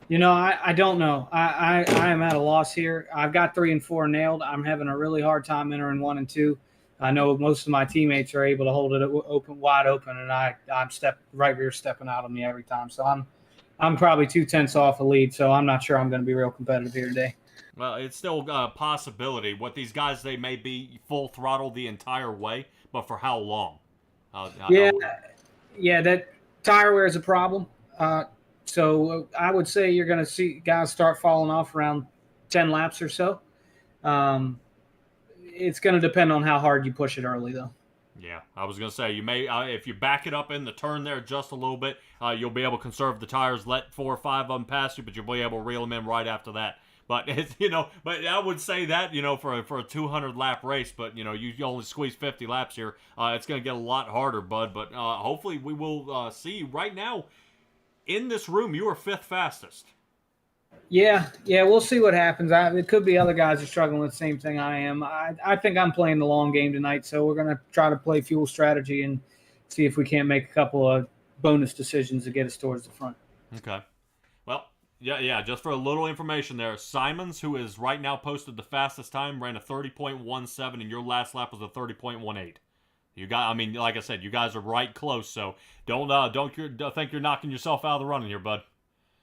You know, I don't know. I am at a loss here. I've got 3 and 4 nailed. I'm having a really hard time entering 1 and 2. I know most of my teammates are able to hold it wide open, and I'm right rear stepping out on me every time. So I'm probably 2/10 off a lead, so I'm not sure I'm going to be real competitive here today. Well, it's still a possibility. What these guys, they may be full throttle the entire way, but for how long? Yeah, that tire wear is a problem. So I would say you're going to see guys start falling off around 10 laps or so. It's going to depend on how hard you push it early, though. Yeah, I was going to say, you may if you back it up in the turn there just a little bit, you'll be able to conserve the tires, let 4 or 5 of them pass you, but you'll be able to reel them in right after that. But it's, but I would say that, for a 200-lap race, but, you only squeeze 50 laps here. It's going to get a lot harder, bud. But hopefully we will see. Right now, in this room, you are 5th fastest. Yeah, we'll see what happens. It could be other guys are struggling with the same thing I am. I think I'm playing the long game tonight, so we're going to try to play fuel strategy and see if we can't make a couple of bonus decisions to get us towards the front. Okay. Well, yeah. Just for a little information there, Simons, who is right now posted the fastest time, ran a 30.17, and your last lap was a 30.18. Like I said, you guys are right close, so don't think you're knocking yourself out of the running here, bud.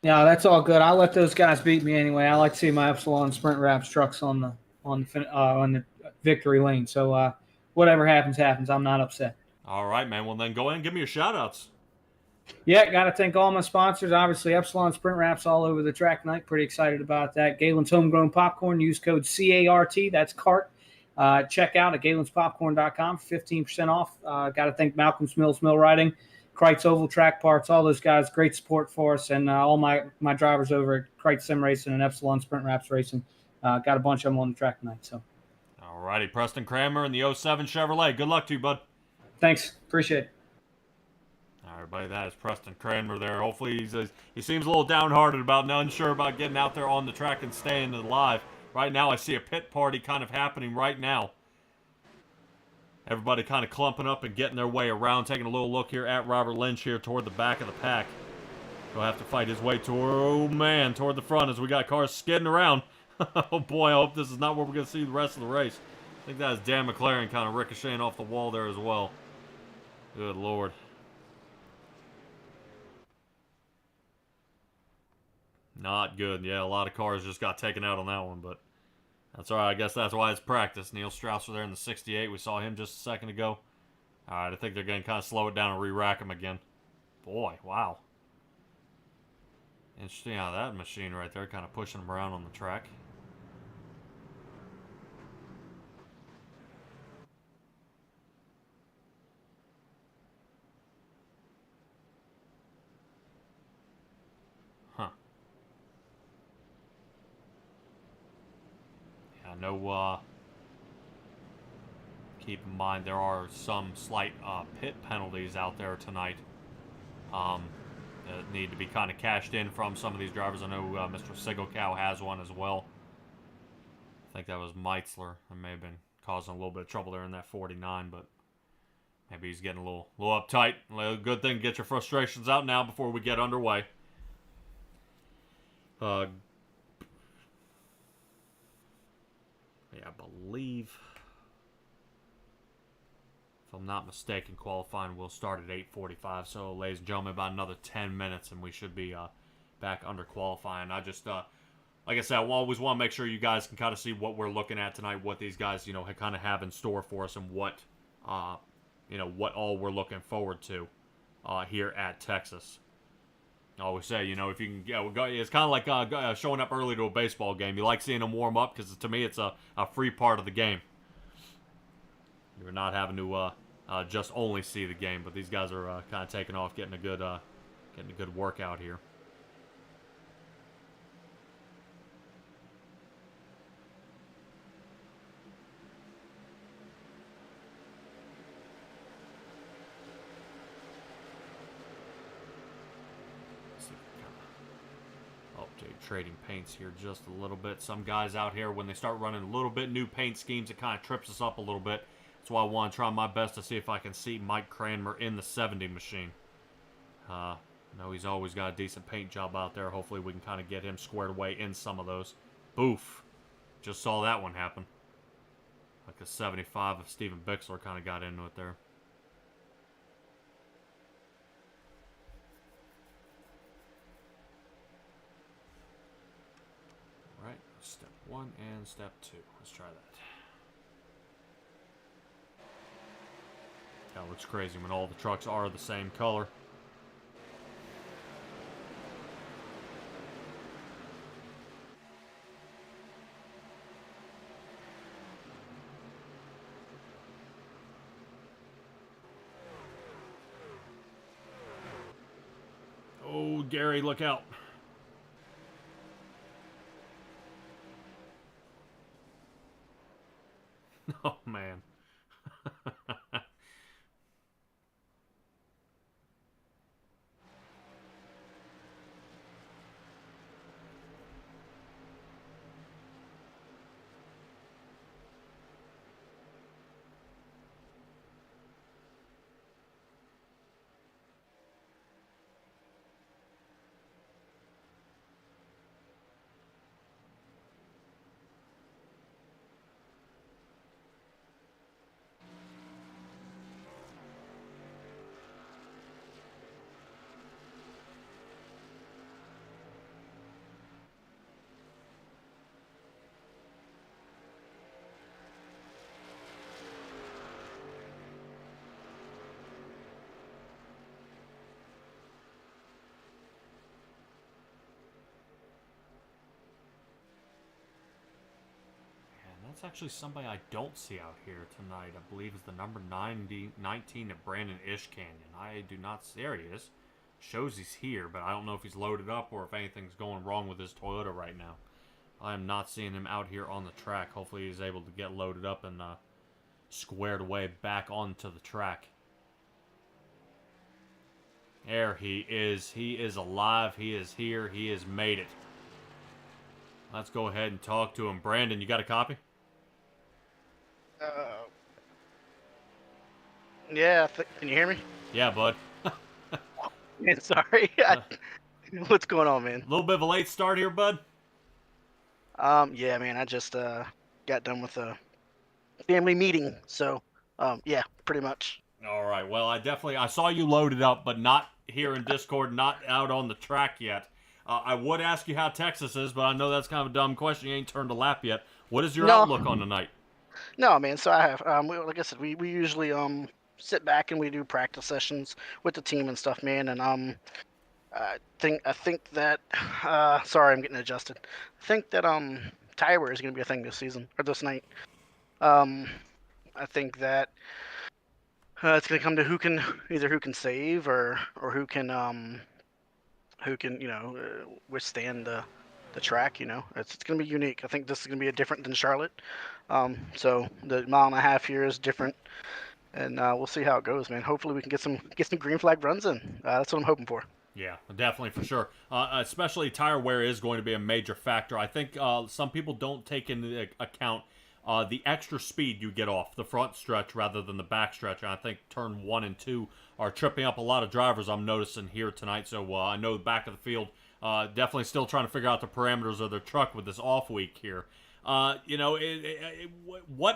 Yeah, that's all good. I'll let those guys beat me anyway. I like to see my Epsilon Sprint Wraps trucks on the victory lane. So whatever happens. I'm not upset. All right, man. Well, then go ahead and give me your shout-outs. Yeah, got to thank all my sponsors. Obviously, Epsilon Sprint Wraps all over the track tonight. Pretty excited about that. Galen's Homegrown Popcorn. Use code CART. That's CART. Check out at galenspopcorn.com for 15% off. Got to thank Malcolm's Mills Mill Riding, Kreitz Oval Track Parts, all those guys. Great support for us. And all my drivers over at Kreitz Sim Racing and Epsilon Sprint Wraps Racing. Got a bunch of them on the track tonight. So, all righty. Preston Kramer and the 07 Chevrolet. Good luck to you, bud. Thanks. Appreciate it. All right, buddy, that is Preston Kramer there. Hopefully he seems a little downhearted about and unsure about getting out there on the track and staying alive. Right now, I see a pit party kind of happening right now. Everybody kind of clumping up and getting their way around, taking a little look here at Robert Lynch here toward the back of the pack. He'll have to fight his way toward the front as we got cars skidding around. Oh, boy, I hope this is not where we're going to see the rest of the race. I think that is Dan McLaren kind of ricocheting off the wall there as well. Good Lord. Not good. Yeah, a lot of cars just got taken out on that one, but that's all right. I guess that's why it's practice. Neil Strausser there in the 68. We saw him just a second ago. All right, I think they're going to kind of slow it down and re-rack him again. Boy, wow. Interesting how that machine right there kind of pushing him around on the track. I know, keep in mind there are some slight pit penalties out there tonight that need to be kind of cashed in from some of these drivers. I know Mr. Sigelkow has one as well. I think that was Meitzler. I may have been causing a little bit of trouble there in that 49, but maybe he's getting a little uptight. Good thing to get your frustrations out now before we get underway. Yeah, I believe, if I'm not mistaken, qualifying will start at 8:45. So, ladies and gentlemen, about another 10 minutes, and we should be back under qualifying. I just, like I said, I always want to make sure you guys can kind of see what we're looking at tonight, what these guys, kind of have in store for us, and what, what all we're looking forward to here at Texas. I always say, you know, if you can, it's kind of like showing up early to a baseball game. You like seeing them warm up because to me it's a free part of the game. You're not having to just only see the game, but these guys are kind of taking off, getting a good workout here. Trading paints here just a little bit. Some guys out here, when they start running a little bit new paint schemes, it kind of trips us up a little bit. That's why I want to try my best to see if I can see Mike Cranmer in the 70 machine. I know he's always got a decent paint job out there. Hopefully we can kind of get him squared away in some of those. Boof. Just saw that one happen. Like a 75 of Steven Bixler kind of got into it there. Right, step 1 and step 2. Let's try that. That looks crazy when all the trucks are the same color. Oh, Gary, look out. Oh, man. That's actually somebody I don't see out here tonight. I believe is the number 19 at Brandon Ish Canyon. I do not see. There he is. Shows he's here, but I don't know if he's loaded up or if anything's going wrong with his Toyota right now. I am not seeing him out here on the track. Hopefully he's able to get loaded up and squared away back onto the track. There he is. He is alive. He is here. He has made it. Let's go ahead and talk to him. Brandon, you got a copy? Yeah, can you hear me? Yeah, bud. Man, sorry. What's going on, man? A little bit of a late start here, bud. Yeah, man. I just got done with a family meeting, so yeah, pretty much. All right. Well, I saw you loaded up, but not here in Discord, not out on the track yet. I would ask you how Texas is, but I know that's kind of a dumb question. You ain't turned a lap yet. What is your outlook on tonight? No, man. So I have, like I said, we usually sit back and we do practice sessions with the team and stuff, man. And I think that sorry, I'm getting adjusted. I think that tire wear is going to be a thing this season or this night. I think that it's going to come to who can save or who can withstand the track. It's going to be unique. I think this is going to be different than Charlotte. So the 1.5 mile here is different, and we'll see how it goes, man. Hopefully we can get some green flag runs in. That's what I'm hoping for. Yeah, definitely for sure. Especially tire wear is going to be a major factor. I think some people don't take into account the extra speed you get off the front stretch rather than the back stretch. And I think turn 1 and 2 are tripping up a lot of drivers I'm noticing here tonight. So I know the back of the field definitely still trying to figure out the parameters of their truck with this off week here. What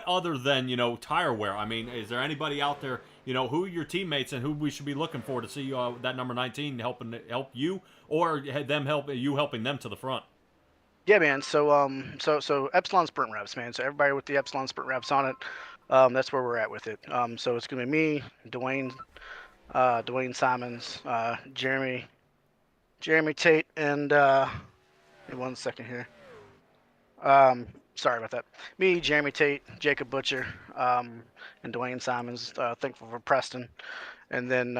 other than, tire wear? I mean, is there anybody out there, who are your teammates and who we should be looking for to see that number 19 help you or them helping them to the front? Yeah, man. So Epsilon sprint reps, man. So everybody with the Epsilon sprint reps on it, that's where we're at with it. So it's gonna be me, Dwayne Simons, Jeremy, Jeremy Tate, and give me 1 second here. Sorry about that. Me, Jeremy Tate, Jacob Butcher, and Dwayne Simons. Thankful for Preston. And then,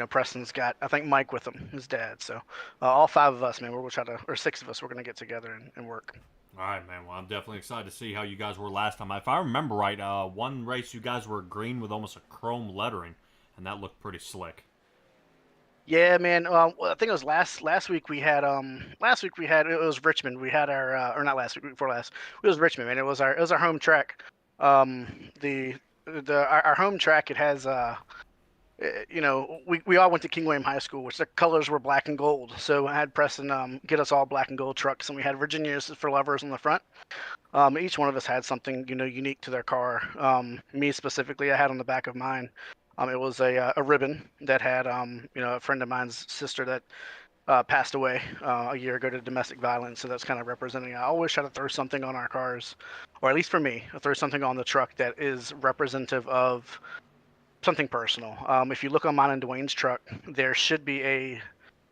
Preston's got, I think, Mike with him, his dad. So all 5 of us, man, we'll try to, or 6 of us, we're going to get together and work. All right, man. Well, I'm definitely excited to see how you guys were last time. If I remember right, one race you guys were green with almost a chrome lettering, and that looked pretty slick. Yeah, man. Well, I think it was last week we had it was Richmond. We had our or not last week, before last. It was Richmond, man. It was our home track. Our home track, it has we all went to King William High School, which the colors were black and gold. So I had Preston get us all black and gold trucks, and we had Virginia's for lovers on the front. Each one of us had something unique to their car. Me specifically, I had on the back of mine. It was a ribbon that had a friend of mine's sister that passed away a year ago to domestic violence. So that's kind of representing. I always try to throw something on our cars, or at least for me, I throw something on the truck that is representative of something personal. If you look on mine and Dwayne's truck, there should be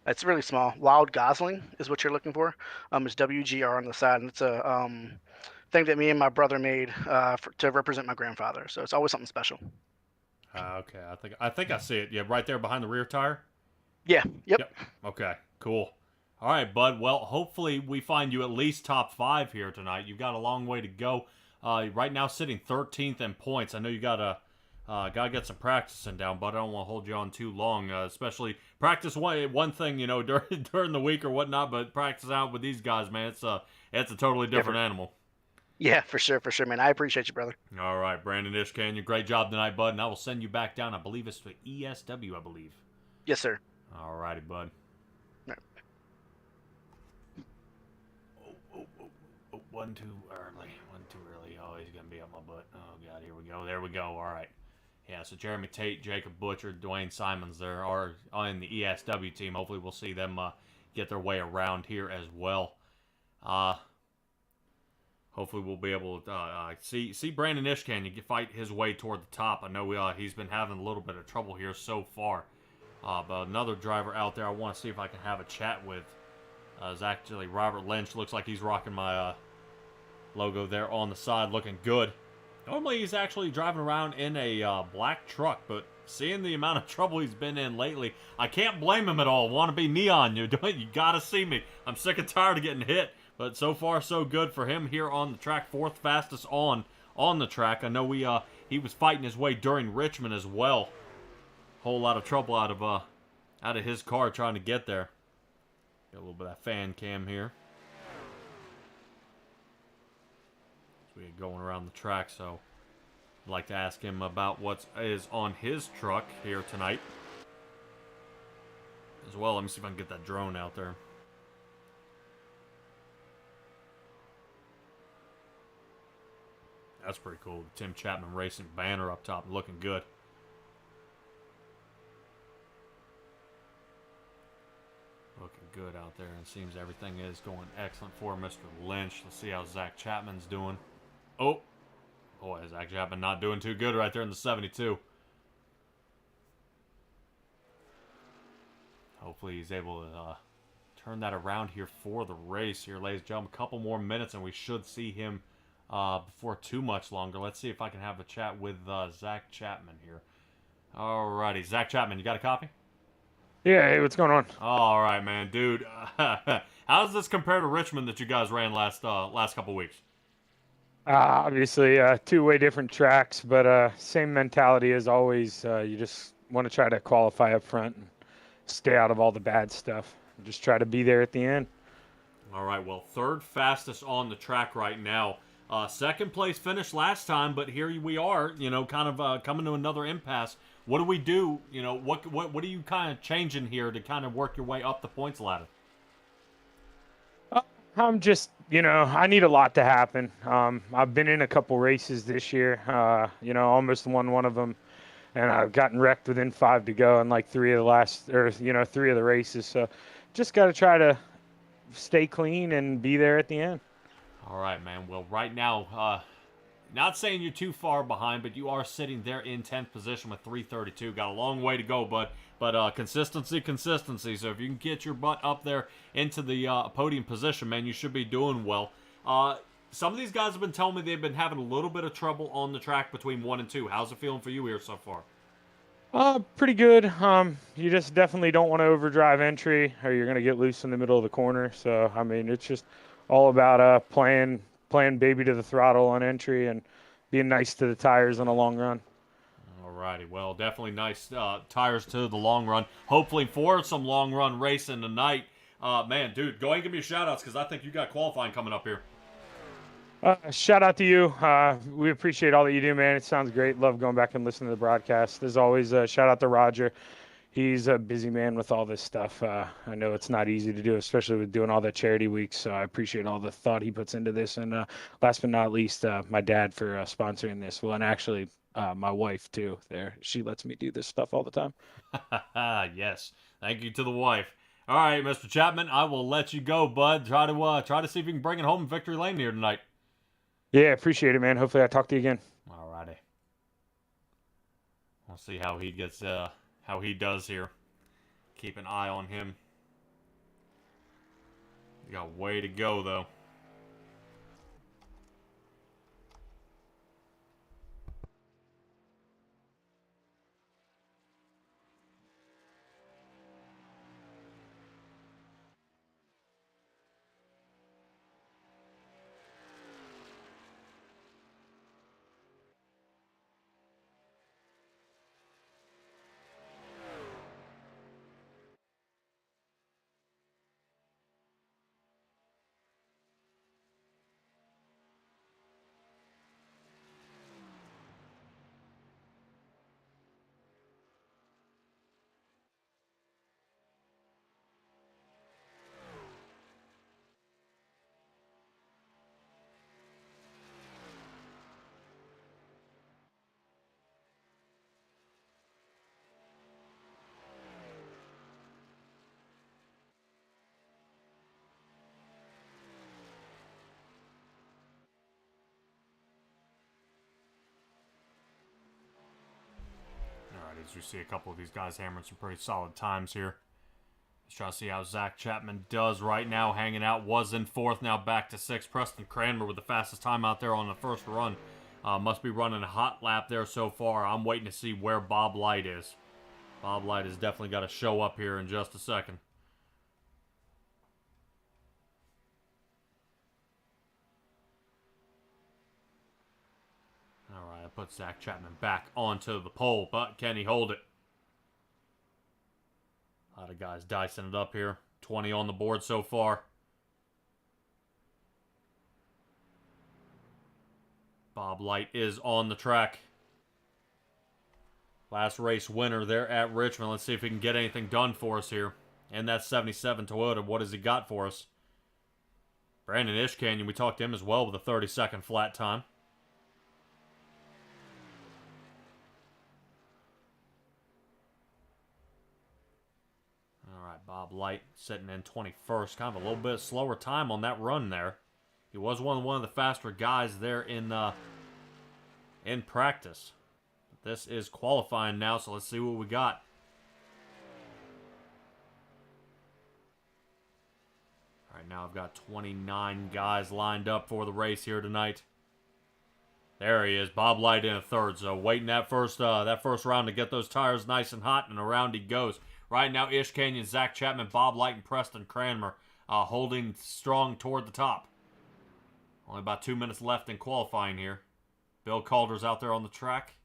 it's really small. Wild Gosling is what you're looking for. It's WGR on the side, and it's a thing that me and my brother made to represent my grandfather. So it's always something special. Okay, I think I see it. Yeah, right there behind the rear tire. Yeah. Yep. Okay. Cool. All right, bud. Well, hopefully we find you at least top 5 here tonight. You've got a long way to go. Right now, sitting 13th in points. I know you gotta get some practicing down, but I don't want to hold you on too long. Especially practice one thing, during the week or whatnot. But practice out with these guys, man. It's a totally different animal. Yeah, for sure, man. I appreciate you, brother. All right, Brandon Ishkanian, great job tonight, bud. And I will send you back down. I believe it's to ESW, I believe. Yes, sir. All righty, bud. Right. Oh, one too early. Oh, he's going to be on my butt. Oh, God, here we go. There we go. All right. Yeah, so Jeremy Tate, Jacob Butcher, Dwayne Simons there are in the ESW team. Hopefully we'll see them get their way around here as well. Hopefully we'll be able to see Brandon Ishkanian fight his way toward the top. I know he's been having a little bit of trouble here so far. But another driver out there I want to see if I can have a chat with is actually Robert Lynch. Looks like he's rocking my logo there on the side, looking good. Normally he's actually driving around in a black truck, but seeing the amount of trouble he's been in lately, I can't blame him at all. Want to be neon, you gotta see me. I'm sick and tired of getting hit. But so far, so good for him here on the track. 4th fastest on the track. I know he was fighting his way during Richmond as well. Whole lot of trouble out of his car trying to get there. Got a little bit of fan cam here. So we're going around the track, so I'd like to ask him about what is on his truck here tonight. As well, let me see if I can get that drone out there. That's pretty cool. Tim Chapman Racing banner up top, looking good. Looking good out there, and seems everything is going excellent for Mr. Lynch. Let's see how Zach Chapman's doing. Oh, boy, Zach Chapman not doing too good right there in the 72. Hopefully he's able to turn that around here for the race here, ladies and gentlemen. A couple more minutes, and we should see him before too much longer. Let's see if I can have a chat with Zach Chapman here. Alrighty, Zach Chapman, you got a copy? Yeah, hey, what's going on? All right, man, dude. How does this compare to Richmond that you guys ran last couple weeks? Obviously, two-way different tracks, but same mentality as always. You just want to try to qualify up front and stay out of all the bad stuff. Just try to be there at the end. All right, well, 3rd fastest on the track right now. 2nd place finish last time, but here we are, kind of coming to another impasse. What do we do? What are you kind of changing here to kind of work your way up the points ladder? I'm just, I need a lot to happen. I've been in a couple races this year, almost won one of them, and I've gotten wrecked within 5 to go in like 3 of the races. So just got to try to stay clean and be there at the end. All right, man. Well, right now, not saying you're too far behind, but you are sitting there in 10th position with 3:32. Got a long way to go, but But consistency. So if you can get your butt up there into the podium position, man, you should be doing well. Some of these guys have been telling me they've been having a little bit of trouble on the track between 1 and 2. How's it feeling for you here so far? Pretty good. You just definitely don't want to overdrive entry, or you're going to get loose in the middle of the corner. So, I mean, it's just all about playing baby to the throttle on entry and being nice to the tires in the long run. Alrighty, well, definitely nice tires to the long run. Hopefully for some long run racing tonight. Man, dude, go ahead and give me a shout outs because I think you got qualifying coming up here. Shout out to you. We appreciate all that you do, man. It sounds great. Love going back and listening to the broadcast. As always, shout out to Roger. He's a busy man with all this stuff. I know it's not easy to do, especially with doing all that charity weeks. So I appreciate all the thought he puts into this. And last but not least, my dad for sponsoring this. Well, and actually my wife too. She lets me do this stuff all the time. Yes, thank you to the wife. All right, Mr. Chapman, I will let you go, bud. Try to see if you can bring it home in victory lane here tonight. Yeah, appreciate it, man. Hopefully I talk to you again. Alrighty. We'll see how he gets, how he does here. Keep an eye on him. You got way to go, though. As we see a couple of these guys hammering some pretty solid times here. Let's try to see how Zach Chapman does right now. Hanging out, was in 4th, now back to 6th. Preston Cranmer with the fastest time out there on the first run. Must be running a hot lap there so far. I'm waiting to see where Bob Light is. Bob Light has definitely got to show up here in just a second. Alright, that puts Zach Chapman back onto the pole, but can he hold it? A lot of guys dicing it up here. 20 on the board so far. Bob Light is on the track. Last race winner there at Richmond. Let's see if he can get anything done for us here. And that 77 Toyota, what has he got for us? Brandon Ishcanyon, we talked to him as well with a 30-second flat time. Bob Light sitting in 21st. Kind of a little bit slower time on that run there. He was one of the faster guys there in practice. This is qualifying now, so let's see what we got. All right, now I've got 29 guys lined up for the race here tonight. There he is, Bob Light in a 3rd. So waiting that first round to get those tires nice and hot, and around he goes. Right now, Ishcanyon, Zach Chapman, Bob Light, and Preston Cranmer holding strong toward the top. Only about 2 minutes left in qualifying here. Bill Calder's out there on the track.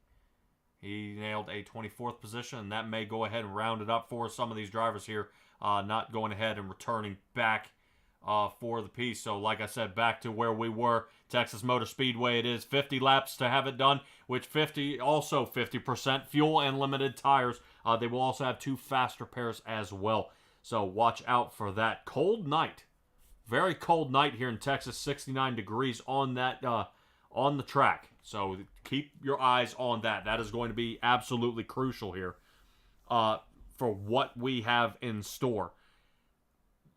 He nailed a 24th position, and that may go ahead and round it up for some of these drivers here, not going ahead and returning back for the piece. So, like I said, back to where we were. Texas Motor Speedway, it is 50 laps to have it done, which 50% fuel and limited tires. They will also have 2 faster pairs as well. So watch out for that. Cold night. Very cold night here in Texas. 69 degrees on that on the track. So keep your eyes on that. That is going to be absolutely crucial here for what we have in store.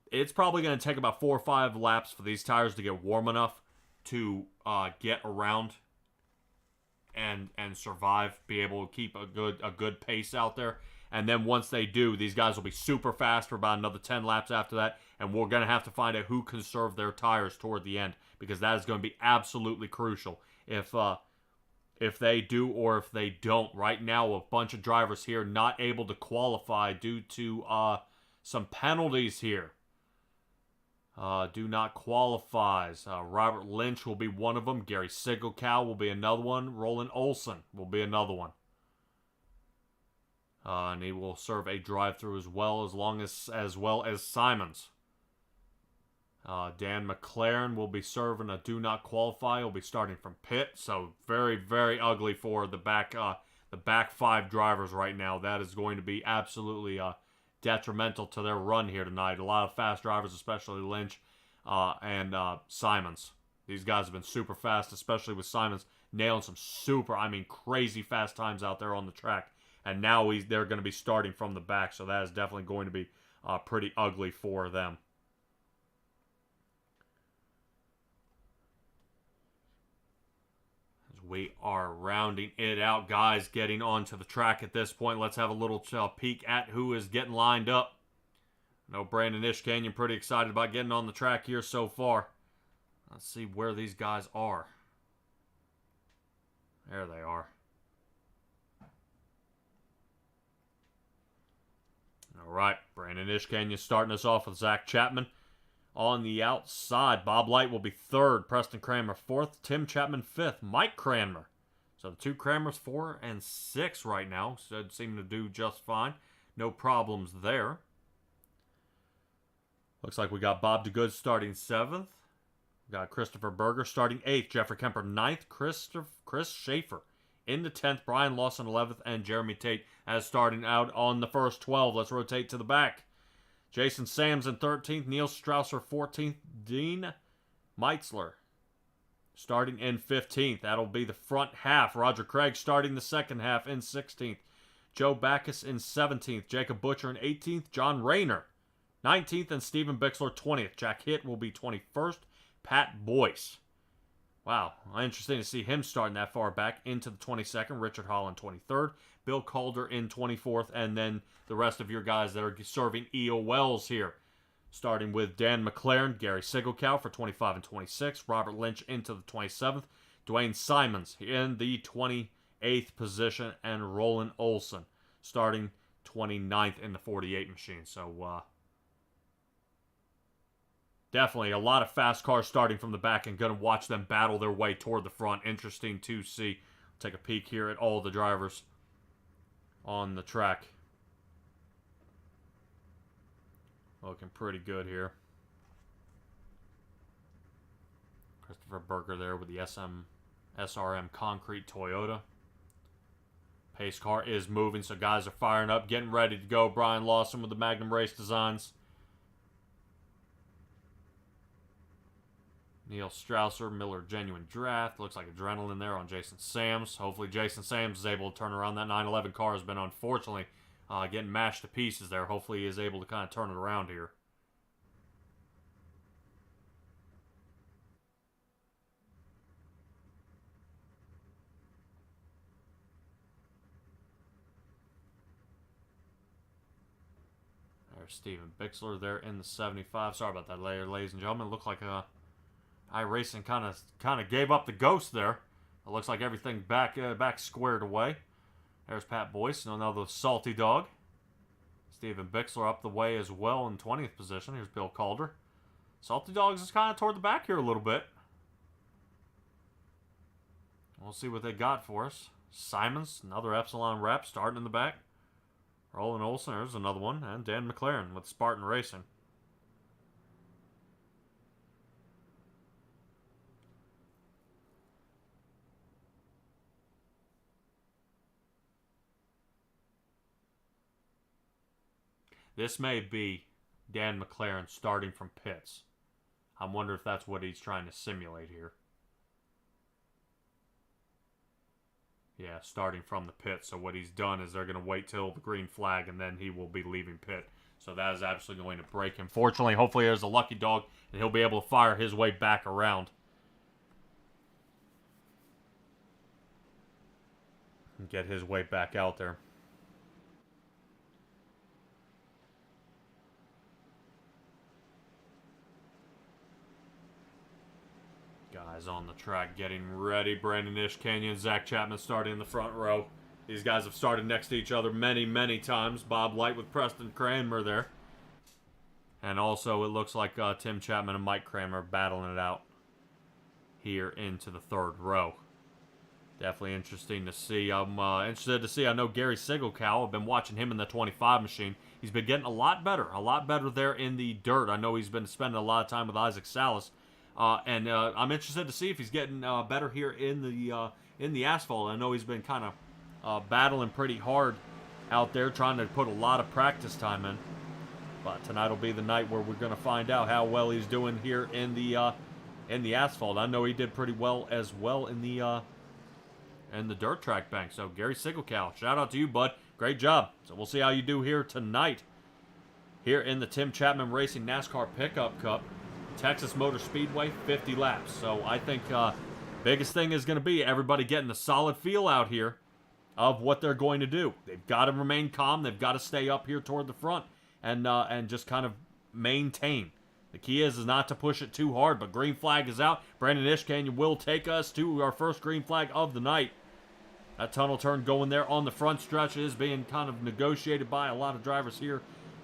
It's probably going to take about 4 or 5 laps for these tires to get warm enough to get around and survive, be able to keep a good pace out there. And then once they do, these guys will be super fast for about another 10 laps after that. And we're going to have to find out who conserved their tires toward the end, because that is going to be absolutely crucial. If they do or if they don't. Right now, a bunch of drivers here not able to qualify due to some penalties here. Do not qualifies. Robert Lynch will be one of them. Gary Sigelkow will be another one. Roland Olson will be another one. And he will serve a drive-through as well as Simons. Dan McLaren will be serving a do not qualify. He'll be starting from pit. So very, very ugly for the back 5 drivers right now. That is going to be absolutely detrimental to their run here tonight. A lot of fast drivers, especially Lynch and Simons. These guys have been super fast, especially with Simons nailing some crazy fast times out there on the track. And now they're going to be starting from the back, so that is definitely going to be pretty ugly for them. As we are rounding it out, guys, getting onto the track at this point, let's have a little peek at who is getting lined up. I know Brandon Ishkanyon pretty excited about getting on the track here so far. Let's see where these guys are. There they are. All right, Brandon Ishkanyon starting us off with Zach Chapman. On the outside, Bob Light will be 3rd, Preston Cranmer 4th, Tim Chapman 5th, Mike Cranmer. So the 2 Cranmers 4 and 6 right now. So seem to do just fine. No problems there. Looks like we got Bob DeGood starting 7th. We got Christopher Berger starting 8th, Jeffrey Kemper 9th, Chris Schaefer in the 10th, Brian Lawson 11th, and Jeremy Tate as starting out on the first 12. Let's rotate to the back. Jason Sams in 13th, Neil Strausser 14th, Dean Meitzler starting in 15th. That'll be the front half. Roger Craig starting the second half in 16th. Joe Backus in 17th, Jacob Butcher in 18th, John Rayner 19th, and Stephen Bixler 20th. Jack Hitt will be 21st, Pat Boyce. Wow, interesting to see him starting that far back into the 22nd. Richard Holland 23rd, Bill Calder in 24th, and then the rest of your guys that are serving EO Wells here. Starting with Dan McLaren, Gary Sigelkow for 25 and 26, Robert Lynch into the 27th, Dwayne Simons in the 28th position, and Roland Olson starting 29th in the 48 machine. So, definitely a lot of fast cars starting from the back, and going to watch them battle their way toward the front. Interesting to see. Take a peek here at all the drivers on the track. Looking pretty good here. Christopher Berger there with the SRM Concrete Toyota. Pace car is moving, so guys are firing up, getting ready to go. Brian Lawson with the Magnum Race Designs. Neil Strausser, Miller Genuine Draft. Looks like adrenaline there on Jason Sams. Hopefully Jason Sams is able to turn around. That 911 car has been unfortunately getting mashed to pieces there. Hopefully he is able to kind of turn it around here. There's Stephen Bixler there in the 75. Sorry about that, ladies and gentlemen. It looked like iRacing kind of gave up the ghost there. It looks like everything back squared away. There's Pat Boyce, another salty dog. Stephen Bixler up the way as well in 20th position. Here's Bill Calder. Salty Dogs is kind of toward the back here a little bit. We'll see what they got for us. Simons, another Epsilon rep, starting in the back. Roland Olson, there's another one. And Dan McLaren with Spartan Racing. This may be Dan McLaren starting from pits. I wonder if that's what he's trying to simulate here. Yeah, starting from the pit. So what he's done is they're going to wait till the green flag, and then he will be leaving pit. So that is absolutely going to break him. Fortunately, hopefully there's a lucky dog, and he'll be able to fire his way back around. And get his way back out there. Guys on the track getting ready. Brandon Ishkanyan, Zach Chapman starting in the front row. These guys have started next to each other many, many times. Bob Light with Preston Kramer there. And also it looks like Tim Chapman and Mike Kramer battling it out here into the third row. Definitely interesting to see. I'm interested to see. I know Gary Sigelkow. I've been watching him in the 25 machine. He's been getting a lot better there in the dirt. I know he's been spending a lot of time with Isaac Salas. And I'm interested to see if he's getting better here in the asphalt. I know he's been kind of battling pretty hard out there, trying to put a lot of practice time in. But tonight will be the night where we're going to find out how well he's doing here in the asphalt. I know he did pretty well as well in the dirt track bank. So Gary Sigelkow, shout out to you, bud. Great job. So we'll see how you do here tonight. Here in the Tim Chapman Racing NASCAR Pickup Cup, Texas Motor Speedway, 50 laps. So I think biggest thing is going to be everybody getting a solid feel out here of what they're going to do. They've got to remain calm. They've got to stay up here toward the front and just kind of maintain. The key is not to push it too hard, but green flag is out. Brandon Ishkanyan will take us to our first green flag of the night. That tunnel turn going there on the front stretch is being kind of negotiated by a lot of drivers here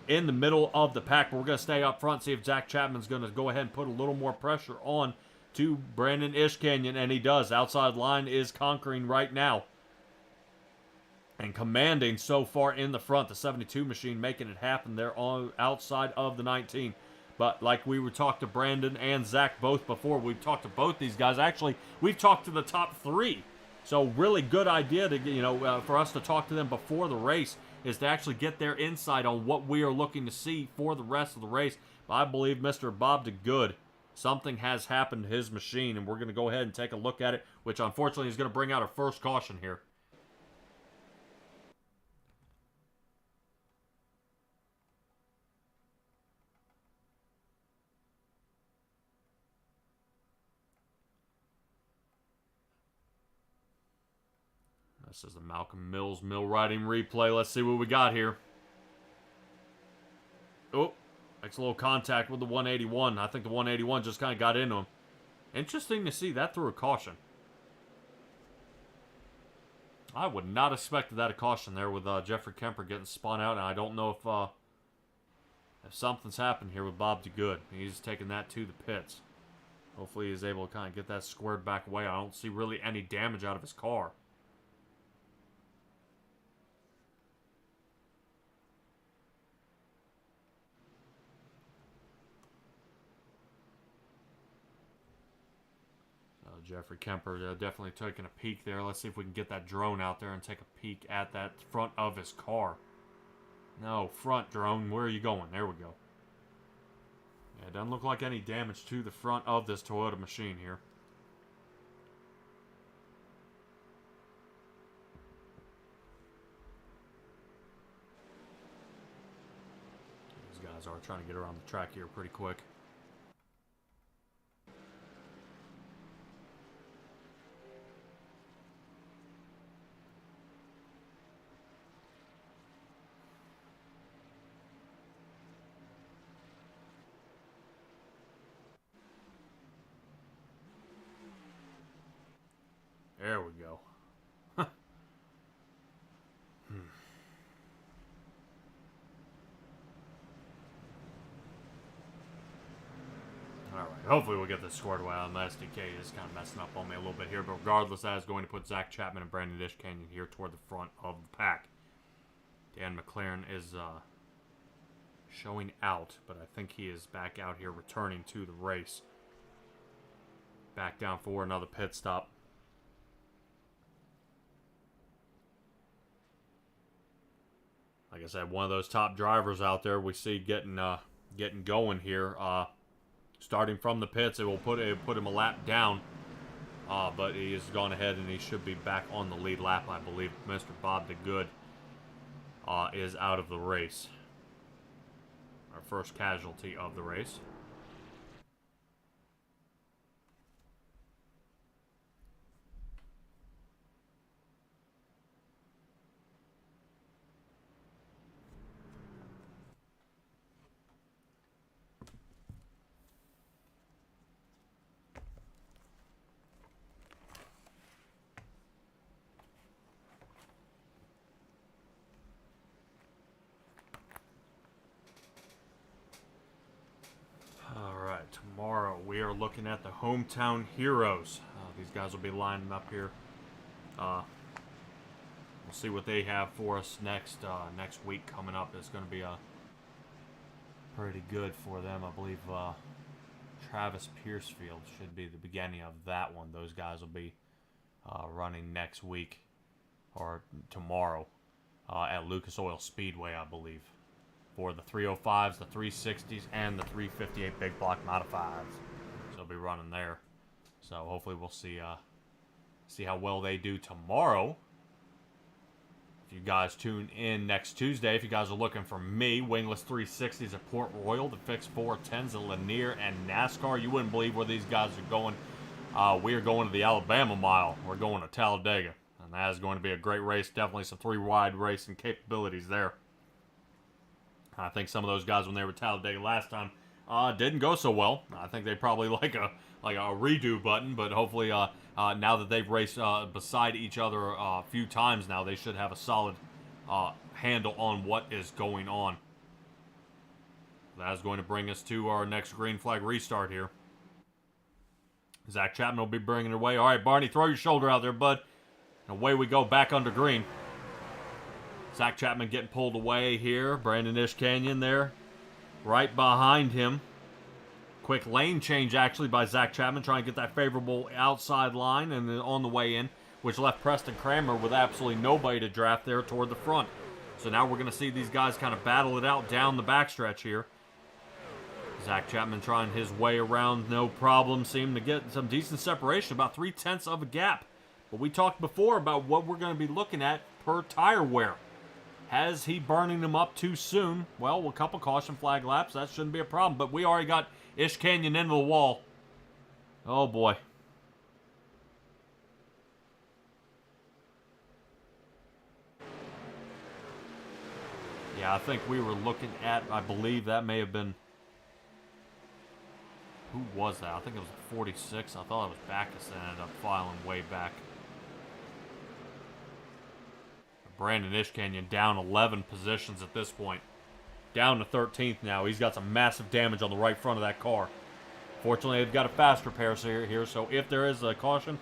in the middle of the pack. But we're going to stay up front, see if Zach Chapman's going to go ahead and put a little more pressure on to Brandon Ishkanyan, and he does. Outside line is conquering right now and commanding so far in the front. The 72 machine making it happen there on outside of the 19. But like we were talked to Brandon and Zach both before, we've talked to both these guys. Actually, we've talked to the top three. So really good idea to for us to talk to them before the race is to actually get their insight on what we are looking to see for the rest of the race. But I believe Mr. Bob DeGood, something has happened to his machine, and we're going to go ahead and take a look at it, which unfortunately is going to bring out our first caution here. This is the Malcolm Mills mill riding replay. Let's see what we got here. Oh, makes a little contact with the 181. I think the 181 just kind of got into him. Interesting to see that through a caution. I would not expect that a caution there with Jeffrey Kemper getting spun out. And I don't know if something's happened here with Bob DeGood. He's taking that to the pits. Hopefully he's able to kind of get that squared back away. I don't see really any damage out of his car. Jeffrey Kemper definitely taking a peek there. Let's see if we can get that drone out there and take a peek at that front of his car. No, front drone, where are you going? There we go. Yeah, it doesn't look like any damage to the front of this Toyota machine here. These guys are trying to get around the track here pretty quick. There we go. Alright, hopefully we'll get this squared away. The SDK is kind of messing up on me a little bit here, but regardless, that is going to put Zach Chapman and Brandon Ishkanyan here toward the front of the pack. Dan McLaren is showing out, but I think he is back out here returning to the race. Back down for another pit stop. Like I said, one of those top drivers out there we see getting going here. Starting from the pits, it will put him a lap down. But he has gone ahead and he should be back on the lead lap, I believe. Mr. Bob DeGood is out of the race. Our first casualty of the race. are looking at the Hometown Heroes. These guys will be lining up here. We'll see what they have for us next week coming up. It's going to be pretty good for them. I believe Travis Piercefield should be the beginning of that one. Those guys will be running next week or tomorrow at Lucas Oil Speedway, I believe, for the 305s, the 360s, and the 358 big block modifieds. So they'll be running there. So hopefully we'll see how well they do tomorrow. If you guys tune in next Tuesday, if you guys are looking for me, wingless 360s at Port Royal, the fixed 410s at Lanier, and NASCAR, you wouldn't believe where these guys are going. We are going to the Alabama Mile. We're going to Talladega. And that is going to be a great race. Definitely some three-wide racing capabilities there. I think some of those guys, when they were at Talladega last time, didn't go so well. I think they probably like a redo button, but hopefully now that they've raced beside each other a few times now, they should have a solid handle on what is going on. That is going to bring us to our next green flag restart here. Zach Chapman will be bringing it away. All right, Barney, throw your shoulder out there, bud. And away we go back under green. Zach Chapman getting pulled away here. Brandon Ishkanyan there right behind him. Quick lane change, actually, by Zach Chapman, trying to get that favorable outside line and then on the way in, which left Preston Kramer with absolutely nobody to draft there toward the front. So now we're going to see these guys kind of battle it out down the backstretch here. Zach Chapman trying his way around, no problem, seeming to get some decent separation, about 0.3 of a gap. But we talked before about what we're going to be looking at per tire wear. Has he burning them up too soon? Well, a couple caution flag laps, that shouldn't be a problem. But we already got Ishkanyan into the wall. Oh, boy. Yeah, I think we were looking at, I believe that may have been, who was that? I think it was 46. I thought it was Backus that ended up filing way back. Brandon Ishkanyan down 11 positions at this point. Down to 13th now. He's got some massive damage on the right front of that car. Fortunately, they've got a fast repair here, so if there is a caution,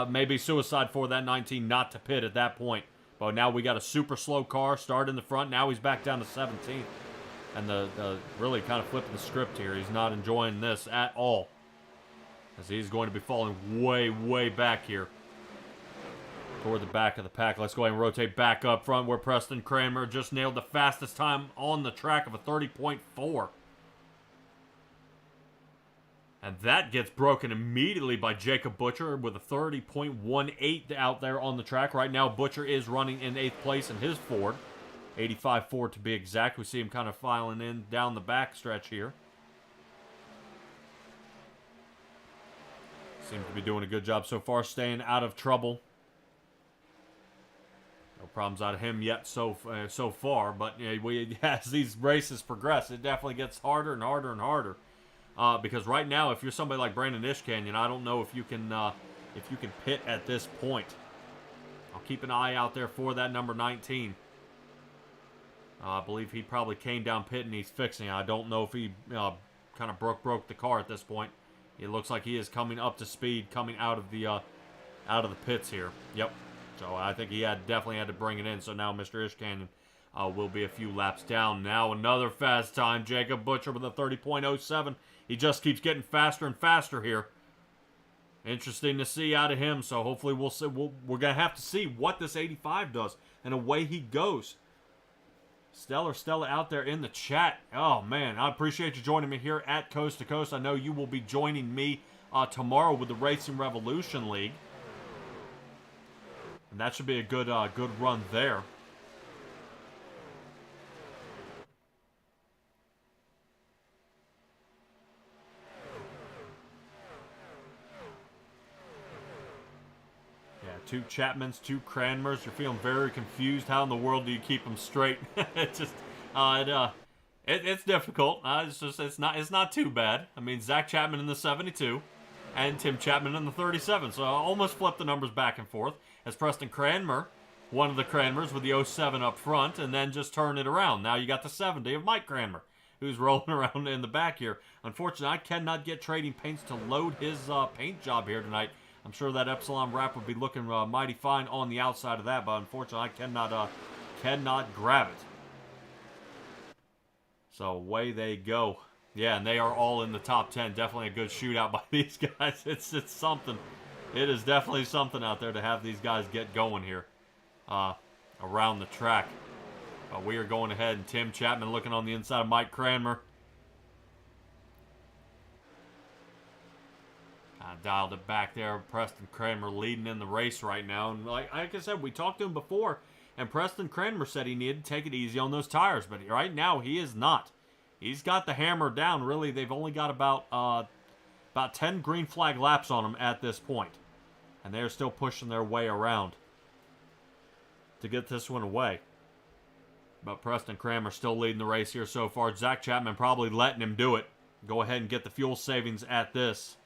maybe suicide for that 19 not to pit at that point. But now we got a super slow car, start in the front. Now he's back down to 17th. And the really kind of flipping the script here. He's not enjoying this at all, as he's going to be falling way, way back here toward the back of the pack. Let's go ahead and rotate back up front where Preston Kramer just nailed the fastest time on the track of a 30.4. And that gets broken immediately by Jacob Butcher with a 30.18 out there on the track. Right now, Butcher is running in 8th place in his Ford. 85 Ford to be exact. We see him kind of filing in down the back stretch here. Seems to be doing a good job so far, staying out of trouble. No problems out of him yet so far, but as these races progress, it definitely gets harder and harder and harder. Because right now, if you're somebody like Brandon Ishkanyan, I don't know if you can pit at this point. I'll keep an eye out there for that number 19. I believe he probably came down pit and he's fixing it. I don't know if he kind of broke the car at this point. It looks like he is coming up to speed, coming out of the pits here. Yep. So I think he definitely had to bring it in. So now Mr. Ishkanyan will be a few laps down. Now another fast time. Jacob Butcher with a 30.07. He just keeps getting faster and faster here. Interesting to see out of him. So hopefully we'll see. We're gonna have to see what this 85 does, and away he goes. Stella out there in the chat. Oh, man, I appreciate you joining me here at Coast to Coast. I know you will be joining me tomorrow with the Racing Revolution League. And that should be a good run there. Two Chapmans, two Cranmers. You're feeling very confused. How in the world do you keep them straight? It's just, it's difficult. It's not too bad. I mean, Zach Chapman in the 72, and Tim Chapman in the 37. So I almost flipped the numbers back and forth. As Preston Cranmer, one of the Cranmers with the 07 up front, and then just turn it around. Now you got the 70 of Mike Cranmer. who's rolling around in the back here. Unfortunately, I cannot get Trading Paints to load his paint job here tonight. I'm sure that Epsilon wrap would be looking mighty fine on the outside of that, but unfortunately, I cannot grab it. So away they go. Yeah, and they are all in the top 10. Definitely a good shootout by these guys. It's something. It is definitely something out there to have these guys get going here around the track. We are going ahead, and Tim Chapman looking on the inside of Mike Cranmer. Dialed it back there. Preston Cranmer leading in the race right now. And like I said, we talked to him before, and Preston Cranmer said he needed to take it easy on those tires. But right now, he is not. He's got the hammer down. Really, they've only got about 10 green flag laps on him at this point. And they're still pushing their way around to get this one away. But Preston Cranmer still leading the race here so far. Zach Chapman probably letting him do it. Go ahead and get the fuel savings at this.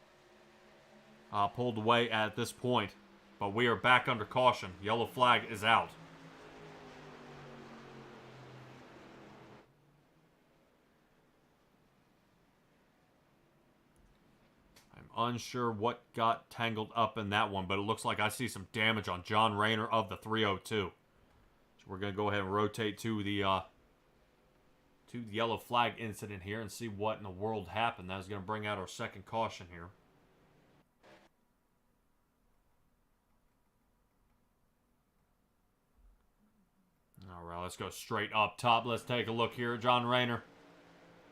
Pulled away at this point. But we are back under caution. Yellow flag is out. I'm unsure what got tangled up in that one, but it looks like I see some damage on John Rayner of the 302. So we're going to go ahead and rotate to the yellow flag incident here and see what in the world happened. That is going to bring out our second caution here. All right, let's go straight up top. Let's take a look here at John Rayner.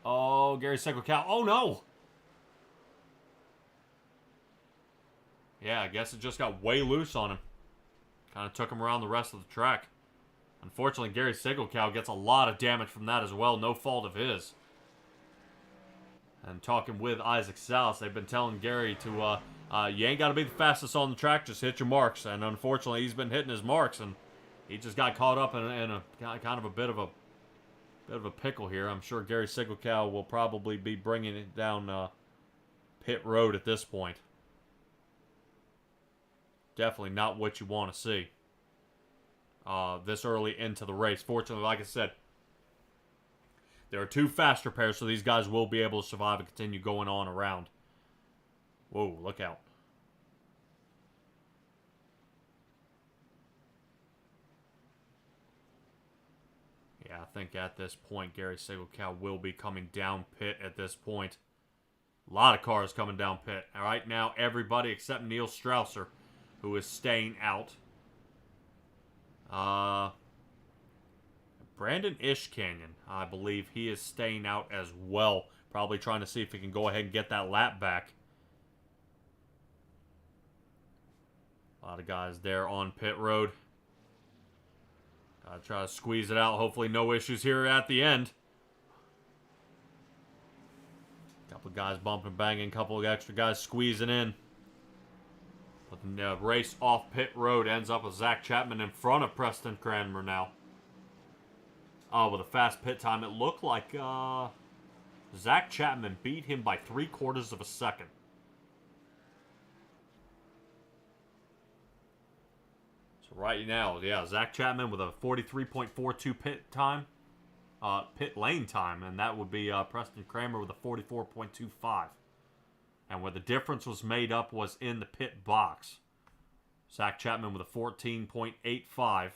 Oh, Gary Segelkow. Oh, no. Yeah, I guess it just got way loose on him. Kind of took him around the rest of the track. Unfortunately, Gary Segelkow gets a lot of damage from that as well. No fault of his. And talking with Isaac Salas, they've been telling Gary to, you ain't got to be the fastest on the track, just hit your marks. And unfortunately, he's been hitting his marks, and he just got caught up in a kind of a bit of a pickle here. I'm sure Gary Segelkow will probably be bringing it down pit road at this point. Definitely not what you want to see this early into the race. Fortunately, like I said, there are two faster pairs, so these guys will be able to survive and continue going on around. Whoa, look out. Yeah, I think at this point, Gary Segelkow will be coming down pit at this point. A lot of cars coming down pit. All right, now everybody except Neil Strausser, who is staying out. Brandon Ishcanyon, I believe he is staying out as well. Probably trying to see if he can go ahead and get that lap back. A lot of guys there on pit road. Gotta try to squeeze it out. Hopefully no issues here at the end. Couple of guys bumping, banging. Couple of extra guys squeezing in. But the race off pit road ends up with Zach Chapman in front of Preston Cranmer now. With a fast pit time, it looked like Zach Chapman beat him by 3/4 of a second. So right now, yeah, Zach Chapman with a 43.42 pit time, pit lane time, and that would be Preston Cranmer with a 44.25. And where the difference was made up was in the pit box. Zach Chapman with a 14.85.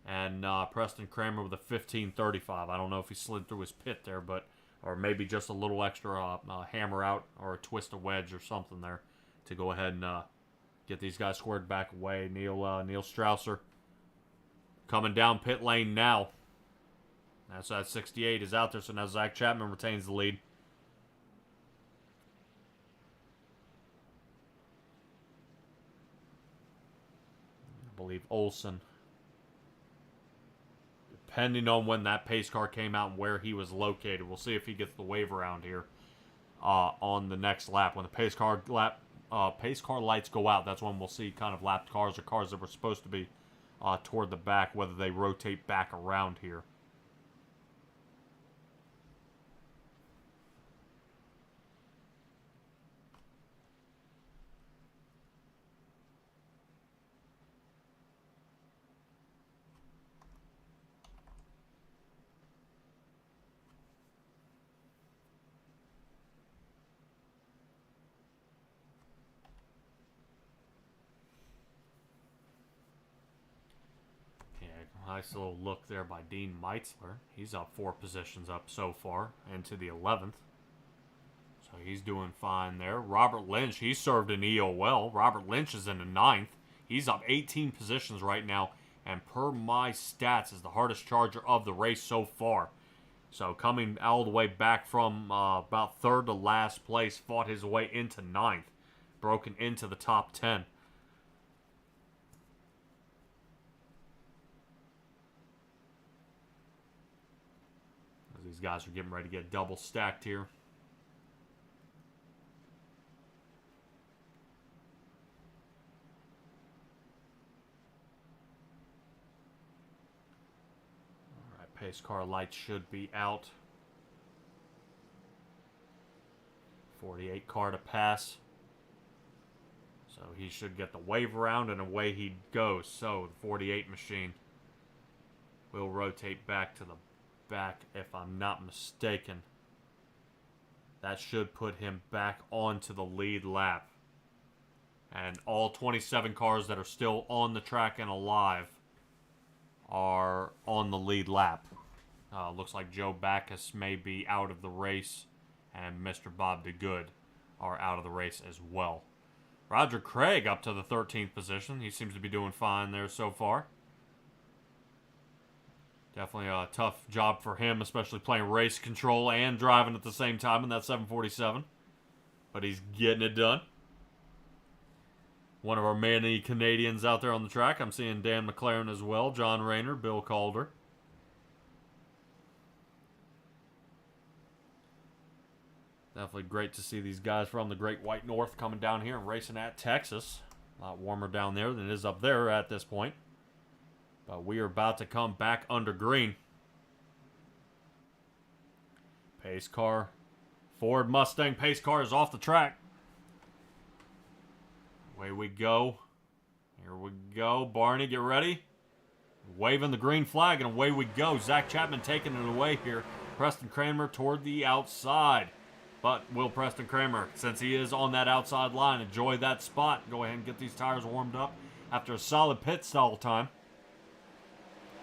And Preston Cranmer with a 15.35. I don't know if he slid through his pit there, or maybe just a little extra hammer out or a twist a wedge or something there to go ahead and get these guys squared back away. Neil Strausser coming down pit lane now. That's that 68 is out there, so now Zach Chapman retains the lead. I believe Olsen, depending on when that pace car came out and where he was located, we'll see if he gets the wave around here on the next lap. When the pace car lights go out, that's when we'll see kind of lapped cars or cars that were supposed to be toward the back, whether they rotate back around here. Nice little look there by Dean Meitzler. He's up 4 positions up so far, into the 11th. So he's doing fine there. Robert Lynch, he served an EO well. Robert Lynch is in the 9th. He's up 18 positions right now, and per my stats is the hardest charger of the race so far. So coming all the way back from about 3rd to last place, fought his way into 9th, broken into the top 10. As these guys are getting ready to get double stacked here. Pace car lights should be out. 48 car to pass. So he should get the wave around and away he goes. So the 48 machine will rotate back to the back if I'm not mistaken. That should put him back onto the lead lap. And all 27 cars that are still on the track and alive are on the lead lap. Looks like Joe Backus may be out of the race, and Mr. Bob DeGood are out of the race as well. Roger Craig up to the 13th position. He seems to be doing fine there so far. Definitely a tough job for him, especially playing race control and driving at the same time in that 747. But he's getting it done. One of our many Canadians out there on the track. I'm seeing Dan McLaren as well, John Rayner, Bill Calder. Definitely great to see these guys from the Great White North coming down here and racing at Texas. A lot warmer down there than it is up there at this point. But we are about to come back under green. Pace car. Ford Mustang pace car is off the track. Away we go. Here we go. Barney, get ready. Waving the green flag, and away we go. Zach Chapman taking it away here. Preston Kramer toward the outside. But will Preston Kramer, since he is on that outside line, enjoy that spot? Go ahead and get these tires warmed up after a solid pit stall time.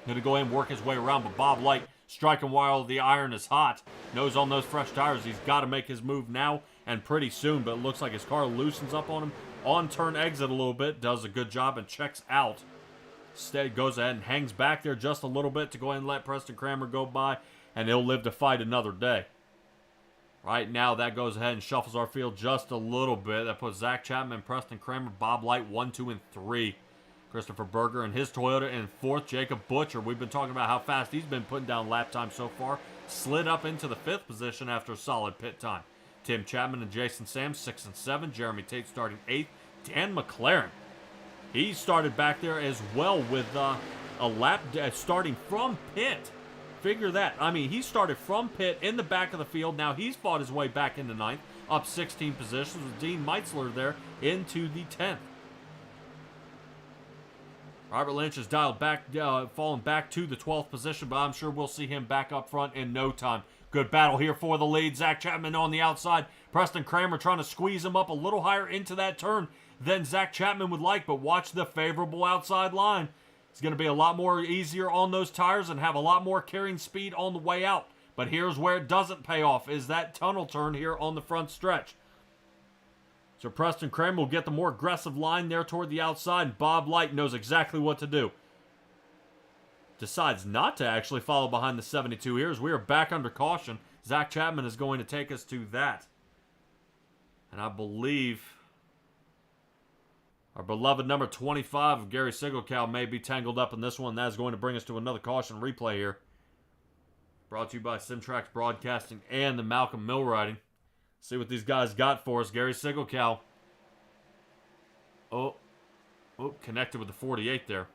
Going to go ahead and work his way around, but Bob Light striking while the iron is hot. Knows on those fresh tires he's got to make his move now and pretty soon, but it looks like his car loosens up on him. On turn exit a little bit, does a good job and checks out. Instead goes ahead and hangs back there just a little bit to go ahead and let Preston Kramer go by, and he'll live to fight another day. Right now, that goes ahead and shuffles our field just a little bit. That puts Zach Chapman, Preston Kramer, Bob Light 1, 2, and 3. Christopher Berger and his Toyota in 4th. Jacob Butcher, we've been talking about how fast he's been putting down lap time so far. Slid up into the 5th position after a solid pit time. Tim Chapman and Jason Sam, 6 and 7. Jeremy Tate starting 8th. Dan McLaren, he started back there as well with a lap starting from pit. Figure that. I mean, he started from pit in the back of the field. Now he's fought his way back into 9th, up 16 positions with Dean Meitzler there into the 10th. Robert Lynch is dialed back, falling back to the 12th position, but I'm sure we'll see him back up front in no time. Good battle here for the lead. Zach Chapman on the outside. Preston Kramer trying to squeeze him up a little higher into that turn than Zach Chapman would like, but watch the favorable outside line. It's going to be a lot more easier on those tires and have a lot more carrying speed on the way out. But here's where it doesn't pay off, is that tunnel turn here on the front stretch. So Preston Kramer will get the more aggressive line there toward the outside, and Bob Light knows exactly what to do. Decides not to actually follow behind the 72 here as we are back under caution. Zach Chapman is going to take us to that. And I believe our beloved number 25 of Gary Sigelkow may be tangled up in this one. That is going to bring us to another caution replay here. Brought to you by Simtrax Broadcasting and the Malcolm Mill Riding. See what these guys got for us. Gary Sigelkow. Oh, connected with the 48 there.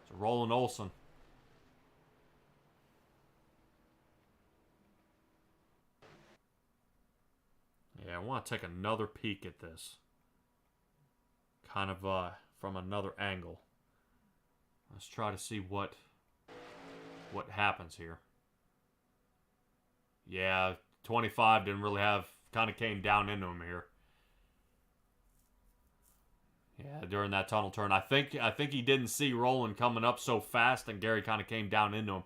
So Roland Olson. Yeah, I want to take another peek at this. Kind of from another angle. Let's try to see what happens here. Yeah, 25 didn't really have, kind of came down into him here. Yeah, during that tunnel turn. I think he didn't see Roland coming up so fast, and Gary kind of came down into him.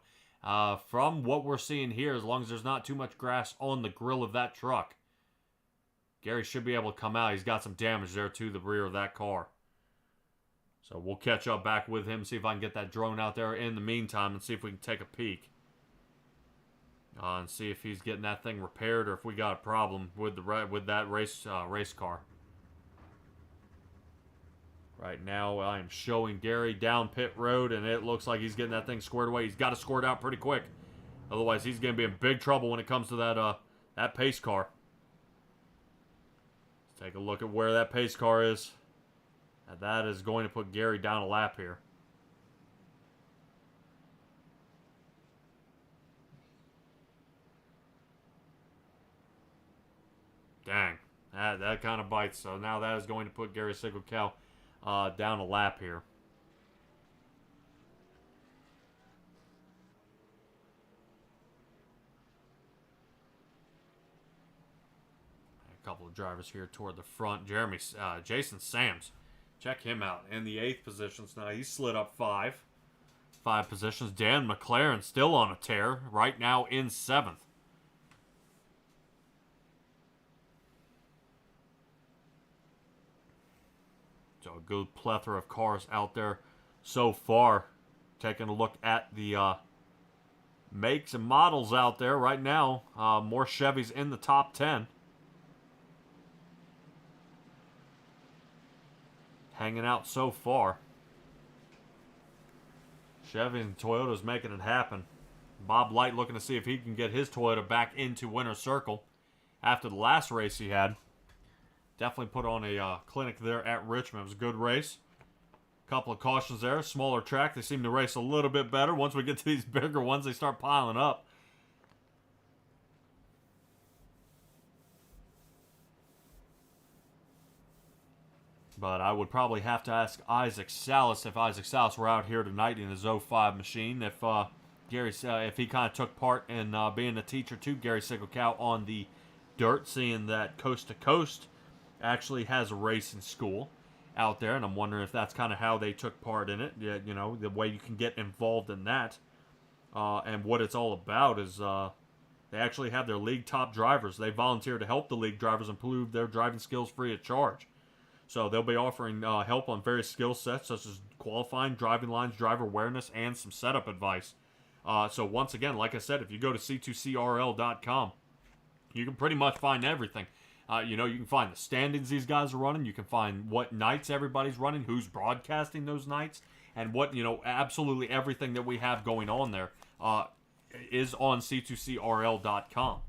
From what we're seeing here, as long as there's not too much grass on the grill of that truck, Gary should be able to come out. He's got some damage there to the rear of that car. So we'll catch up back with him, see if I can get that drone out there in the meantime, and see if we can take a peek. And see if he's getting that thing repaired, or if we got a problem with that race car. Right now, I am showing Gary down pit road, and it looks like he's getting that thing squared away. He's got to score it out pretty quick. Otherwise, he's going to be in big trouble when it comes to that pace car. Let's take a look at where that pace car is. And that is going to put Gary down a lap here. Dang, that kind of bites. So now that is going to put Gary Sigel-Cow down a lap here. A couple of drivers here toward the front. Jason Sams, check him out in the 8th position. So now he slid up 5 positions. Dan McLaren still on a tear, right now in 7th. So a good plethora of cars out there so far. Taking a look at the makes and models out there right now. More Chevys in the top 10. Hanging out so far. Chevy and Toyota's making it happen. Bob Light looking to see if he can get his Toyota back into winner's circle after the last race he had. Definitely put on a clinic there at Richmond. It was a good race. Couple of cautions there. Smaller track. They seem to race a little bit better. Once we get to these bigger ones, they start piling up. But I would probably have to ask Isaac Salas if Isaac Salas were out here tonight in his 05 machine. If if he kind of took part in being a teacher to Gary Sigel-Cow on the dirt, seeing that Coast to Coast actually has a racing school out there, and I'm wondering if that's kind of how they took part in it. Yeah, you know, the way you can get involved in that, and what it's all about is they actually have their league top drivers. They volunteer to help the league drivers improve their driving skills free of charge. So they'll be offering help on various skill sets such as qualifying, driving lines, driver awareness, and some setup advice. So once again, like I said, if you go to c2crl.com, you can pretty much find everything. You know, you can find the standings these guys are running. You can find what nights everybody's running, who's broadcasting those nights, and what, you know, absolutely everything that we have going on there is on c2crl.com.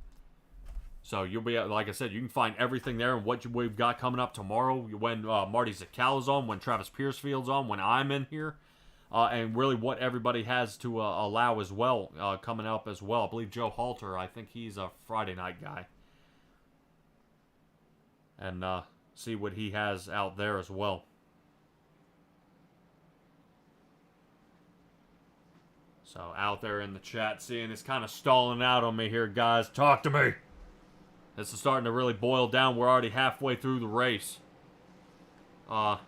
So you'll be, like I said, you can find everything there and what we've got coming up tomorrow when Marty Zakala's on, when Travis Piercefield's on, when I'm in here, and really what everybody has to allow as well coming up as well. I believe Joe Halter, I think he's a Friday night guy. And see what he has out there as well. So out there in the chat, seeing it's kind of stalling out on me here, guys. Talk to me. This is starting to really boil down. We're already halfway through the race. Got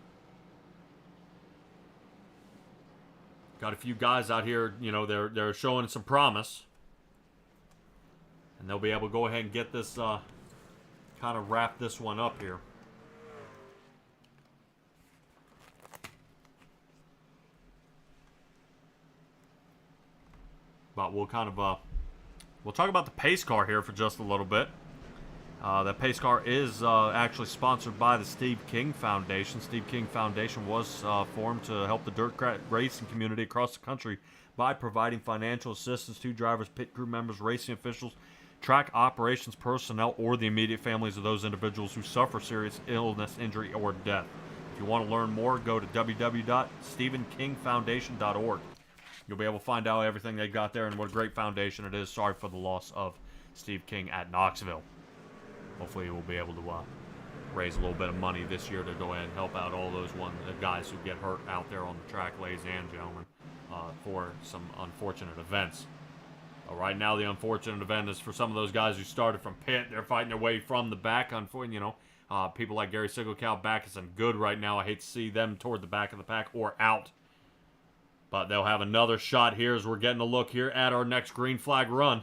a few guys out here, you know, they're showing some promise. And they'll be able to go ahead and get this kind of wrap this one up here. But we'll kind of we'll talk about the pace car here for just a little bit. That pace car is actually sponsored by the Steve King Foundation. Steve King Foundation was formed to help the dirt racing community across the country by providing financial assistance to drivers, pit crew members, racing officials, track operations personnel, or the immediate families of those individuals who suffer serious illness, injury, or death. If you want to learn more, go to www.stephenkingfoundation.org. You'll be able to find out everything they got there and what a great foundation it is. Sorry for the loss of Steve King at Knoxville. Hopefully we'll be able to raise a little bit of money this year to go ahead and help out all those guys who get hurt out there on the track, ladies and gentlemen, for some unfortunate events. Right now, the unfortunate event is for some of those guys who started from pit. They're fighting their way from the back. You know, People like Gary Sigelkow back is good right now. I hate to see them toward the back of the pack or out. But they'll have another shot here as we're getting a look here at our next green flag run.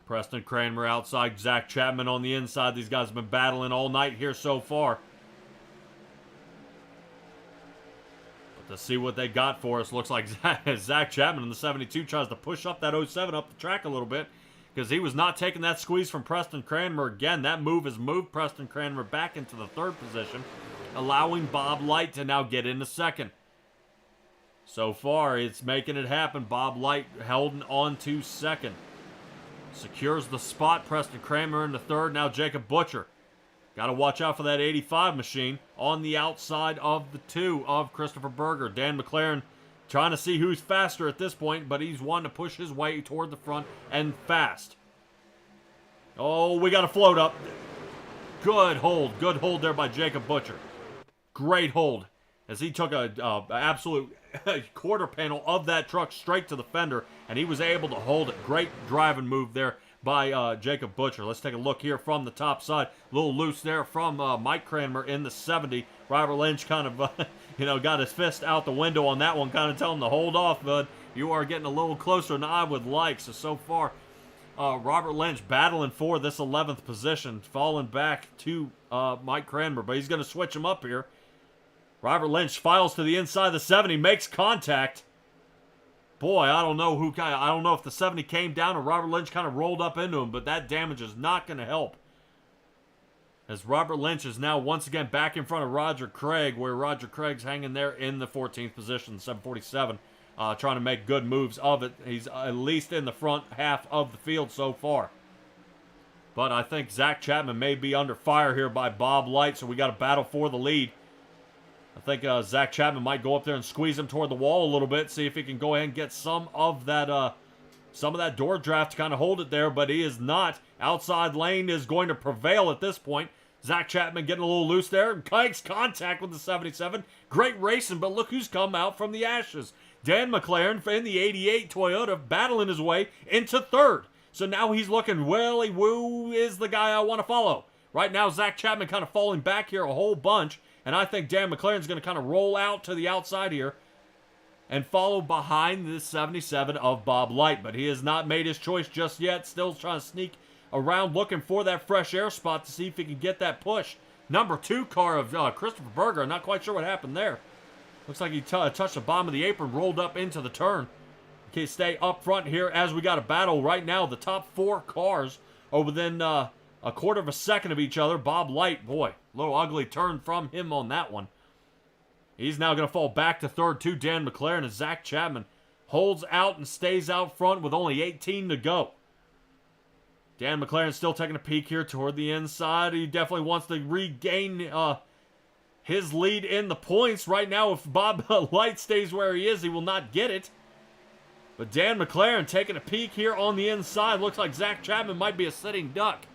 Preston Cranmer outside, Zach Chapman on the inside. These guys have been battling all night here so far. But to see what they got for us, looks like Zach Chapman in the 72 tries to push up that 07 up the track a little bit because he was not taking that squeeze from Preston Cranmer. Again, that move has moved Preston Cranmer back into the third position, allowing Bob Light to now get into second. So far, it's making it happen. Bob Light holding on to second. Secures the spot. Preston Cranmer in the third. Now Jacob Butcher. Got to watch out for that 85 machine on the outside of the 2 of Christopher Berger. Dan McLaren trying to see who's faster at this point, but he's wanting to push his way toward the front and fast. Oh, we got a float up. Good hold. Good hold there by Jacob Butcher. Great hold as he took a absolute quarter panel of that truck straight to the fender, and he was able to hold it. Great driving move there by Jacob Butcher. Let's take a look here from the top side. A little loose there from Mike Cranmer in the 70. Robert Lynch kind of, got his fist out the window on that one, kind of telling him to hold off, bud. You are getting a little closer than I would like. So far, Robert Lynch battling for this 11th position, falling back to Mike Cranmer, but he's going to switch him up here. Robert Lynch files to the inside of the 70, makes contact. Boy, I don't know if the 70 came down or Robert Lynch kind of rolled up into him, but that damage is not going to help. As Robert Lynch is now once again back in front of Roger Craig, where Roger Craig's hanging there in the 14th position, 747, trying to make good moves of it. He's at least in the front half of the field so far. But I think Zach Chapman may be under fire here by Bob Light, so we got to battle for the lead. I think Zach Chapman might go up there and squeeze him toward the wall a little bit, see if he can go ahead and get some of that door draft to kind of hold it there, but he is not. Outside lane is going to prevail at this point. Zach Chapman getting a little loose there and makes contact with the 77. Great racing, but look who's come out from the ashes. Dan McLaren in the 88 Toyota battling his way into third. So now he's looking, well, who is the guy I want to follow? Right now, Zach Chapman kind of falling back here a whole bunch. And I think Dan McLaren's going to kind of roll out to the outside here and follow behind the 77 of Bob Light. But he has not made his choice just yet. Still trying to sneak around looking for that fresh air spot to see if he can get that push. Number 2 car of Christopher Berger. I'm not quite sure what happened there. Looks like he touched the bottom of the apron, rolled up into the turn. Okay, stay up front here as we got a battle right now. The top 4 cars are within a quarter of a second of each other. Bob Light, boy, a little ugly turn from him on that one. He's now going to fall back to third to Dan McLaren as Zach Chapman holds out and stays out front with only 18 to go. Dan McLaren still taking a peek here toward the inside. He definitely wants to regain his lead in the points. Right now, if Bob Light stays where he is, he will not get it. But Dan McLaren taking a peek here on the inside. Looks like Zach Chapman might be a sitting duck.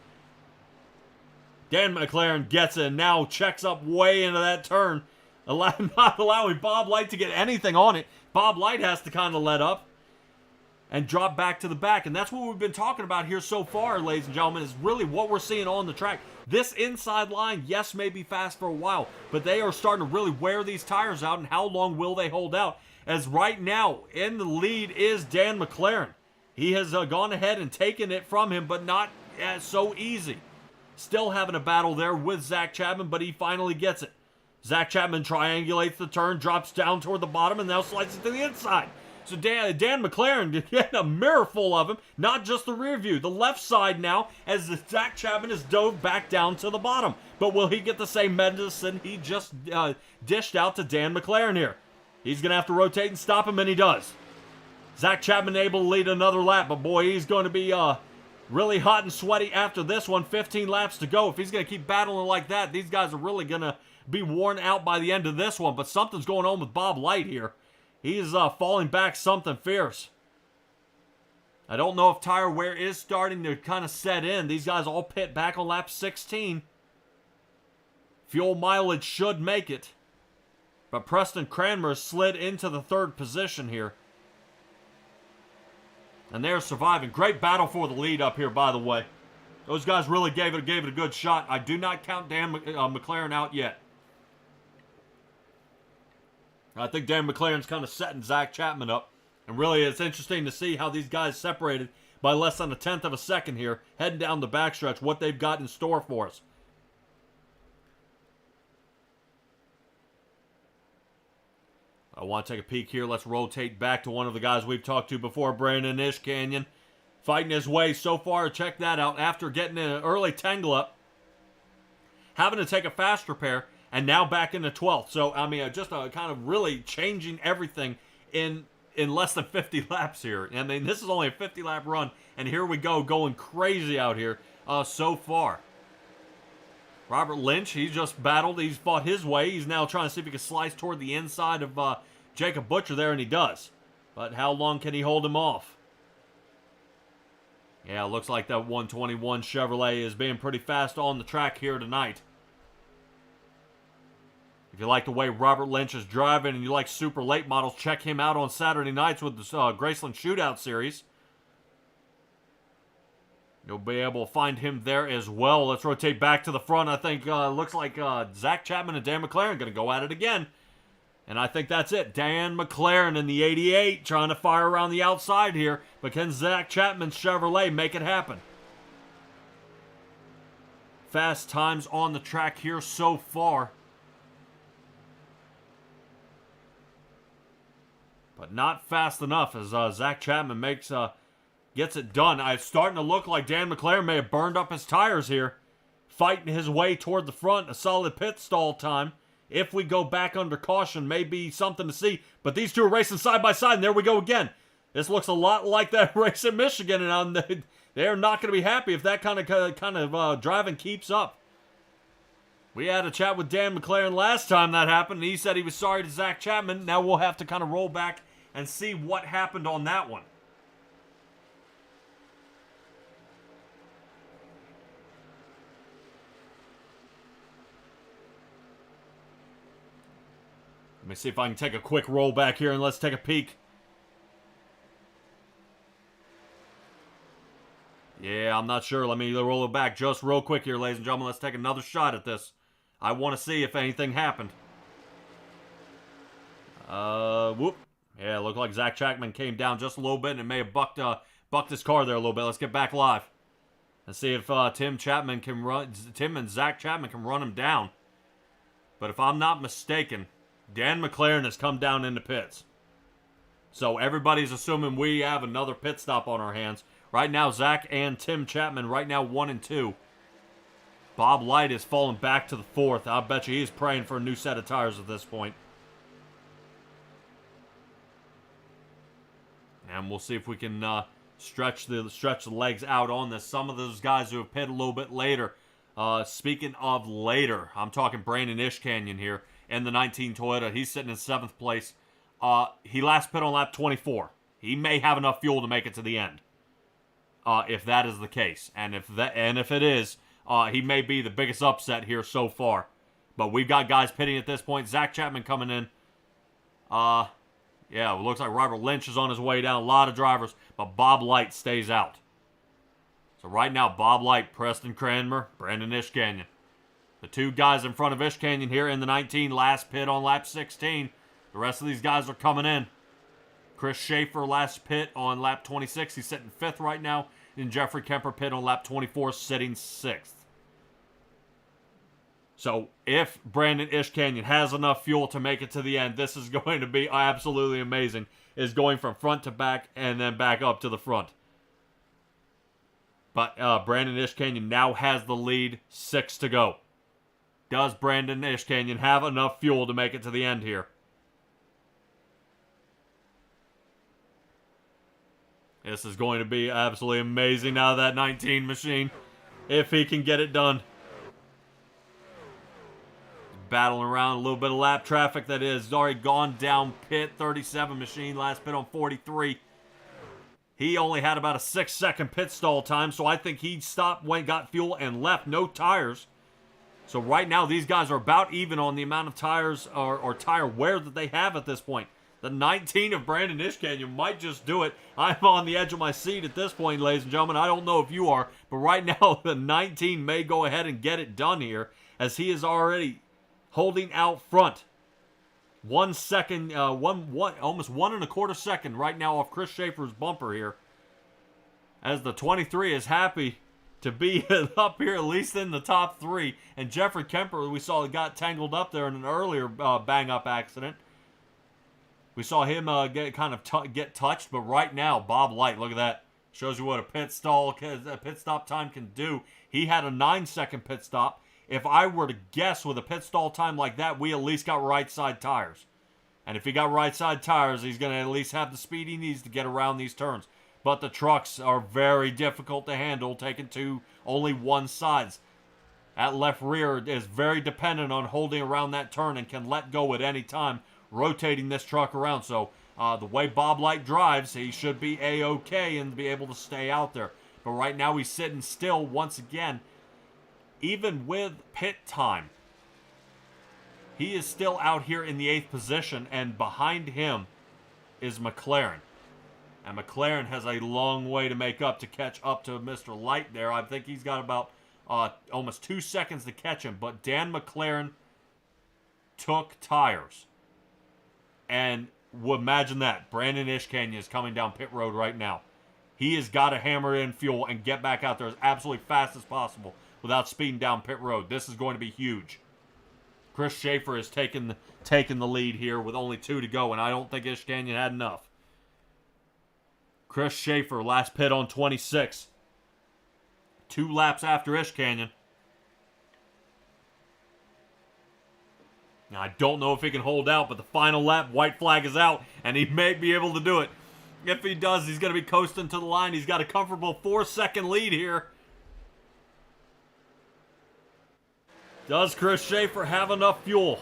Dan McLaren gets it and now checks up way into that turn, not allowing Bob Light to get anything on it. Bob Light has to kind of let up and drop back to the back. And that's what we've been talking about here so far, ladies and gentlemen, is really what we're seeing on the track. This inside line, yes, may be fast for a while, but they are starting to really wear these tires out, and how long will they hold out? As right now, in the lead is Dan McLaren. He has gone ahead and taken it from him, but not so easy. Still having a battle there with Zach Chapman, but he finally gets it. Zach Chapman triangulates the turn, drops down toward the bottom, and now slides it to the inside. So Dan McLaren getting a mirror full of him, not just the rear view. The left side now, as Zach Chapman has dove back down to the bottom. But will he get the same medicine he just dished out to Dan McLaren here? He's going to have to rotate and stop him, and he does. Zach Chapman able to lead another lap, but boy, he's going to be really hot and sweaty after this one. 15 laps to go. If he's going to keep battling like that, these guys are really going to be worn out by the end of this one. But something's going on with Bob Light here. He's falling back something fierce. I don't know if tire wear is starting to kind of set in. These guys all pit back on lap 16. Fuel mileage should make it. But Preston Cranmer slid into the third position here. And they're surviving. Great battle for the lead up here, by the way. Those guys really gave it a good shot. I do not count Dan McLaren out yet. I think Dan McLaren's kind of setting Zach Chapman up. And really, it's interesting to see how these guys separated by less than a tenth of a second here, heading down the backstretch, what they've got in store for us. I want to take a peek here. Let's rotate back to one of the guys we've talked to before, Brandon Ishkanyon. Fighting his way so far. Check that out. After getting an early tangle up, having to take a fast repair, and now back into 12th. So, I mean, just a kind of really changing everything in less than 50 laps here. I mean, this is only a 50-lap run, and here we go, going crazy out here so far. Robert Lynch, he's just battled. He's fought his way. He's now trying to see if he can slice toward the inside of Jacob Butcher there, and he does. But how long can he hold him off? Yeah, looks like that 121 Chevrolet is being pretty fast on the track here tonight. If you like the way Robert Lynch is driving and you like super late models, check him out on Saturday nights with the Graceland Shootout Series. You'll be able to find him there as well. Let's rotate back to the front. I think looks like Zach Chapman and Dan McLaren going to go at it again. And I think that's it. Dan McLaren in the 88 trying to fire around the outside here. But can Zach Chapman's Chevrolet make it happen? Fast times on the track here so far. But not fast enough as Zach Chapman gets it done. It's starting to look like Dan McLaren may have burned up his tires here. Fighting his way toward the front. A solid pit stall time. If we go back under caution, may be something to see. But these two are racing side by side, and there we go again. This looks a lot like that race in Michigan, and they're not going to be happy if that kind of driving keeps up. We had a chat with Dan McLaren last time that happened, and he said he was sorry to Zach Chapman. Now we'll have to kind of roll back and see what happened on that one. Let me see if I can take a quick roll back here and let's take a peek. Yeah, I'm not sure. Let me roll it back just real quick here, ladies and gentlemen. Let's take another shot at this. I want to see if anything happened. Whoop. Yeah, it looked like Zach Chapman came down just a little bit and may have bucked his car there a little bit. Let's get back live and see if Tim and Zach Chapman can run him down. But if I'm not mistaken, Dan McLaren has come down into pits. So everybody's assuming we have another pit stop on our hands. Right now, Zach and Tim Chapman, right now 1 and 2. Bob Light is falling back to the 4th. I bet you he's praying for a new set of tires at this point. And we'll see if we can stretch the legs out on this. Some of those guys who have pitted a little bit later. Speaking of later, I'm talking Brandon Ishkanyon here in the 19 Toyota. He's sitting in 7th place. He last pit on lap 24. He may have enough fuel to make it to the end. If that is the case. And if it is, he may be the biggest upset here so far. But we've got guys pitting at this point. Zach Chapman coming in. Yeah, it looks like Robert Lynch is on his way down. A lot of drivers, but Bob Light stays out. So right now, Bob Light, Preston Cranmer, Brandon Ishkanyon. The two guys in front of Ishkanyon here in the 19, last pit on lap 16. The rest of these guys are coming in. Chris Schaefer last pit on lap 26. He's sitting 5th right now. And Jeffrey Kemper pit on lap 24, sitting 6th. So if Brandon Ishkanyon has enough fuel to make it to the end, this is going to be absolutely amazing. Is going from front to back and then back up to the front. But Brandon Ishkanyon now has the lead, 6 to go. Does Brandon Ishkanyon have enough fuel to make it to the end here? This is going to be absolutely amazing out of that 19 machine. If he can get it done. Battling around a little bit of lap traffic that is already gone down pit. 37 machine, last pit on 43. He only had about a 6-second pit stall time, so I think he stopped, went, got fuel, and left. No tires. So right now, these guys are about even on the amount of tires or tire wear that they have at this point. The 19 of Brandon Ishkanyon might just do it. I'm on the edge of my seat at this point, ladies and gentlemen. I don't know if you are, but right now the 19 may go ahead and get it done here, as he is already holding out front. 1 second, almost 1.25 seconds right now off Chris Schaefer's bumper here, as the 23 is happy to be up here at least in the top 3. And Jeffrey Kemper, we saw, got tangled up there in an earlier bang-up accident. We saw him get touched, but right now, Bob Light, look at that. Shows you what a pit stop time can do. He had a 9-second pit stop. If I were to guess with a pit stall time like that, we at least got right side tires. And if he got right side tires, he's going to at least have the speed he needs to get around these turns. But the trucks are very difficult to handle, taking to only one sides. That left rear is very dependent on holding around that turn and can let go at any time, rotating this truck around. So the way Bob Light drives, he should be A-OK and be able to stay out there. But right now he's sitting still once again. Even with pit time, he is still out here in the 8th position, and behind him is McLaren. And McLaren has a long way to make up to catch up to Mr. Light there. I think he's got about almost 2 seconds to catch him. But Dan McLaren took tires. And imagine that. Brandon Ishkanyon is coming down pit road right now. He has got to hammer in fuel and get back out there as absolutely fast as possible without speeding down pit road. This is going to be huge. Chris Schaefer is taking the lead here with only 2 to go, and I don't think Ishkanyon had enough. Chris Schaefer, last pit on 26. 2 laps after Ishkanyon. Now, I don't know if he can hold out, but the final lap, white flag is out, and he may be able to do it. If he does, he's going to be coasting to the line. He's got a comfortable 4-second lead here. Does Chris Schaefer have enough fuel?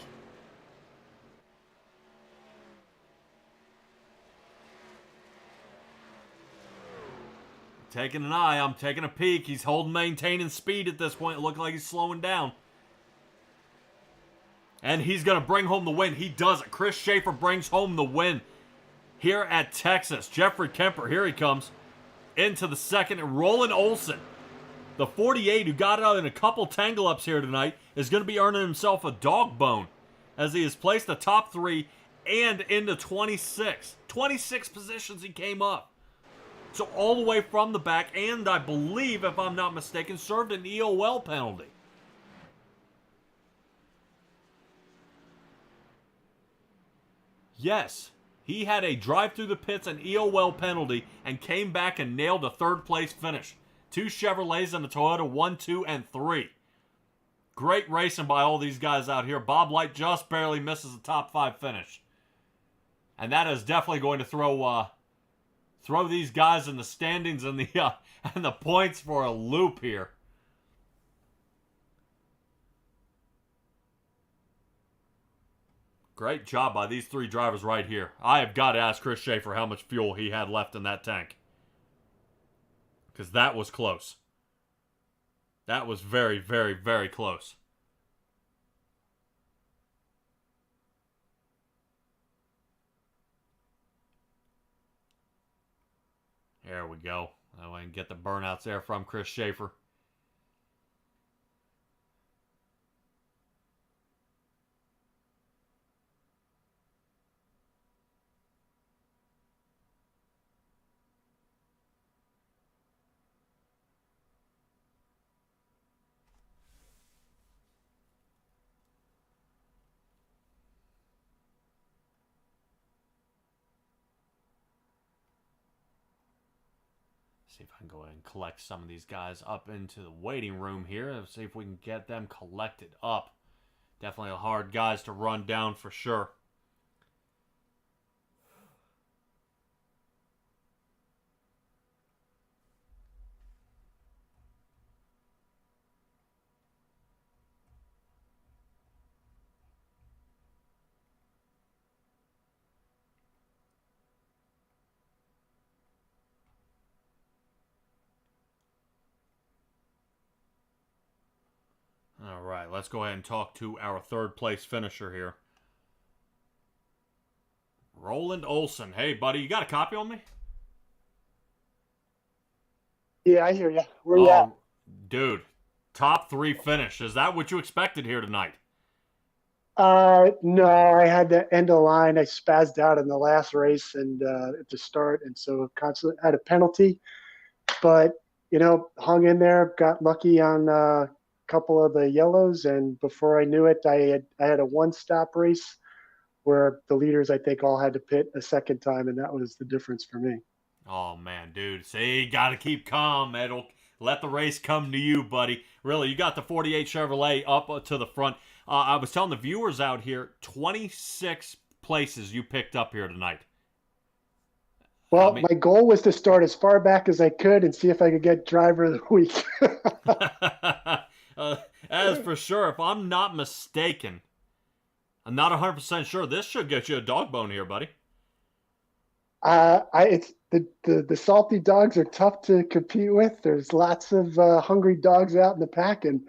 Taking an eye. I'm taking a peek. He's maintaining speed at this point. It looks like he's slowing down. And he's going to bring home the win. He does it. Chris Schaefer brings home the win here at Texas. Jeffrey Kemper, here he comes into the second. And Roland Olson, the 48, who got out in a couple tangle-ups here tonight, is going to be earning himself a dog bone as he has placed the top 3 and into 26. 26 positions he came up. So all the way from the back, and I believe, if I'm not mistaken, served an EOL penalty. Yes, he had a drive through the pits, an EOL penalty, and came back and nailed a 3rd place finish. 2 Chevrolets and a Toyota, 1, 2, and 3. Great racing by all these guys out here. Bob Light just barely misses a top 5 finish. And that is definitely going to throw these guys in the standings and the points for a loop here. Great job by these 3 drivers right here. I have got to ask Chris Schaefer how much fuel he had left in that tank, because that was close. That was very, very, very close. There we go. I can get the burnouts there from Chris Schaefer. See if I can go ahead and collect some of these guys up into the waiting room here. Let's see if we can get them collected up. Definitely hard guys to run down for sure. All right, let's go ahead and talk to our 3rd place finisher here. Roland Olson. Hey, buddy, you got a copy on me? Yeah, I hear you. Where you at? Dude, top 3 finish. Is that what you expected here tonight? No, I had to end a line. I spazzed out in the last race and at the start, and so constantly had a penalty. But hung in there, got lucky on a couple of the yellows, and before I knew it, I had a one-stop race where the leaders, I think, all had to pit a second time, and that was the difference for me. Oh, man, dude. See, got to keep calm. It'll let the race come to you, buddy. Really, you got the 48 Chevrolet up to the front. I was telling the viewers out here, 26 places you picked up here tonight. Well, my goal was to start as far back as I could and see if I could get driver of the week. As for sure, if I'm not mistaken, I'm not 100% sure, this should get you a dog bone here, buddy. It's the salty dogs are tough to compete with. There's lots of hungry dogs out in the pack, and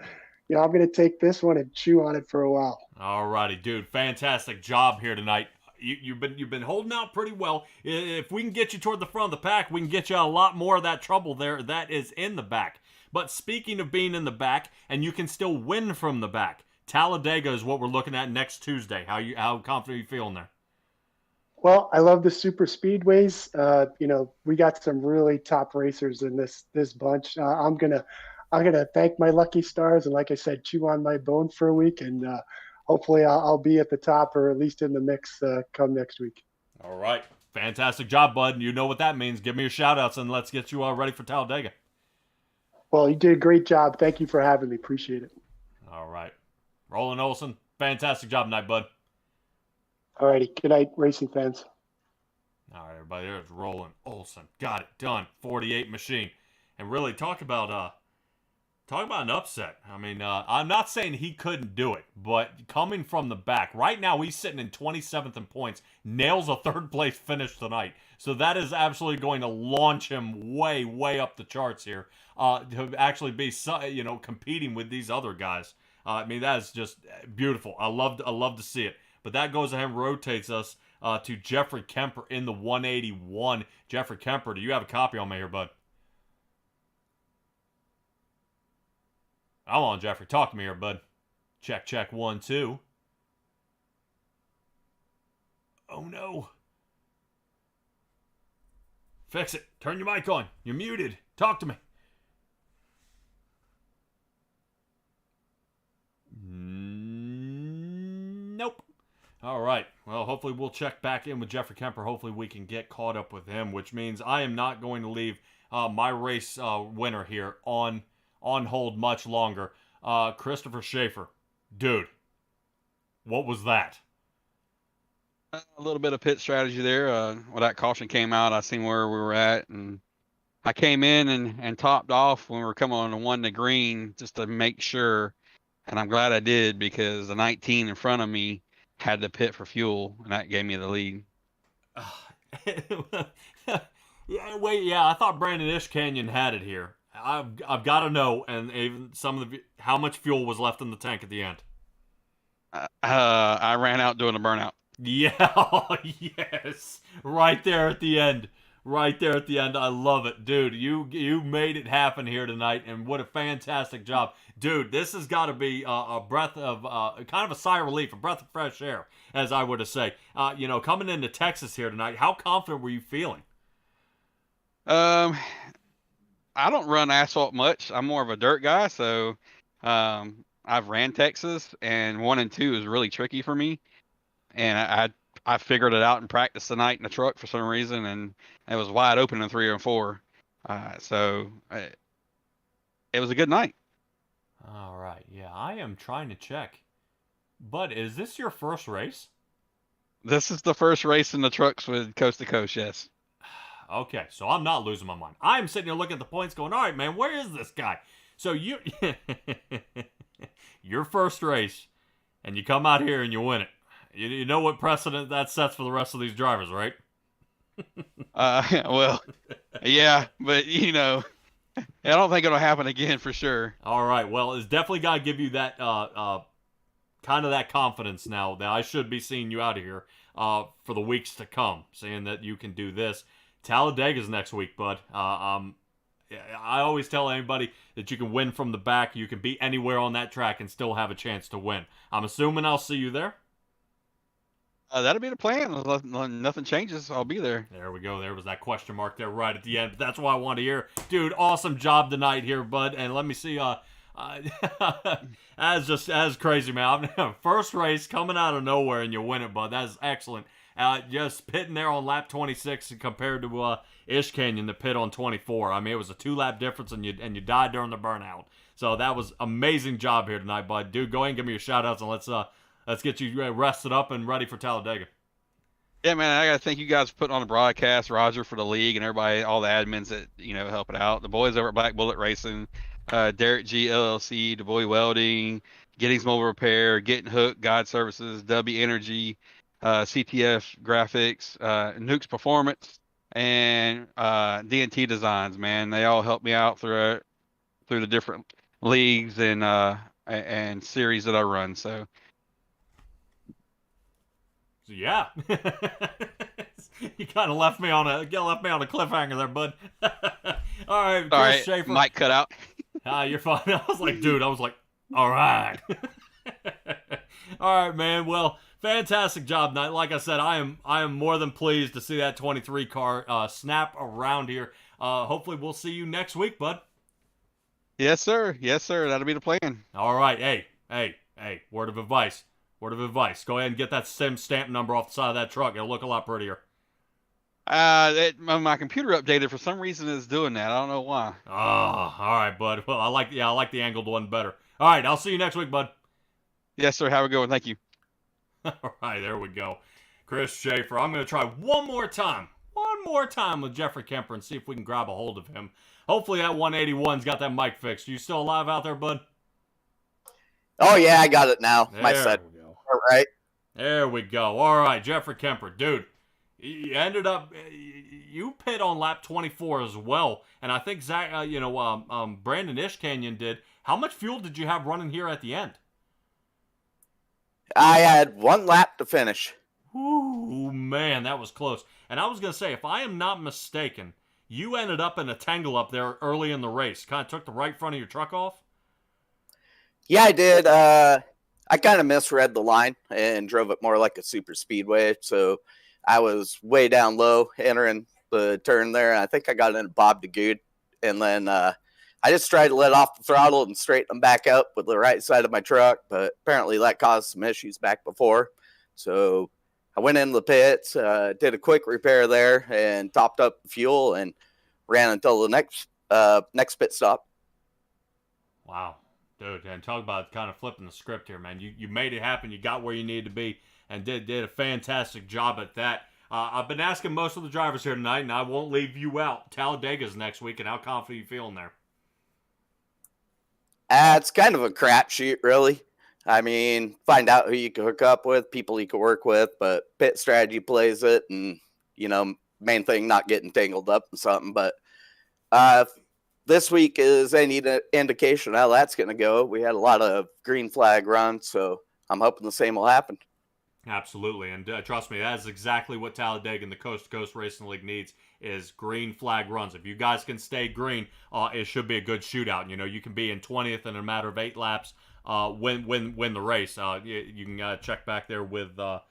I'm going to take this one and chew on it for a while. All righty, dude. Fantastic job here tonight. You've been holding out pretty well. If we can get you toward the front of the pack, we can get you a lot more of that trouble there that is in the back. But speaking of being in the back, and you can still win from the back, Talladega is what we're looking at next Tuesday. How confident are you feeling there? Well, I love the super speedways. We got some really top racers in this bunch. I'm gonna thank my lucky stars, and like I said, chew on my bone for a week, and hopefully I'll be at the top or at least in the mix come next week. All right. Fantastic job, bud. You know what that means. Give me your shout-outs, and let's get you all ready for Talladega. Well, you did a great job. Thank you for having me. Appreciate it. All right. Roland Olson, fantastic job tonight, bud. All righty. Good night, racing fans. All right, everybody. There's Roland Olson. Got it done. 48 machine. And really, talk about an upset. I mean, I'm not saying he couldn't do it, but coming from the back, right now he's sitting in 27th in points, nails a third-place finish tonight. So that is absolutely going to launch him way, way up the charts here to actually be, competing with these other guys. I mean, that is just beautiful. I love to see it. But that goes ahead and rotates us to Jeffrey Kemper in the 181. Jeffrey Kemper, do you have a copy on me here, bud? I'm on, Jeffrey. Talk to me here, bud. Check, 1, 2. Oh, no. Fix it. Turn your mic on. You're muted. Talk to me. Nope. All right. Well, hopefully we'll check back in with Jeffrey Kemper. Hopefully we can get caught up with him, which means I am not going to leave my race winner here on hold much longer. Christopher Schaefer. Dude, what was that? A little bit of pit strategy there. When that caution came out, I seen where we were at, and I came in and topped off when we were coming on the 1 to green just to make sure. And I'm glad I did, because the 19 in front of me had to pit for fuel, and that gave me the lead. Yeah, I thought Brandon Ishkanyon had it here. I've got to know, and even how much fuel was left in the tank at the end. I ran out doing a burnout. Yeah, yes, right there at the end. I love it, dude. You made it happen here tonight, and what a fantastic job, dude. This has got to be a breath of kind of a sigh of relief, a breath of fresh air, as I would say. Coming into Texas here tonight, how confident were you feeling? I don't run asphalt much. I'm more of a dirt guy, so I've ran Texas, and 1 and 2 is really tricky for me, and I figured it out in practice tonight in the truck for some reason, and it was wide open in 3 and 4. So it was a good night. All right. Yeah, I am trying to check. But is this your first race? This is the first race in the trucks with Coast2Coast, yes. Okay, so I'm not losing my mind. I'm sitting here looking at the points going, all right, man, where is this guy? So your first race, and you come out here and you win it. You know what precedent that sets for the rest of these drivers, right? Well, yeah, but I don't think it'll happen again for sure. All right, well, it's definitely got to give you that kind of that confidence now that I should be seeing you out of here for the weeks to come, saying that you can do this. Talladega's next week, bud. I always tell anybody that you can win from the back. You can be anywhere on that track and still have a chance to win. I'm assuming I'll see you there. That'll be the plan. Unless nothing changes, I'll be there. There we go. There was that question mark there right at the end. That's what I want to hear. Dude, awesome job tonight here, bud. And let me see. As crazy, man. First race coming out of nowhere and you win it, bud. That is excellent. Just pitting there on lap 26 compared to Ish Canyon, the pit on 24. I mean, it was a 2-lap difference, and you died during the burnout. So that was amazing job here tonight, bud. Dude, go ahead and give me your shout-outs, and let's get you rested up and ready for Talladega. Yeah, man, I got to thank you guys for putting on the broadcast, Roger for the league, and everybody, all the admins that, help it out. The boys over at Black Bullet Racing, Derek G. LLC, Du Bois Welding, Giddings Mobile Repair, Getting Hooked, Guide Services, W Energy, CTF Graphics, Nukes Performance, and D&T Designs, man. They all helped me out through the different leagues and series that I run, so. Yeah, you kind of left me on a cliffhanger there, bud. All right, Chris Schaefer. Mic cut out. You're fine. I was like, all right. All right, man. Well, fantastic job tonight. Like I said, I am more than pleased to see that 23 car snap around here. Hopefully, we'll see you next week, bud. Yes, sir. Yes, sir. That'll be the plan. All right. Hey. Word of advice. Go ahead and get that stamp number off the side of that truck. It'll look a lot prettier. My computer updated for some reason is doing that. I don't know why. Oh, all right, bud. Well, I like the angled one better. All right, I'll see you next week, bud. Yes, sir. Have a good one. Thank you. All right, there we go. Chris Schaefer. I'm going to try one more time with Jeffrey Kemper and see if we can grab a hold of him. Hopefully that 181's got that mic fixed. You still alive out there, bud? Oh, yeah, I got it now. My set. All right. There we go. All right, Jeffrey Kemper. Dude, you ended up, you pit on lap 24 as well. And I think Brandon Ish Canyon did. How much fuel did you have running here at the end? I had 1 lap to finish. Ooh, man, that was close. And I was going to say, if I am not mistaken, you ended up in a tangle up there early in the race. Kind of took the right front of your truck off? Yeah, I did. I kind of misread the line and drove it more like a super speedway. So I was way down low entering the turn there. I think I got in a Bob DeGood. And then I just tried to let off the throttle and straighten them back up with the right side of my truck. But apparently that caused some issues back before. So I went into the pits, did a quick repair there and topped up the fuel and ran until the next pit stop. Wow. Dude, and talk about kind of flipping the script here, man. You made it happen. You got where you needed to be and did a fantastic job at that. I've been asking most of the drivers here tonight, and I won't leave you out. Talladega's next week, and how confident are you feeling there? It's kind of a crapshoot, really. I mean, find out who you can hook up with, people you can work with, but pit strategy plays it, and, main thing, not getting tangled up in something. But this week is any indication how that's going to go. We had a lot of green flag runs, so I'm hoping the same will happen. Absolutely, and trust me, that is exactly what Talladega and the Coast2Coast Racing League needs is green flag runs. If you guys can stay green, it should be a good shootout. You can be in 20th in a matter of 8 laps, win the race. You can check back there with Dale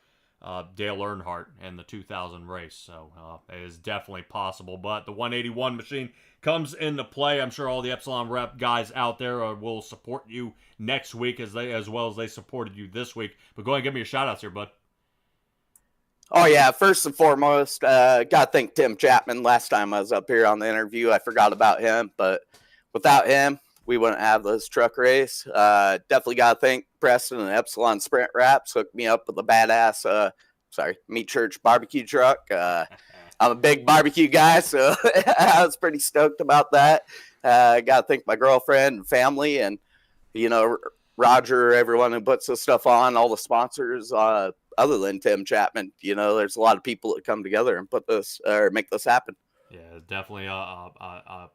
Earnhardt and the 2000 race, so it is definitely possible. But the 181 machine comes into play. I'm sure all the Epsilon Rep guys out there will support you next week as well as they supported you this week. But go ahead and give me your shout-outs here, bud. Oh, yeah. First and foremost, got to thank Tim Chapman. Last time I was up here on the interview, I forgot about him. But without him, we wouldn't have this truck race. Definitely got to thank Preston and Epsilon Sprint Wraps. Hooked me up with a badass, meat church barbecue truck. I'm a big barbecue guy, so I was pretty stoked about that. I got to thank my girlfriend and family and, Roger, everyone who puts this stuff on, all the sponsors, other than Tim Chapman. There's a lot of people that come together and put this or make this happen. Yeah, definitely a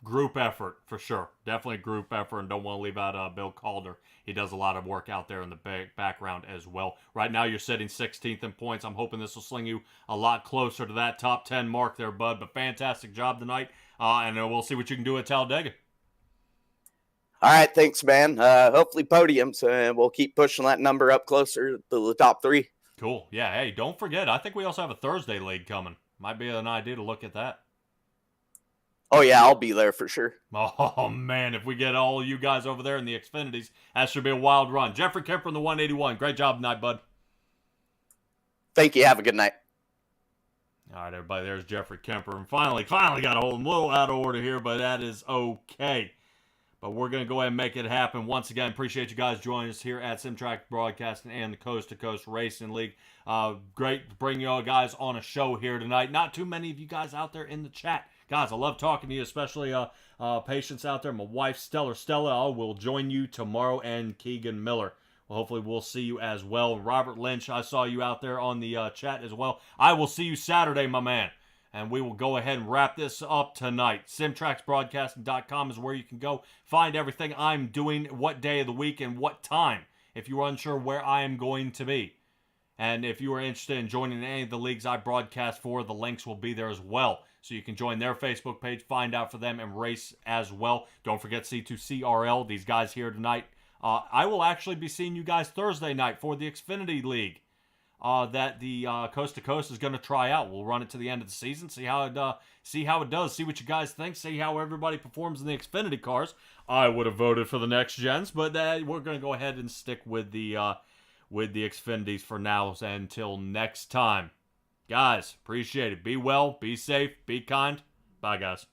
group effort for sure. Definitely group effort, and don't want to leave out Bill Calder. He does a lot of work out there in the background as well. Right now, you're sitting 16th in points. I'm hoping this will sling you a lot closer to that top 10 mark there, bud. But fantastic job tonight, and we'll see what you can do at Talladega. All right, thanks, man. Hopefully podiums, and we'll keep pushing that number up closer to the top 3. Cool. Yeah, hey, don't forget, I think we also have a Thursday league coming. Might be an idea to look at that. Oh, yeah, I'll be there for sure. Oh, man, if we get all you guys over there in the Xfinities, that should be a wild run. Jeffrey Kemper in the 181. Great job tonight, bud. Thank you. Have a good night. All right, everybody, there's Jeffrey Kemper. And finally got a whole little out of order here, but that is okay. But we're going to go ahead and make it happen. Once again, appreciate you guys joining us here at SimTrack Broadcasting and the Coast to Coast Racing League. Great to bring you all guys on a show here tonight. Not too many of you guys out there in the chat. Guys, I love talking to you, especially Patience out there. My wife, Stella, I will join you tomorrow, and Keegan Miller. Well, hopefully we'll see you as well. Robert Lynch, I saw you out there on the chat as well. I will see you Saturday, my man. And we will go ahead and wrap this up tonight. SimTracksBroadcasting.com is where you can go find everything I'm doing, what day of the week, and what time, if you're unsure where I am going to be. And if you are interested in joining any of the leagues I broadcast for, the links will be there as well. So you can join their Facebook page, find out for them, and race as well. Don't forget C2CRL, these guys here tonight. I will actually be seeing you guys Thursday night for the Xfinity League that the Coast to Coast is going to try out. We'll run it to the end of the season, see how it does, see what you guys think, see how everybody performs in the Xfinity cars. I would have voted for the next gens, but we're going to go ahead and stick with the Xfinities for now until next time. Guys, appreciate it. Be well, be safe, be kind. Bye, guys.